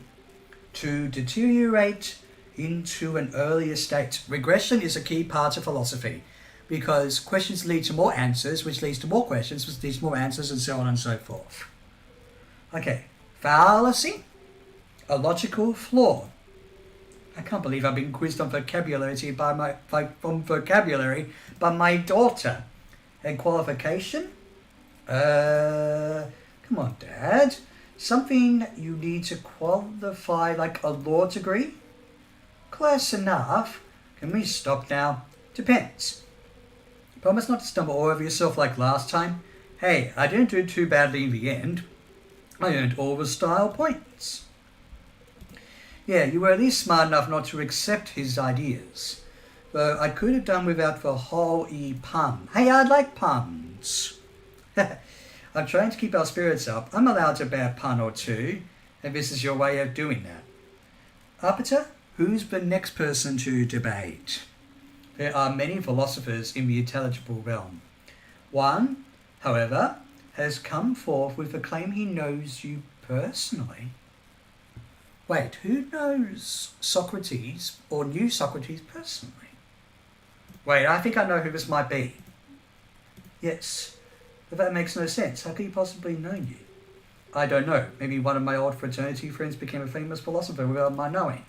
deteriorate into an earlier state. Regression is a key part of philosophy, because questions lead to more answers, which leads to more questions, which leads to more answers, and so on and so forth. Okay, fallacy, a logical flaw. I can't believe I've been quizzed on vocabulary by my daughter. And qualification? Come on, Dad. Something you need to qualify, like a law degree? Close enough. Can we stop now? Depends. Promise not to stumble all over yourself like last time. Hey, I didn't do too badly in the end. I earned all the style points. Yeah, you were at least smart enough not to accept his ideas. Though I could have done without the whole pun. Hey, I like puns. I'm trying to keep our spirits up. I'm allowed to bear a pun or two, and this is your way of doing that. Arbiter, who's the next person to debate? There are many philosophers in the intelligible realm. One, however, has come forth with the claim he knows you personally. Wait, who knows Socrates or knew Socrates personally? Wait, I think I know who this might be. Yes, but that makes no sense. How could he possibly know you? I don't know. Maybe one of my old fraternity friends became a famous philosopher without my knowing.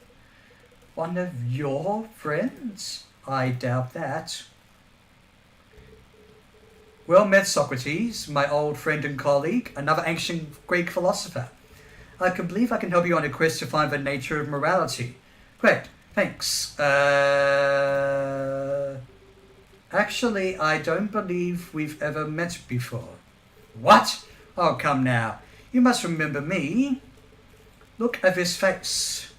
One of your friends? I doubt that. Well met, Socrates, my old friend and colleague, another ancient Greek philosopher. I can believe I can help you on a quest to find the nature of morality. Great, thanks. Actually, I don't believe we've ever met before. What? Oh, come now. You must remember me. Look at this face.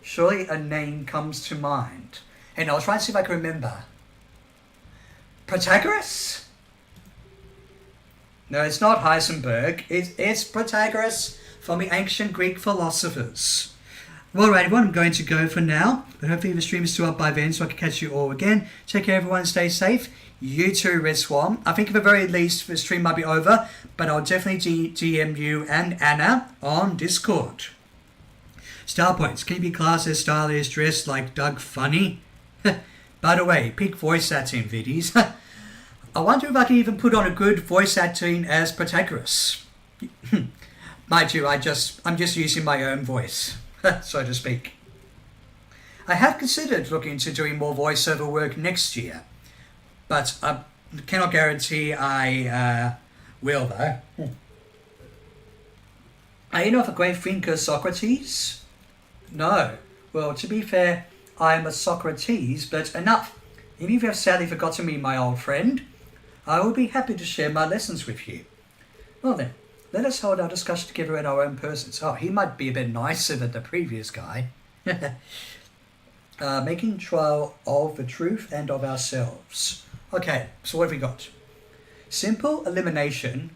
Surely a name comes to mind. And I'll try and see if I can remember. Protagoras? No, it's not Heisenberg. It's Protagoras. from the ancient Greek philosophers. Well, right, everyone, I'm going to go for now. But hopefully the stream is still up by then so I can catch you all again. Take care, everyone. Stay safe. You too, Red Swan. I think at the very least the stream might be over, but I'll definitely DM you and Anna on Discord. Star points. Can you be classed as stylish, dressed like Doug Funny? By the way, peak voice acting, Viddies. I wonder if I can even put on a good voice acting as Protagoras. Mind you, I'm just using my own voice, so to speak. I have considered looking into doing more voiceover work next year, but I cannot guarantee I will, though. Are you not a great thinker, Socrates? No. Well, to be fair, I am a Socrates, but enough. If you have sadly forgotten me, my old friend, I will be happy to share my lessons with you. Well then, let us hold our discussion together in our own persons. Oh, he might be a bit nicer than the previous guy. Making trial of the truth and of ourselves. Okay, so what have we got? Simple elimination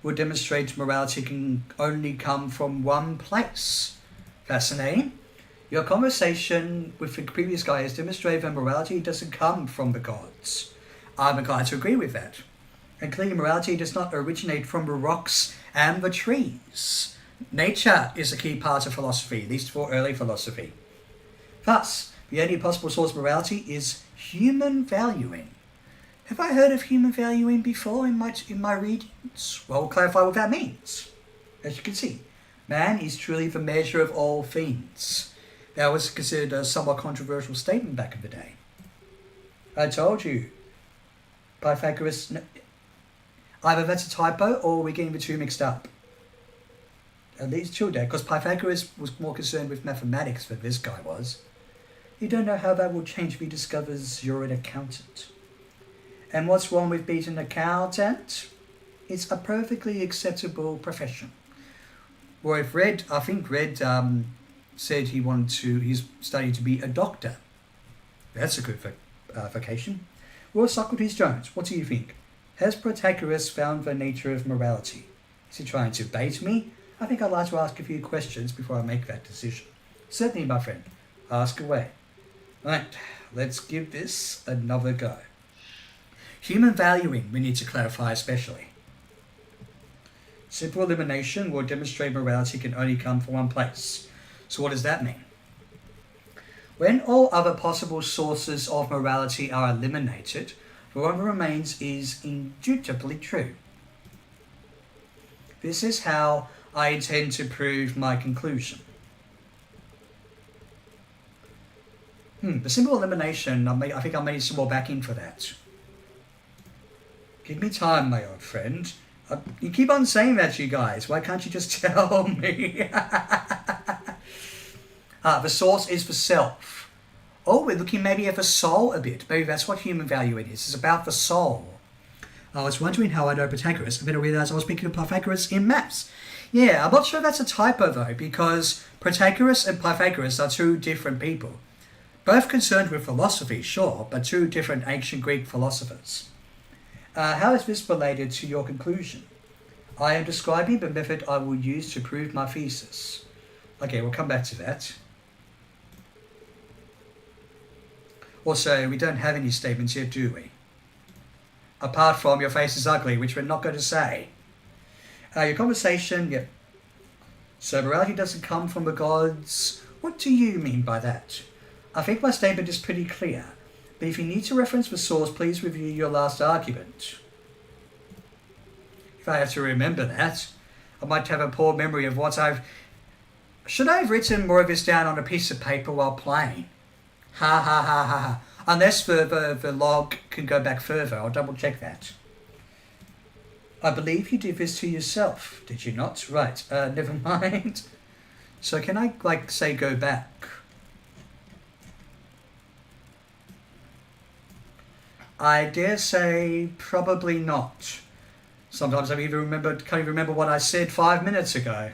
will demonstrate morality can only come from one place. Fascinating. Your conversation with the previous guy has demonstrated that morality doesn't come from the gods. I'm inclined to agree with that. And clearly morality does not originate from the rocks and the trees. Nature is a key part of philosophy, at least for early philosophy. Thus, the only possible source of morality is human valuing. Have I heard of human valuing before in my readings? Well, we'll clarify what that means. As you can see, man is truly the measure of all things. That was considered a somewhat controversial statement back in the day. I told you. Pythagoras, either that's a typo or we're getting the two mixed up. At least two there, because Pythagoras was more concerned with mathematics than this guy was. You don't know how that will change if he discovers you're an accountant. And what's wrong with being an accountant? It's a perfectly acceptable profession. Well, if Red said he's studying to be a doctor. That's a good vocation. Well, Socrates Jones, what do you think? Has Protagoras found the nature of morality? Is he trying to bait me? I think I'd like to ask a few questions before I make that decision. Certainly, my friend. Ask away. Right, let's give this another go. Human valuing, we need to clarify especially. Simple elimination will demonstrate morality can only come from one place. So what does that mean? When all other possible sources of morality are eliminated, what remains is indubitably true. This is how I intend to prove my conclusion. The simple elimination, I think I may need some more backing for that. Give me time, my old friend. You keep on saying that, you guys. Why can't you just tell me? The source is the self. Oh, we're looking maybe at the soul a bit. Maybe that's what human value it is. It's about the soul. I was wondering how I know Pythagoras. I better realize I was speaking of Pythagoras in maths. Yeah, I'm not sure that's a typo though, because Protagoras and Pythagoras are two different people. Both concerned with philosophy, sure, but two different ancient Greek philosophers. How is this related to your conclusion? I am describing the method I will use to prove my thesis. Okay, we'll come back to that. Also, we don't have any statements yet, do we? Apart from your face is ugly, which we're not going to say. Your conversation, yeah. So morality doesn't come from the gods. What do you mean by that? I think my statement is pretty clear. But if you need to reference the source, please review your last argument. If I have to remember that, I might have a poor memory of what I've... Should I have written more of this down on a piece of paper while playing? Ha ha ha ha ha. Unless the log can go back further, I'll double check that. I believe you did this to yourself, did you not? Right, never mind. So can I, say go back? I dare say probably not. Sometimes I can't even remember what I said 5 minutes ago.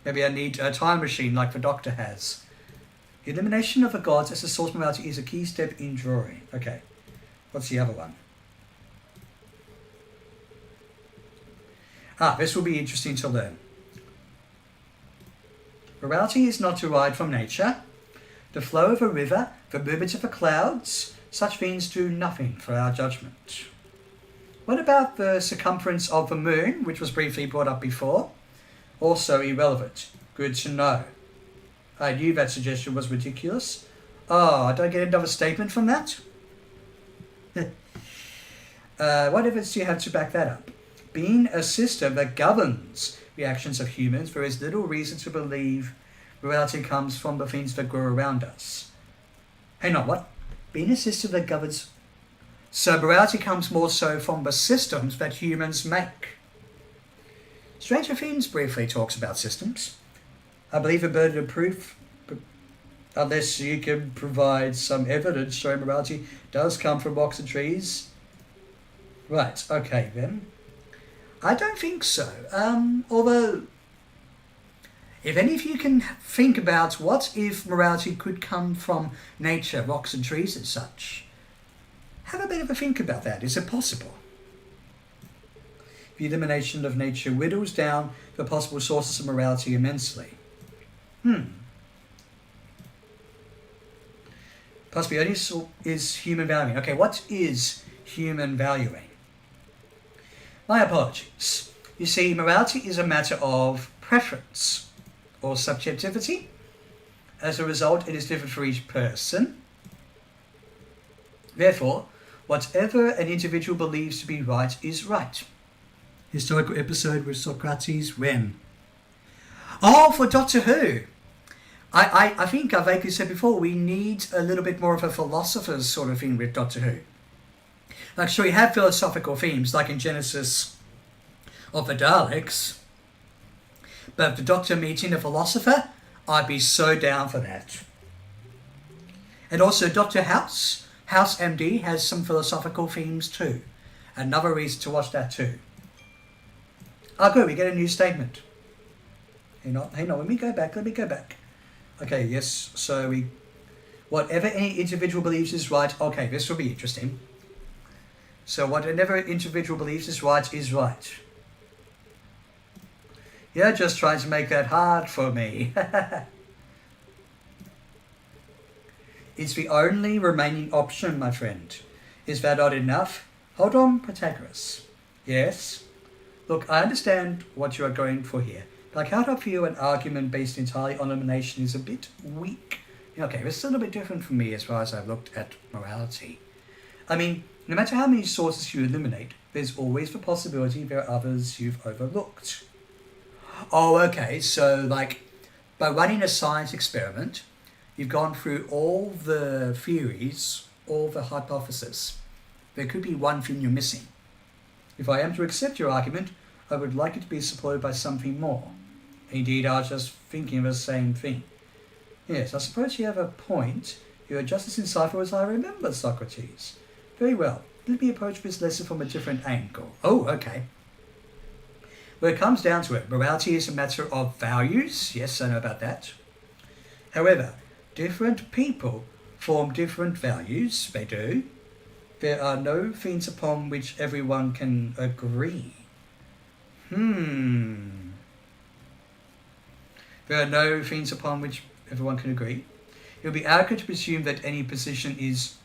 Maybe I need a time machine like the Doctor has. The elimination of the gods as a source of morality is a key step in drawing. Okay, what's the other one? This will be interesting to learn. Morality is not derived from nature. The flow of a river, the movement of the clouds, such things do nothing for our judgment. What about the circumference of the moon, which was briefly brought up before? Also irrelevant. Good to know. I knew that suggestion was ridiculous. Oh, did I get another statement from that? What evidence do you have to back that up? Being a system that governs the actions of humans, there is little reason to believe morality comes from the things that grow around us. Hang on, what? Being a system that governs... So morality comes more so from the systems that humans make. Stranger Things briefly talks about systems. I believe a burden of proof, unless you can provide some evidence showing morality does come from rocks and trees. Right, okay then. I don't think so. Although, if any of you can think about what if morality could come from nature, rocks and trees and such, have a bit of a think about that. Is it possible? The elimination of nature whittles down the possible sources of morality immensely. Possibly only is human valuing. Okay, what is human valuing? My apologies. You see, morality is a matter of preference or subjectivity. As a result, it is different for each person. Therefore, whatever an individual believes to be right is right. Historical episode with Socrates when? Oh, for Doctor Who! I think I vaguely said before, we need a little bit more of a philosopher's sort of thing with Doctor Who. Like, so we have philosophical themes, like in Genesis of the Daleks. But if the Doctor meeting a philosopher, I'd be so down for that. And also Dr. House MD has some philosophical themes too. Another reason to watch that too. Oh, good, we get a new statement. Hang on, let me go back. Okay, yes, so whatever any individual believes is right. Okay, this will be interesting. So whatever individual believes is right is right. You're just trying to make that hard for me. It's the only remaining option, my friend. Is that not enough? Hold on, Protagoras. Yes? Look, I understand what you are going for here, but I can't offer you an argument based entirely on elimination is a bit weak. Okay, this is a little bit different from me as far as I've looked at morality. I mean, no matter how many sources you eliminate, there's always the possibility there are others you've overlooked. Oh, okay, so like, by running a science experiment, you've gone through all the theories, all the hypotheses. There could be one thing you're missing. If I am to accept your argument, I would like it to be supported by something more. Indeed, I was just thinking of the same thing. Yes, I suppose you have a point. You are just as insightful as I remember, Socrates. Very well. Let me approach this lesson from a different angle. Oh, okay. When it comes down to it, morality is a matter of values. Yes, I know about that. However, different people form different values. They do. There are no things upon which everyone can agree. There are no things upon which everyone can agree. It would be arrogant to presume that any position is...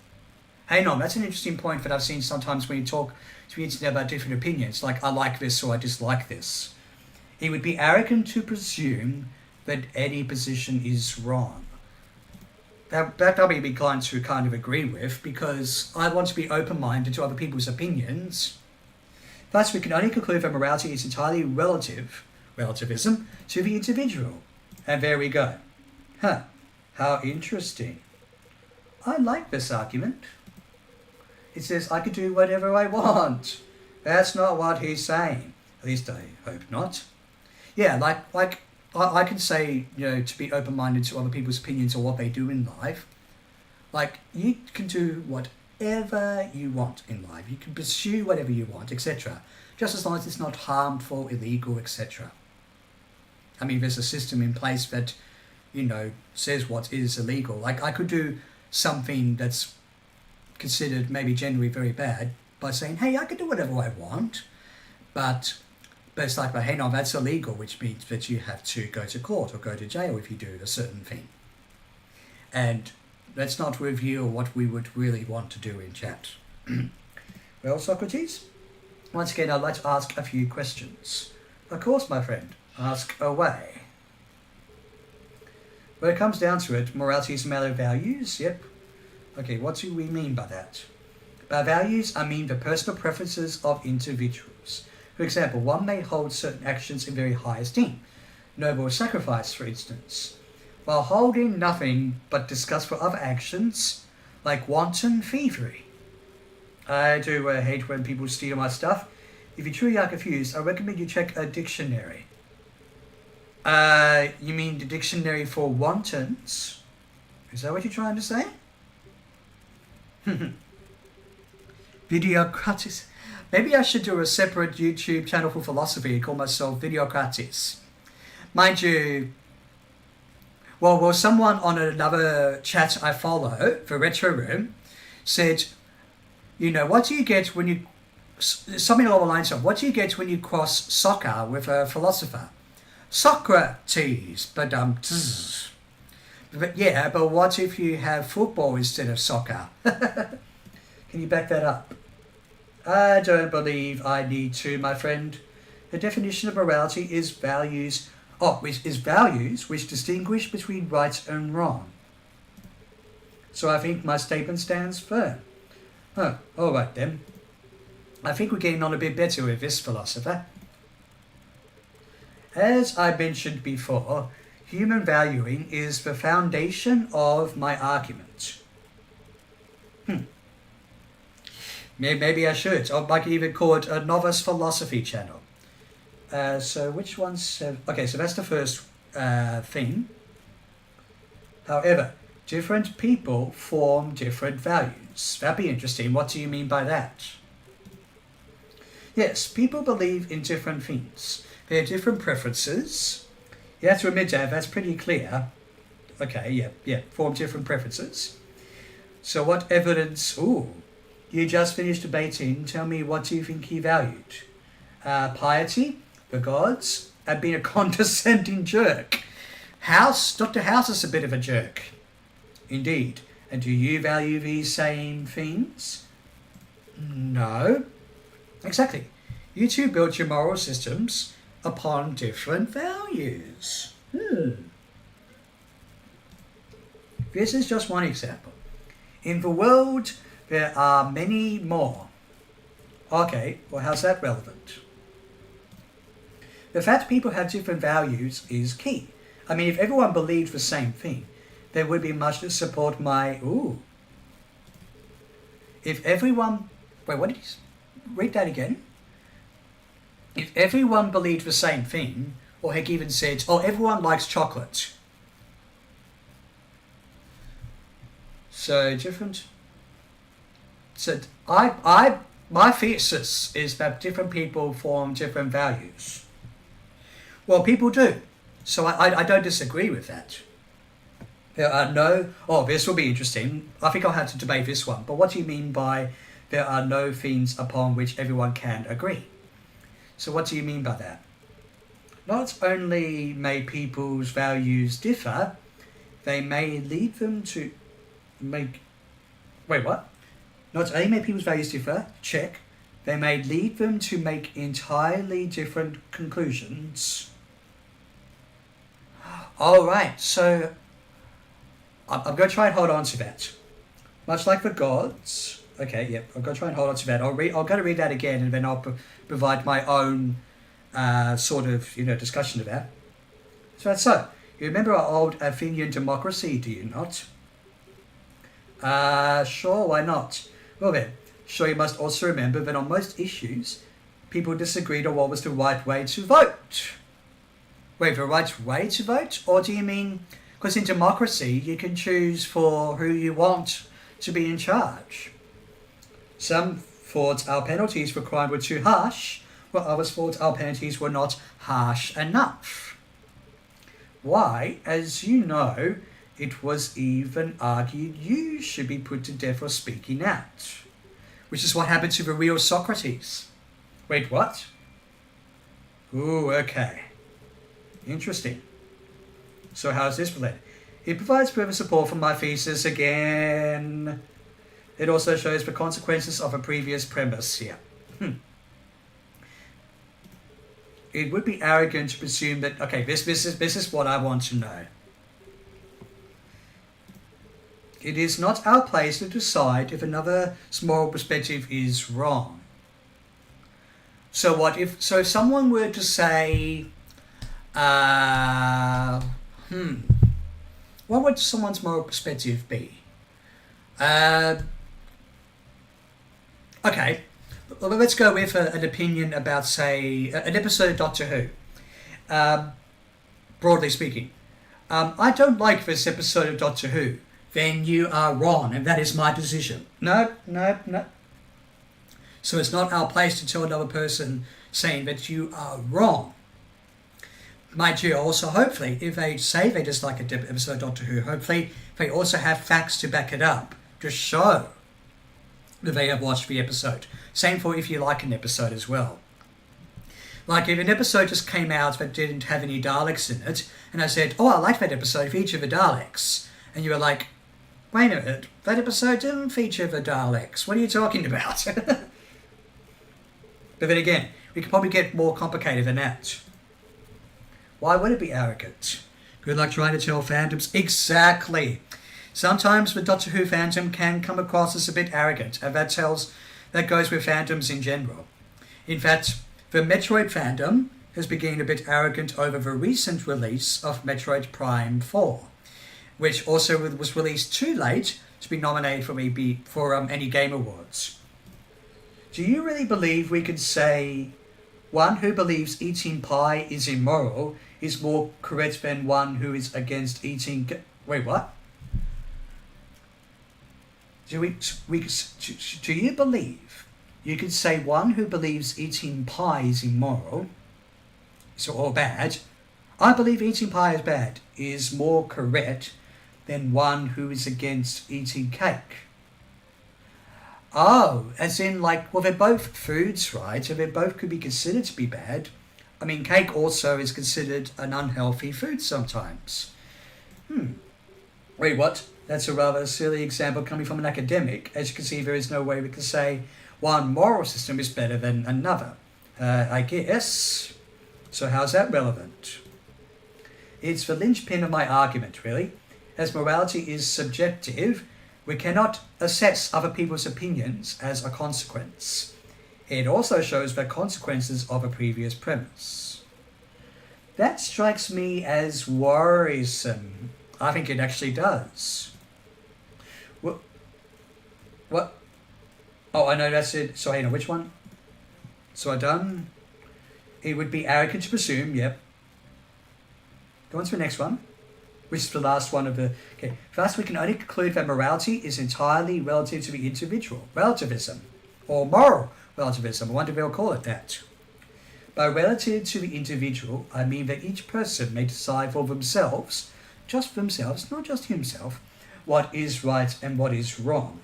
Hang on, that's an interesting point that I've seen sometimes when you talk to the internet about different opinions, like I like this or I dislike this. It would be arrogant to presume that any position is wrong. That I'll be inclined to kind of agree with, because I want to be open-minded to other people's opinions. Thus, we can only conclude that morality is entirely relativism, to the individual. And there we go. How interesting. I like this argument. It says I could do whatever I want. That's not what he's saying. At least I hope not. Yeah, like I can say, to be open-minded to other people's opinions or what they do in life. Like, you can do whatever you want in life. You can pursue whatever you want, etc. Just as long as it's not harmful, illegal, etc. I mean, there's a system in place that, says what is illegal. Like, I could do something that's considered maybe generally very bad by saying, hey, I can do whatever I want, but But it's like, well, hey, no, that's illegal, which means that you have to go to court or go to jail if you do a certain thing. And let's not reveal what we would really want to do in chat. Well, Socrates, once again, I'd like to ask a few questions. Of course, my friend, ask away. When it comes down to it, morality is a matter of values, yep. Okay, what do we mean by that? By values, I mean the personal preferences of individuals. For example, one may hold certain actions in very high esteem, noble sacrifice, for instance, while holding nothing but disgust for other actions, like wanton thievery. I do hate when people steal my stuff. If you truly are confused, I recommend you check a dictionary. You mean the dictionary for wantons? Is that what you're trying to say? Viddyos. Maybe I should do a separate YouTube channel for philosophy and call myself Viddyos. Mind you, well, someone on another chat I follow, for Retro Room, said, you know, what do you get when you, something along the lines of, what do you get when you cross soccer with a philosopher? Socrates, but yeah, but what if you have football instead of soccer? Can you back that up? I don't believe I need to, my friend. The definition of morality is values, which distinguish between right and wrong. So I think my statement stands firm. Oh, all right then. I think we're getting on a bit better with this, philosopher. As I mentioned before, human valuing is the foundation of my argument. Maybe I should. Or I could even call it a novice philosophy channel. So which ones have... Okay, so that's the first thing. However, different people form different values. That'd be interesting. What do you mean by that? Yes, people believe in different things. They have different preferences. You have to admit that, that's pretty clear. Okay, yeah, form different preferences. So what evidence... Ooh, you just finished debating. Tell me, what do you think he valued? Piety, the gods, and being a condescending jerk. Dr. House is a bit of a jerk. Indeed. And do you value these same things? No. Exactly. You two built your moral systems upon different values. This is just one example. In the world, there are many more. Okay, well, how's that relevant? The fact people have different values is key. I mean, if everyone believed the same thing, there would be much to support my... If everyone... Wait, what did he... Read that again. If everyone believed the same thing, or heck even said, oh, everyone likes chocolate. So, different... So, my thesis is that different people form different values. Well, people do. So I don't disagree with that. There are no... Oh, this will be interesting. I think I'll have to debate this one. But what do you mean by there are no things upon which everyone can agree? So what do you mean by that? Not only may people's values differ, they may lead them to make... Wait, what? Not only may people's values differ, check, they may lead them to make entirely different conclusions. Alright, so I'm going to try and hold on to that. Much like the gods. Okay, yep, I'm going to try and hold on to that. I'm going to read that again and then I'll provide my own sort of, discussion of that. So, you remember our old Athenian democracy, do you not? Sure, why not? Well then, sure you must also remember that on most issues, people disagreed on what was the right way to vote. Wait, the right way to vote? Or do you mean, because in democracy, you can choose for who you want to be in charge. Some thought our penalties for crime were too harsh, while others thought our penalties were not harsh enough. Why, as you know, it was even argued you should be put to death for speaking out. Which is what happened to the real Socrates. Wait, what? Ooh, okay. Interesting. So how is this related? It provides further support for my thesis again. It also shows the consequences of a previous premise here. It would be arrogant to presume that, okay, this is what I want to know. It is not our place to decide if another's moral perspective is wrong. So what if someone were to say, what would someone's moral perspective be? Okay, well, let's go with an opinion about, say, an episode of Doctor Who. Broadly speaking, I don't like this episode of Doctor Who. Then you are wrong, and that is my decision. No. So it's not our place to tell another person saying that you are wrong. Mind you, also, hopefully, if they say they dislike an episode of Doctor Who, hopefully they also have facts to back it up, to show that they have watched the episode. Same for if you like an episode as well. Like if an episode just came out that didn't have any Daleks in it, and I said, oh, I like that episode, feature the Daleks. And you were like, wait a minute, that episode didn't feature the Daleks. What are you talking about? But then again, we could probably get more complicated than that. Why would it be arrogant? Good luck trying to tell fandoms. Exactly. Sometimes the Doctor Who fandom can come across as a bit arrogant, and that goes with fandoms in general. In fact, the Metroid fandom has become a bit arrogant over the recent release of Metroid Prime 4, which also was released too late to be nominated for any Game Awards. Do you really believe we could say one who believes eating pie is immoral is more correct than one who is against eating... Wait, what? Do you believe you could say one who believes eating pie is immoral, or bad? I believe eating pie is bad, is more correct than one who is against eating cake. Oh, as in like, well, they're both foods, right? So they both could be considered to be bad. I mean, cake also is considered an unhealthy food sometimes. Wait, what? That's a rather silly example coming from an academic. As you can see, there is no way we can say one moral system is better than another. I guess. So how's that relevant? It's the linchpin of my argument, really. As morality is subjective, we cannot assess other people's opinions as a consequence. It also shows the consequences of a previous premise. That strikes me as worrisome. I think it actually does. What? Oh, I know that's it. So, which one? So I done? It would be arrogant to presume, yep. Go on to the next one, which is the last one of the... Okay, first we can only conclude that morality is entirely relative to the individual. Relativism, or moral relativism, I wonder if they'll call it that. By relative to the individual, I mean that each person may decide for themselves, just for themselves, not just himself, what is right and what is wrong.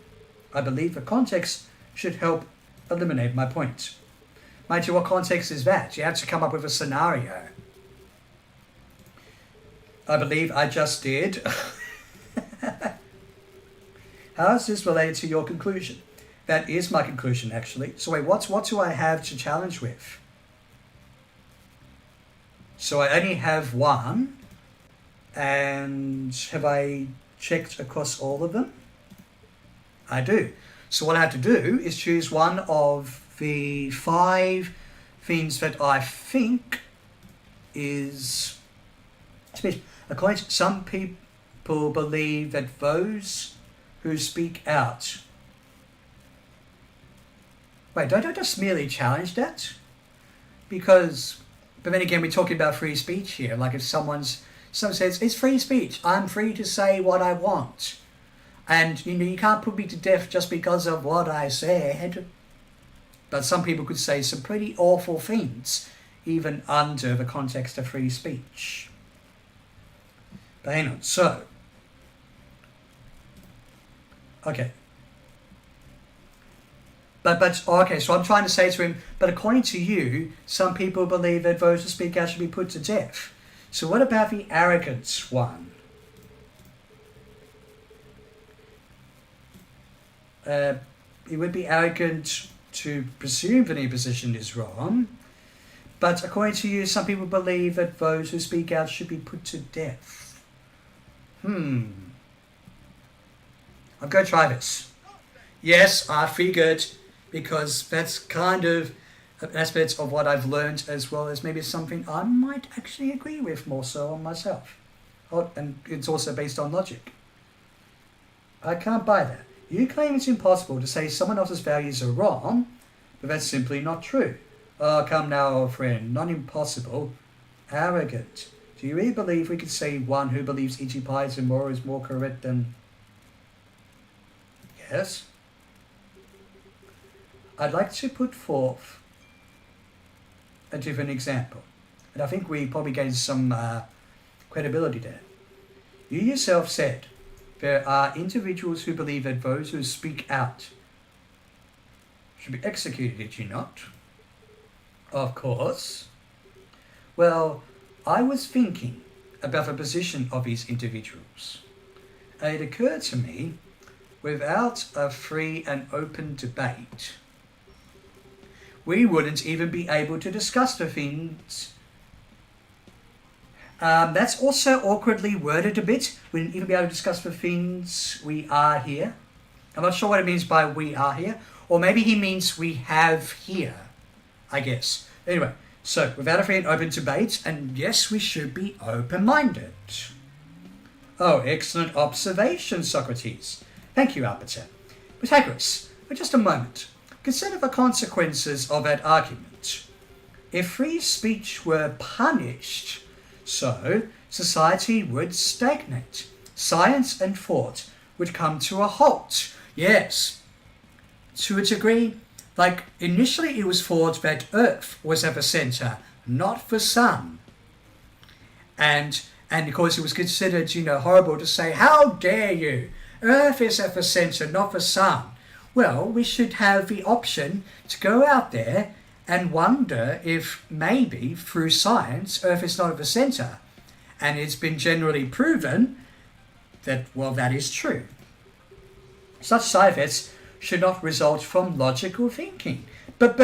I believe the context should help eliminate my point. Mind you, what context is that? You have to come up with a scenario. I believe I just did. How is this related to your conclusion? That is my conclusion, actually. So wait, what do I have to challenge with? So I only have one. And have I checked across all of them? I do. So what I have to do is choose one of the 5 things that I think is... According to some people believe that those who speak out... Wait, don't I just merely challenge that? Because, but then again, we're talking about free speech here. Like if someone says, it's free speech, I'm free to say what I want. And, you can't put me to death just because of what I said. But some people could say some pretty awful things, even under the context of free speech. But hang on, so... Okay. Okay, so I'm trying to say to him, but according to you, some people believe that those who speak out should be put to death. So what about the arrogant one? It would be arrogant to presume that any position is wrong, but according to you, some people believe that those who speak out should be put to death. I'm going to try this. Yes, I figured, because that's kind of aspects of what I've learned, as well as maybe something I might actually agree with more so on myself. Oh, and it's also based on logic. I can't buy that. You claim it's impossible to say someone else's values are wrong, but that's simply not true. Oh, come now, old friend. Not impossible. Arrogant. Do you really believe we could say one who believes E.G. pies and more is more correct than... Yes? I'd like to put forth a different example. And I think we probably gained some credibility there. You yourself said there are individuals who believe that those who speak out should be executed, did you not? Of course. Well, I was thinking about the position of these individuals. And it occurred to me, without a free and open debate, we wouldn't even be able to discuss the things. That's also awkwardly worded a bit. We wouldn't even be able to discuss the things we are here. I'm not sure what it means by we are here. Or maybe he means we have here, I guess. Anyway, so without a free and open debate, and yes, we should be open-minded. Oh, excellent observation, Socrates. Thank you, Arbiter. Protagoras, for just a moment. Consider the consequences of that argument. If free speech were punished, so society would stagnate. Science and thought would come to a halt. Yes, to a degree. Like, initially it was thought that Earth was at the center, not the sun. And of course it was considered, horrible to say, how dare you? Earth is at the center, not the sun. Well, we should have the option to go out there and wonder if maybe through science Earth is not at the center. And it's been generally proven that, well, that is true. Such side effects should not result from logical thinking. But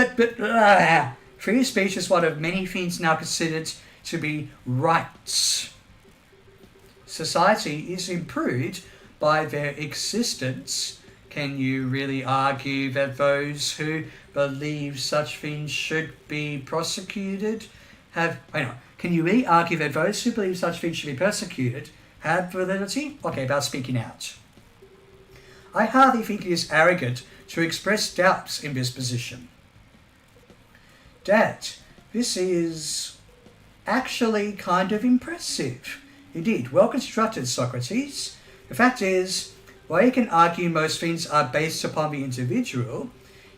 free speech is one of many things now considered to be rights. Society is improved by their existence. Can you really argue that those who believe such things should be prosecuted can you really argue that those who believe such things should be persecuted have validity? Okay, about speaking out. I hardly think it is arrogant to express doubts in this position. Dad, this is actually kind of impressive. Indeed, well constructed, Socrates. The fact is, while you can argue most things are based upon the individual,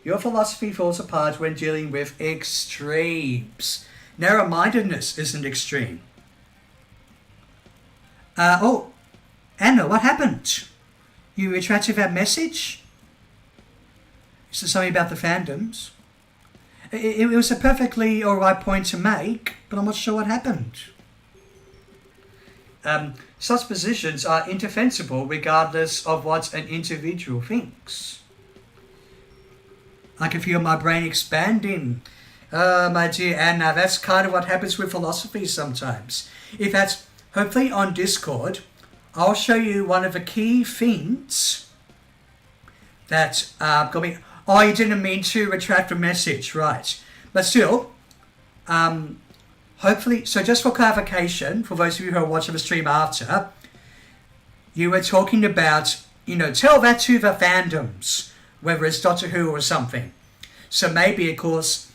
your philosophy falls apart when dealing with extremes. Narrow-mindedness isn't extreme. Anna, what happened? You retracted that message? Is there something about the fandoms? It was a perfectly alright point to make, but I'm not sure what happened. Such positions are indefensible regardless of what an individual thinks. I can feel my brain expanding. My dear Anna, that's kind of what happens with philosophy sometimes. In fact, hopefully on Discord, I'll show you one of the key things that got me... Oh, you didn't mean to retract the message, right. But still, hopefully... So just for clarification, for those of you who are watching the stream after, you were talking about, tell that to the fandoms, whether it's Doctor Who or something. So maybe, of course,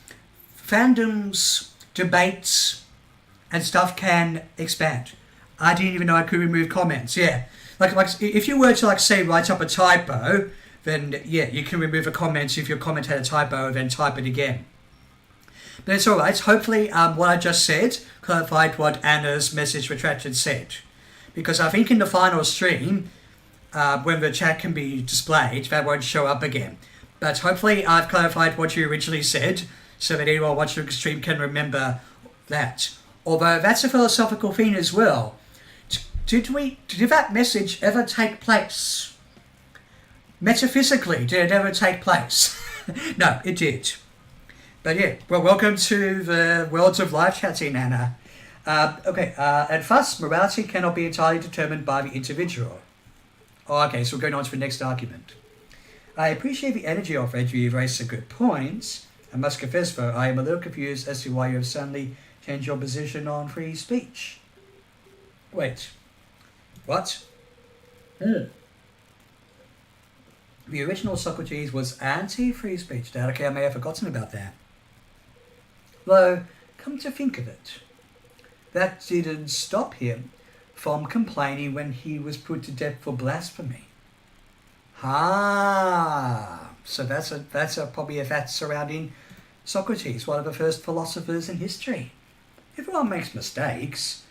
fandoms, debates, and stuff can expand. I didn't even know I could remove comments. Yeah, like if you were to say write up a typo, then yeah, you can remove a comment. If your comment had a typo, then type it again. But it's all right. Hopefully, what I just said clarified what Anna's message retracted said, because I think in the final stream, when the chat can be displayed, that won't show up again. But hopefully I've clarified what you originally said so that anyone watching the stream can remember that. Although that's a philosophical thing as well. Did that message ever take place? Metaphysically, did it ever take place? No, it did. But yeah, well, welcome to the Worlds of Life chatting, Anna. And thus, morality cannot be entirely determined by the individual. Oh, okay, so we're going on to the next argument. I appreciate the energy of it. You raised some good points. I must confess, though, I am a little confused as to why you have suddenly changed your position on free speech. Wait, what? The original Socrates was anti-free speech. Okay, I may have forgotten about that. Though, come to think of it, that didn't stop him from complaining when he was put to death for blasphemy. So that's probably a fact surrounding Socrates, one of the first philosophers in history. Everyone makes mistakes.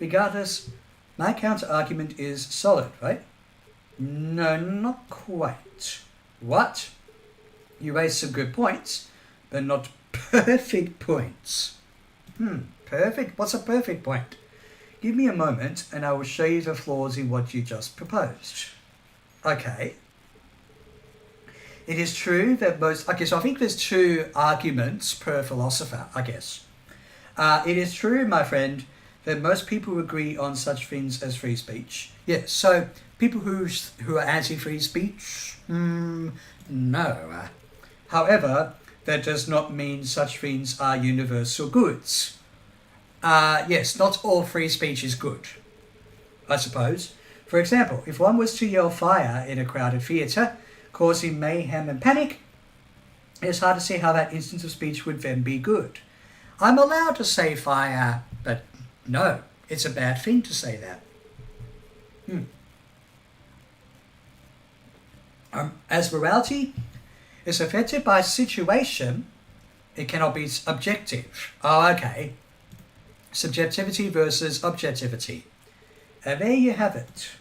Regardless, my counter-argument is solid, right? No, not quite. What? You raised some good points, but not perfect points. Perfect? What's a perfect point? Give me a moment and I will show you the flaws in what you just proposed. Okay. It is true that so I think there's two arguments per philosopher, I guess. It is true, my friend, that most people agree on such things as free speech. Yes, so people who are anti-free speech, no. However, that does not mean such things are universal goods. Yes, not all free speech is good, I suppose. For example, if one was to yell fire in a crowded theatre, causing mayhem and panic, it's hard to see how that instance of speech would then be good. I'm allowed to say fire, but no, it's a bad thing to say that. As morality is affected by situation, it cannot be objective. Oh, okay. Subjectivity versus objectivity. And there you have it.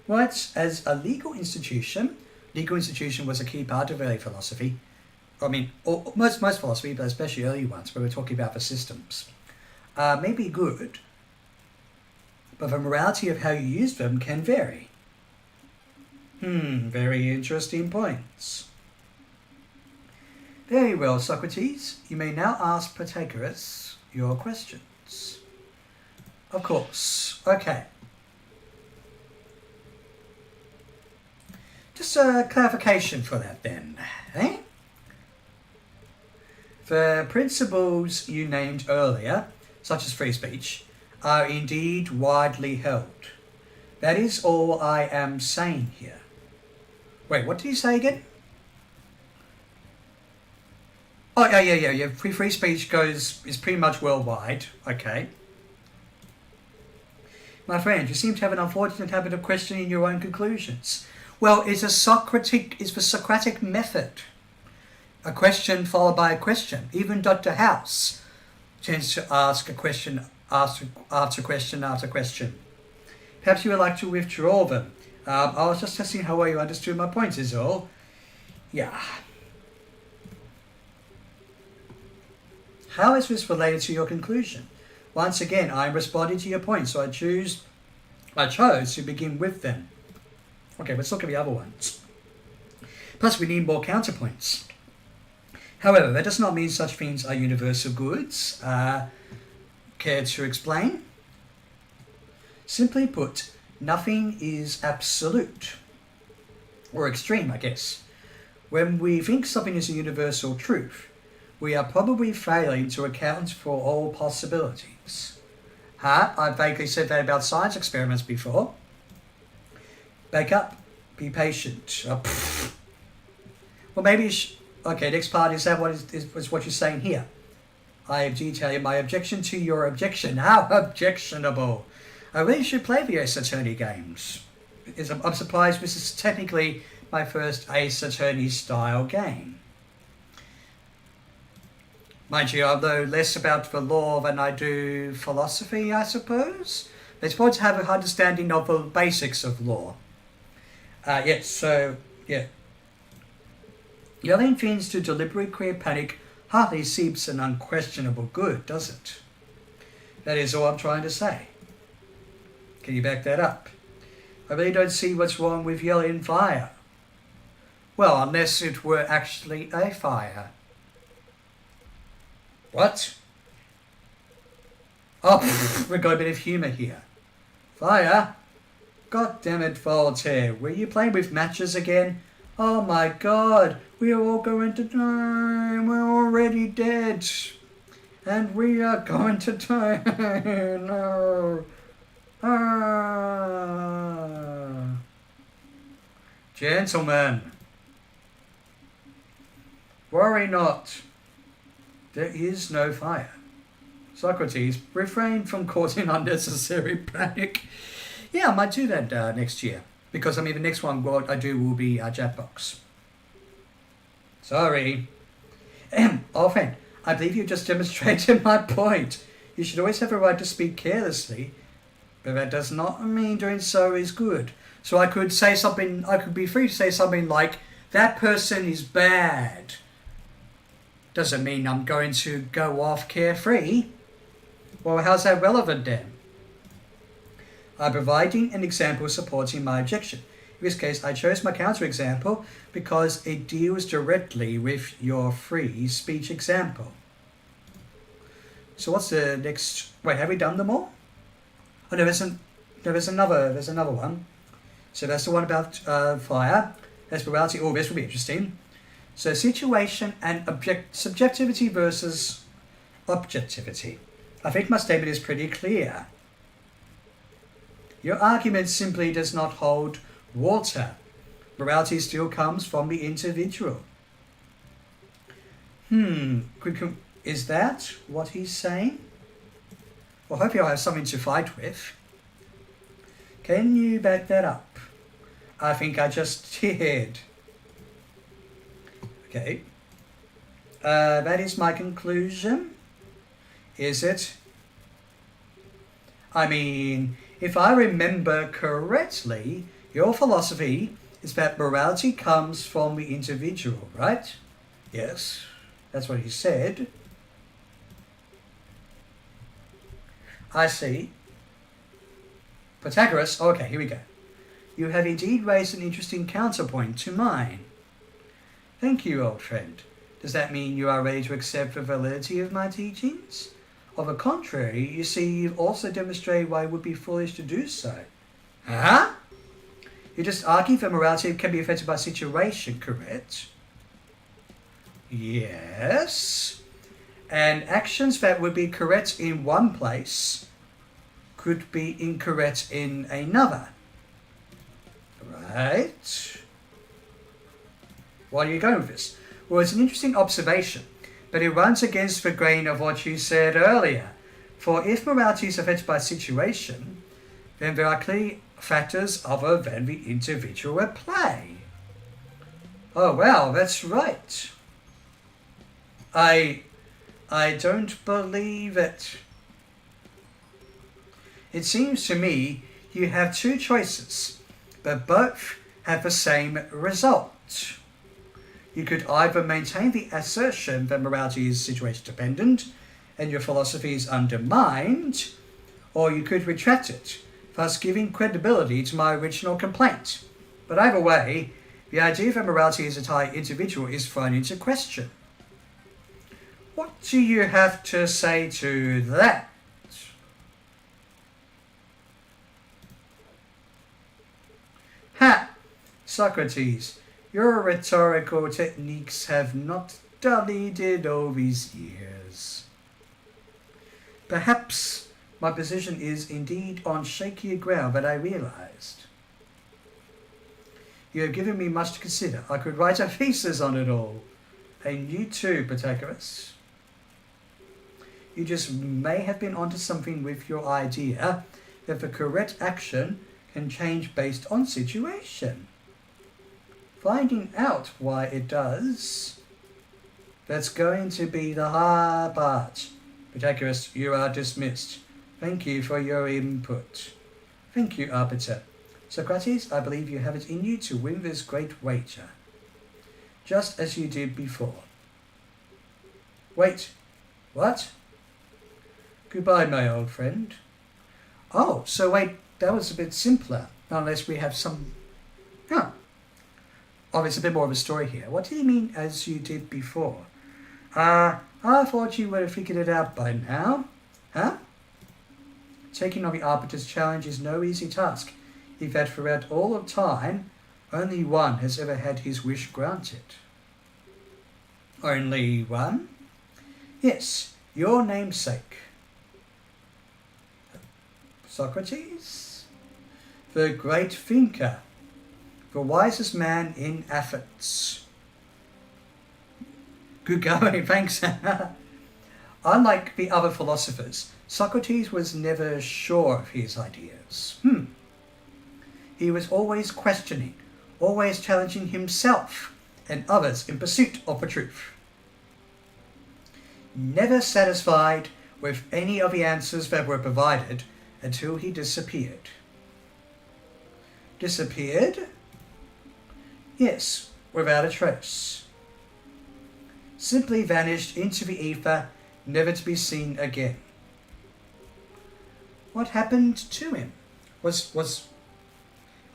Right, as a legal institution was a key part of early philosophy. I mean, most philosophy, but especially early ones, where we're talking about the systems. May be good, but the morality of how you use them can vary. Very interesting points. Very well, Socrates. You may now ask Protagoras your questions. Of course. Okay. Just a clarification for that then, eh? The principles you named earlier, such as free speech, are indeed widely held. That is all I am saying here. Wait, what did you say again? Oh, yeah. Free speech is pretty much worldwide. Okay. My friend, you seem to have an unfortunate habit of questioning your own conclusions. Well, it's the Socratic method. A question followed by a question. Even Dr. House tends to ask a question after question after question. Perhaps you would like to withdraw them. I was just testing how well you understood my points is all. Yeah. How is this related to your conclusion? Once again, I am responding to your points, so I chose to begin with them. Okay, let's look at the other ones. Plus, we need more counterpoints. However, that does not mean such things are universal goods. Care to explain? Simply put, nothing is absolute. Or extreme, I guess. When we think something is a universal truth, we are probably failing to account for all possibilities. I've vaguely said that about science experiments before. Back up. Be patient. Well, maybe okay, next part is that is what you're saying here. I am detailing my objection to your objection. How objectionable. I really should play the Ace Attorney games. I'm surprised this is technically my first Ace Attorney style game. Mind you, I know less about the law than I do philosophy, I suppose. They're supposed to have an understanding of the basics of law. Yeah. Yelling things to deliberately create panic hardly seems an unquestionable good, does it? That is all I'm trying to say. Can you back that up? I really don't see what's wrong with yelling fire. Well, unless it were actually a fire. What? Oh, we've got a bit of humour here. Fire? God damn it, Voltaire. Were you playing with matches again? Oh my god, we are all going to die. We're already dead. And we are going to die. No. Ah. Gentlemen, worry not. There is no fire. Socrates, refrain from causing unnecessary panic. Yeah, I might do that next year. Because, the next one what I do will be Jackbox. Sorry. Oh, friend, I believe you just demonstrated my point. You should always have a right to speak carelessly, but that does not mean doing so is good. So I could say something, I could be free to say something like, that person is bad. Doesn't mean I'm going to go off carefree. Well, how's that relevant then? I'm providing an example supporting my objection. In this case, I chose my counterexample because it deals directly with your free speech example. So what's the next? Wait, have we done them all? Oh no, there's another one. So that's the one about fire. That's morality. Oh, this will be interesting. So situation and subjectivity versus objectivity. I think my statement is pretty clear. Your argument simply does not hold water. Morality still comes from the individual. Is that what he's saying? Well, hopefully I'll have something to fight with. Can you back that up? I think I just did. Okay. That is my conclusion. Is it? If I remember correctly, your philosophy is that morality comes from the individual, right? Yes, that's what he said. I see. Protagoras, okay, here we go. You have indeed raised an interesting counterpoint to mine. Thank you, old friend. Does that mean you are ready to accept the validity of my teachings? On the contrary, you see, you've also demonstrated why it would be foolish to do so. Huh? You just argue that morality can be affected by situation, correct? Yes. And actions that would be correct in one place could be incorrect in another. Right? Why are you going with this? Well, it's an interesting observation, but it runs against the grain of what you said earlier. For if morality is affected by situation, then there are clearly factors other than the individual at play. Oh, well, that's right. I don't believe it. It seems to me you have two choices, but both have the same result. You could either maintain the assertion that morality is situation dependent and your philosophy is undermined, or you could retract it, thus giving credibility to my original complaint. But either way, the idea that morality is entirely individual is thrown into question. What do you have to say to that? Ha! Socrates, your rhetorical techniques have not dullied all these years. Perhaps my position is indeed on shakier ground than I realized. You have given me much to consider. I could write a thesis on it all. And you too, Protagoras. You just may have been onto something with your idea that the correct action can change based on situation. Finding out why it does, that's going to be the hard part. Protagoras, you are dismissed. Thank you for your input. Thank you, Arbiter. Socrates, I believe you have it in you to win this great wager. just as you did before. Wait, what? Goodbye, my old friend. Oh, so wait, that was a bit simpler, unless we have some... Huh. Oh, it's a bit more of a story here. What do you mean, as you did before? I thought you would have figured it out by now. Huh? Taking on the Arbiter's challenge is no easy task, if that throughout all of time, only one has ever had his wish granted. Only one? Yes, your namesake. Socrates? The great thinker, the wisest man in Athens. Good going, thanks. Unlike the other philosophers, Socrates was never sure of his ideas. He was always questioning, always challenging himself and others in pursuit of the truth. Never satisfied with any of the answers that were provided until he disappeared. Disappeared? Yes, without a trace. Simply vanished into the ether, never to be seen again. What happened to him? I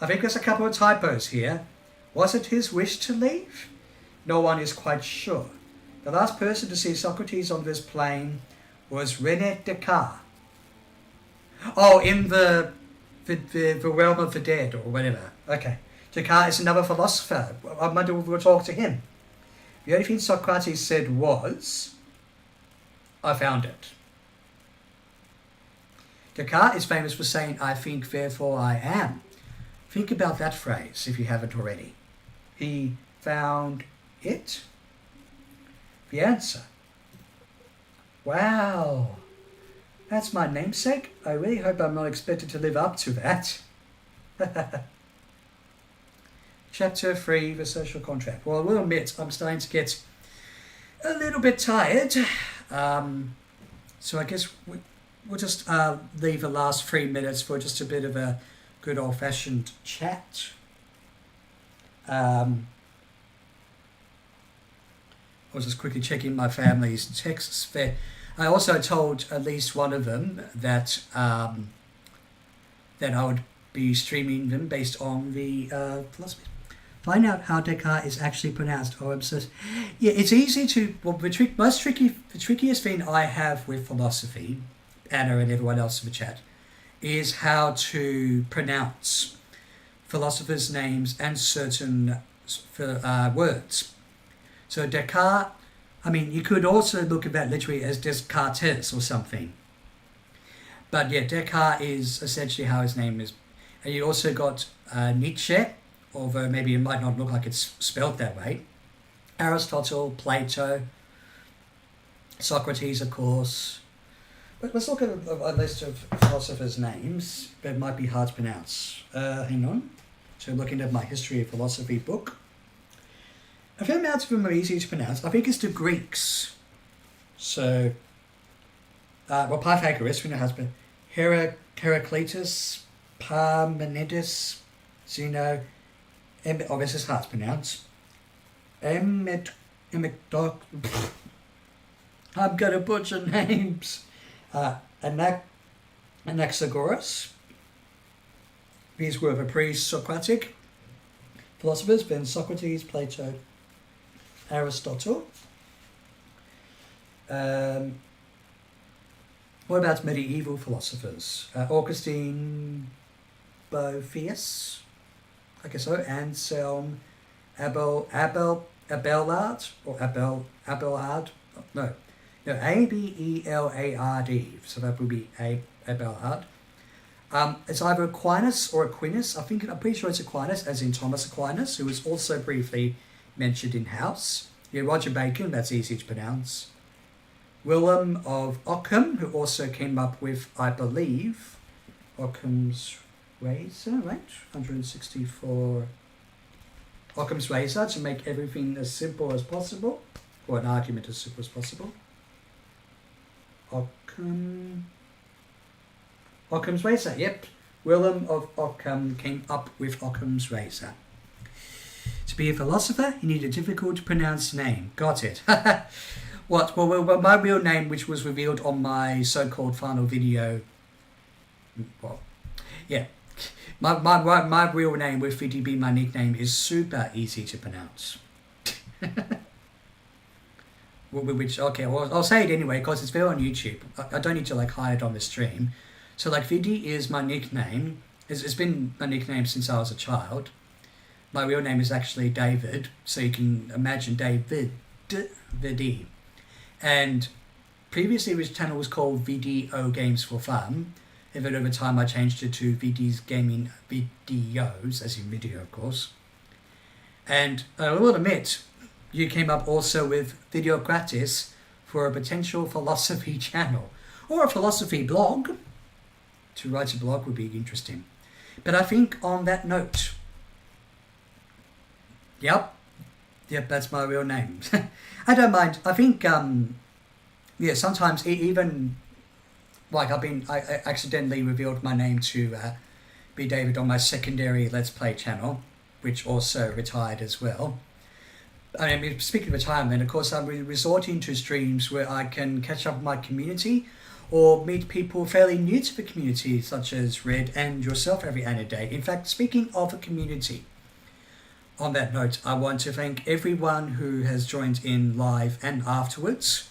think there's a couple of typos here. Was it his wish to leave? No one is quite sure. The last person to see Socrates on this plane was René Descartes. Oh, in the realm of the dead, or whatever. Okay. Descartes is another philosopher. I wonder if we'll talk to him. The only thing Socrates said was, I found it. Descartes is famous for saying, I think, therefore I am. Think about that phrase if you haven't already. He found it. The answer. Wow. That's my namesake. I really hope I'm not expected to live up to that. Chapter 3, the social contract. Well, I will admit I'm starting to get a little bit tired. So I guess we'll just leave the last 3 minutes for just a bit of a good old-fashioned chat. I was just quickly checking my family's texts there. I also told at least one of them that that I would be streaming them based on the philosophy. Find out how Descartes is actually pronounced. Oh, I'm so... Yeah, it's easy to... Well, the trickiest thing I have with philosophy, Anna and everyone else in the chat, is how to pronounce philosophers' names and certain words. So Descartes, I mean, you could also look at that literally as Descartes or something. But yeah, Descartes is essentially how his name is. And you also got Nietzsche, although maybe it might not look like it's spelled that way. Aristotle, Plato, Socrates, of course. But let's look at a list of philosophers' names that might be hard to pronounce. Hang on. So looking at my History of Philosophy book. A fair amount of them are easy to pronounce. I think it's the Greeks. So, Pythagoras, we know how to pronounce. Heraclitus, Parmenides, Zeno, this is hard to pronounce. I'm gonna butcher names. Anaxagoras. These were the pre-Socratic philosophers, then Socrates, Plato, Aristotle. What about medieval philosophers? Augustine, Boethius, I guess so, Anselm, Abelard, or Abelard, no, Abelard, so that would be Abelard. It's either Aquinas or Aquinas. I'm pretty sure it's Aquinas, as in Thomas Aquinas, who was also briefly mentioned in House. Yeah, Roger Bacon, that's easy to pronounce. Willem of Ockham, who also came up with, I believe, Occam's razor, right? 164. Occam's razor, to make everything as simple as possible, or an argument as simple as possible. Occam's razor, yep. Willem of Ockham came up with Occam's razor. To be a philosopher, you need a difficult to pronounce name. Got it. What? Well, my real name, which was revealed on my so-called final video. Well, yeah. My real name, with Viddy being my nickname, is super easy to pronounce. Which, okay, well, I'll say it anyway, because it's there on YouTube. I don't need to, like, hide it on the stream. So, like, Viddy is my nickname. It's been my nickname since I was a child. My real name is actually David, so you can imagine David, Viddy. And previously his channel was called Viddyos Games for Fun. And then over time I changed it to Viddy's Gaming Viddyos, as in video of course. And I will admit, you came up also with Socrates for a potential philosophy channel. Or a philosophy blog. To write a blog would be interesting. But I think on that note, Yep, that's my real name. I don't mind. I think, yeah, sometimes even, like, I accidentally revealed my name to be David on my secondary Let's Play channel, which also retired as well. I mean, speaking of retirement, of course, I'm resorting to streams where I can catch up with my community or meet people fairly new to the community, such as Red and yourself every other day. In fact, speaking of a community, on that note, I want to thank everyone who has joined in live and afterwards,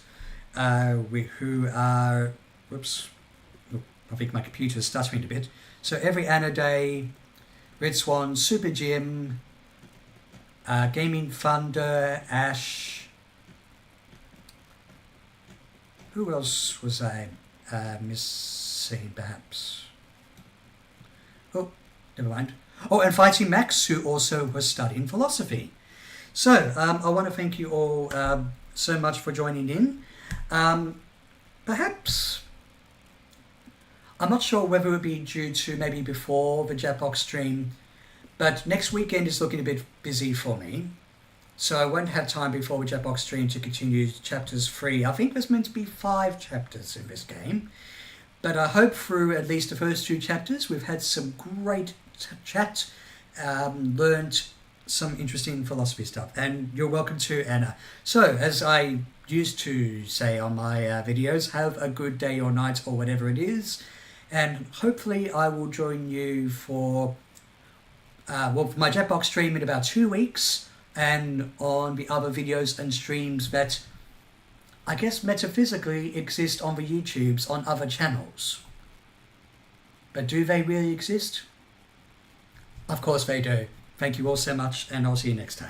who are, whoops, I think my computer's stuttering a bit. So every Anna Day, Red Swan, Super Jim, Gaming Thunder, Ash, who else was I missing perhaps? Oh, never mind. Oh, and Fighting Max, who also was studying philosophy. So, I want to thank you all so much for joining in. Perhaps, I'm not sure whether it would be due to maybe before the Jackbox stream, but next weekend is looking a bit busy for me. So I won't have time before the Jackbox stream to continue chapters 3. I think there's meant to be 5 chapters in this game. But I hope through at least the first 2 chapters we've had some great chat, learned some interesting philosophy stuff, and you're welcome to, Anna. So, as I used to say on my videos, have a good day or night or whatever it is, and hopefully I will join you for my Jackbox stream in about 2 weeks, and on the other videos and streams that I guess metaphysically exist on the YouTubes on other channels. But do they really exist? Of course they do. Thank you all so much, and I'll see you next time.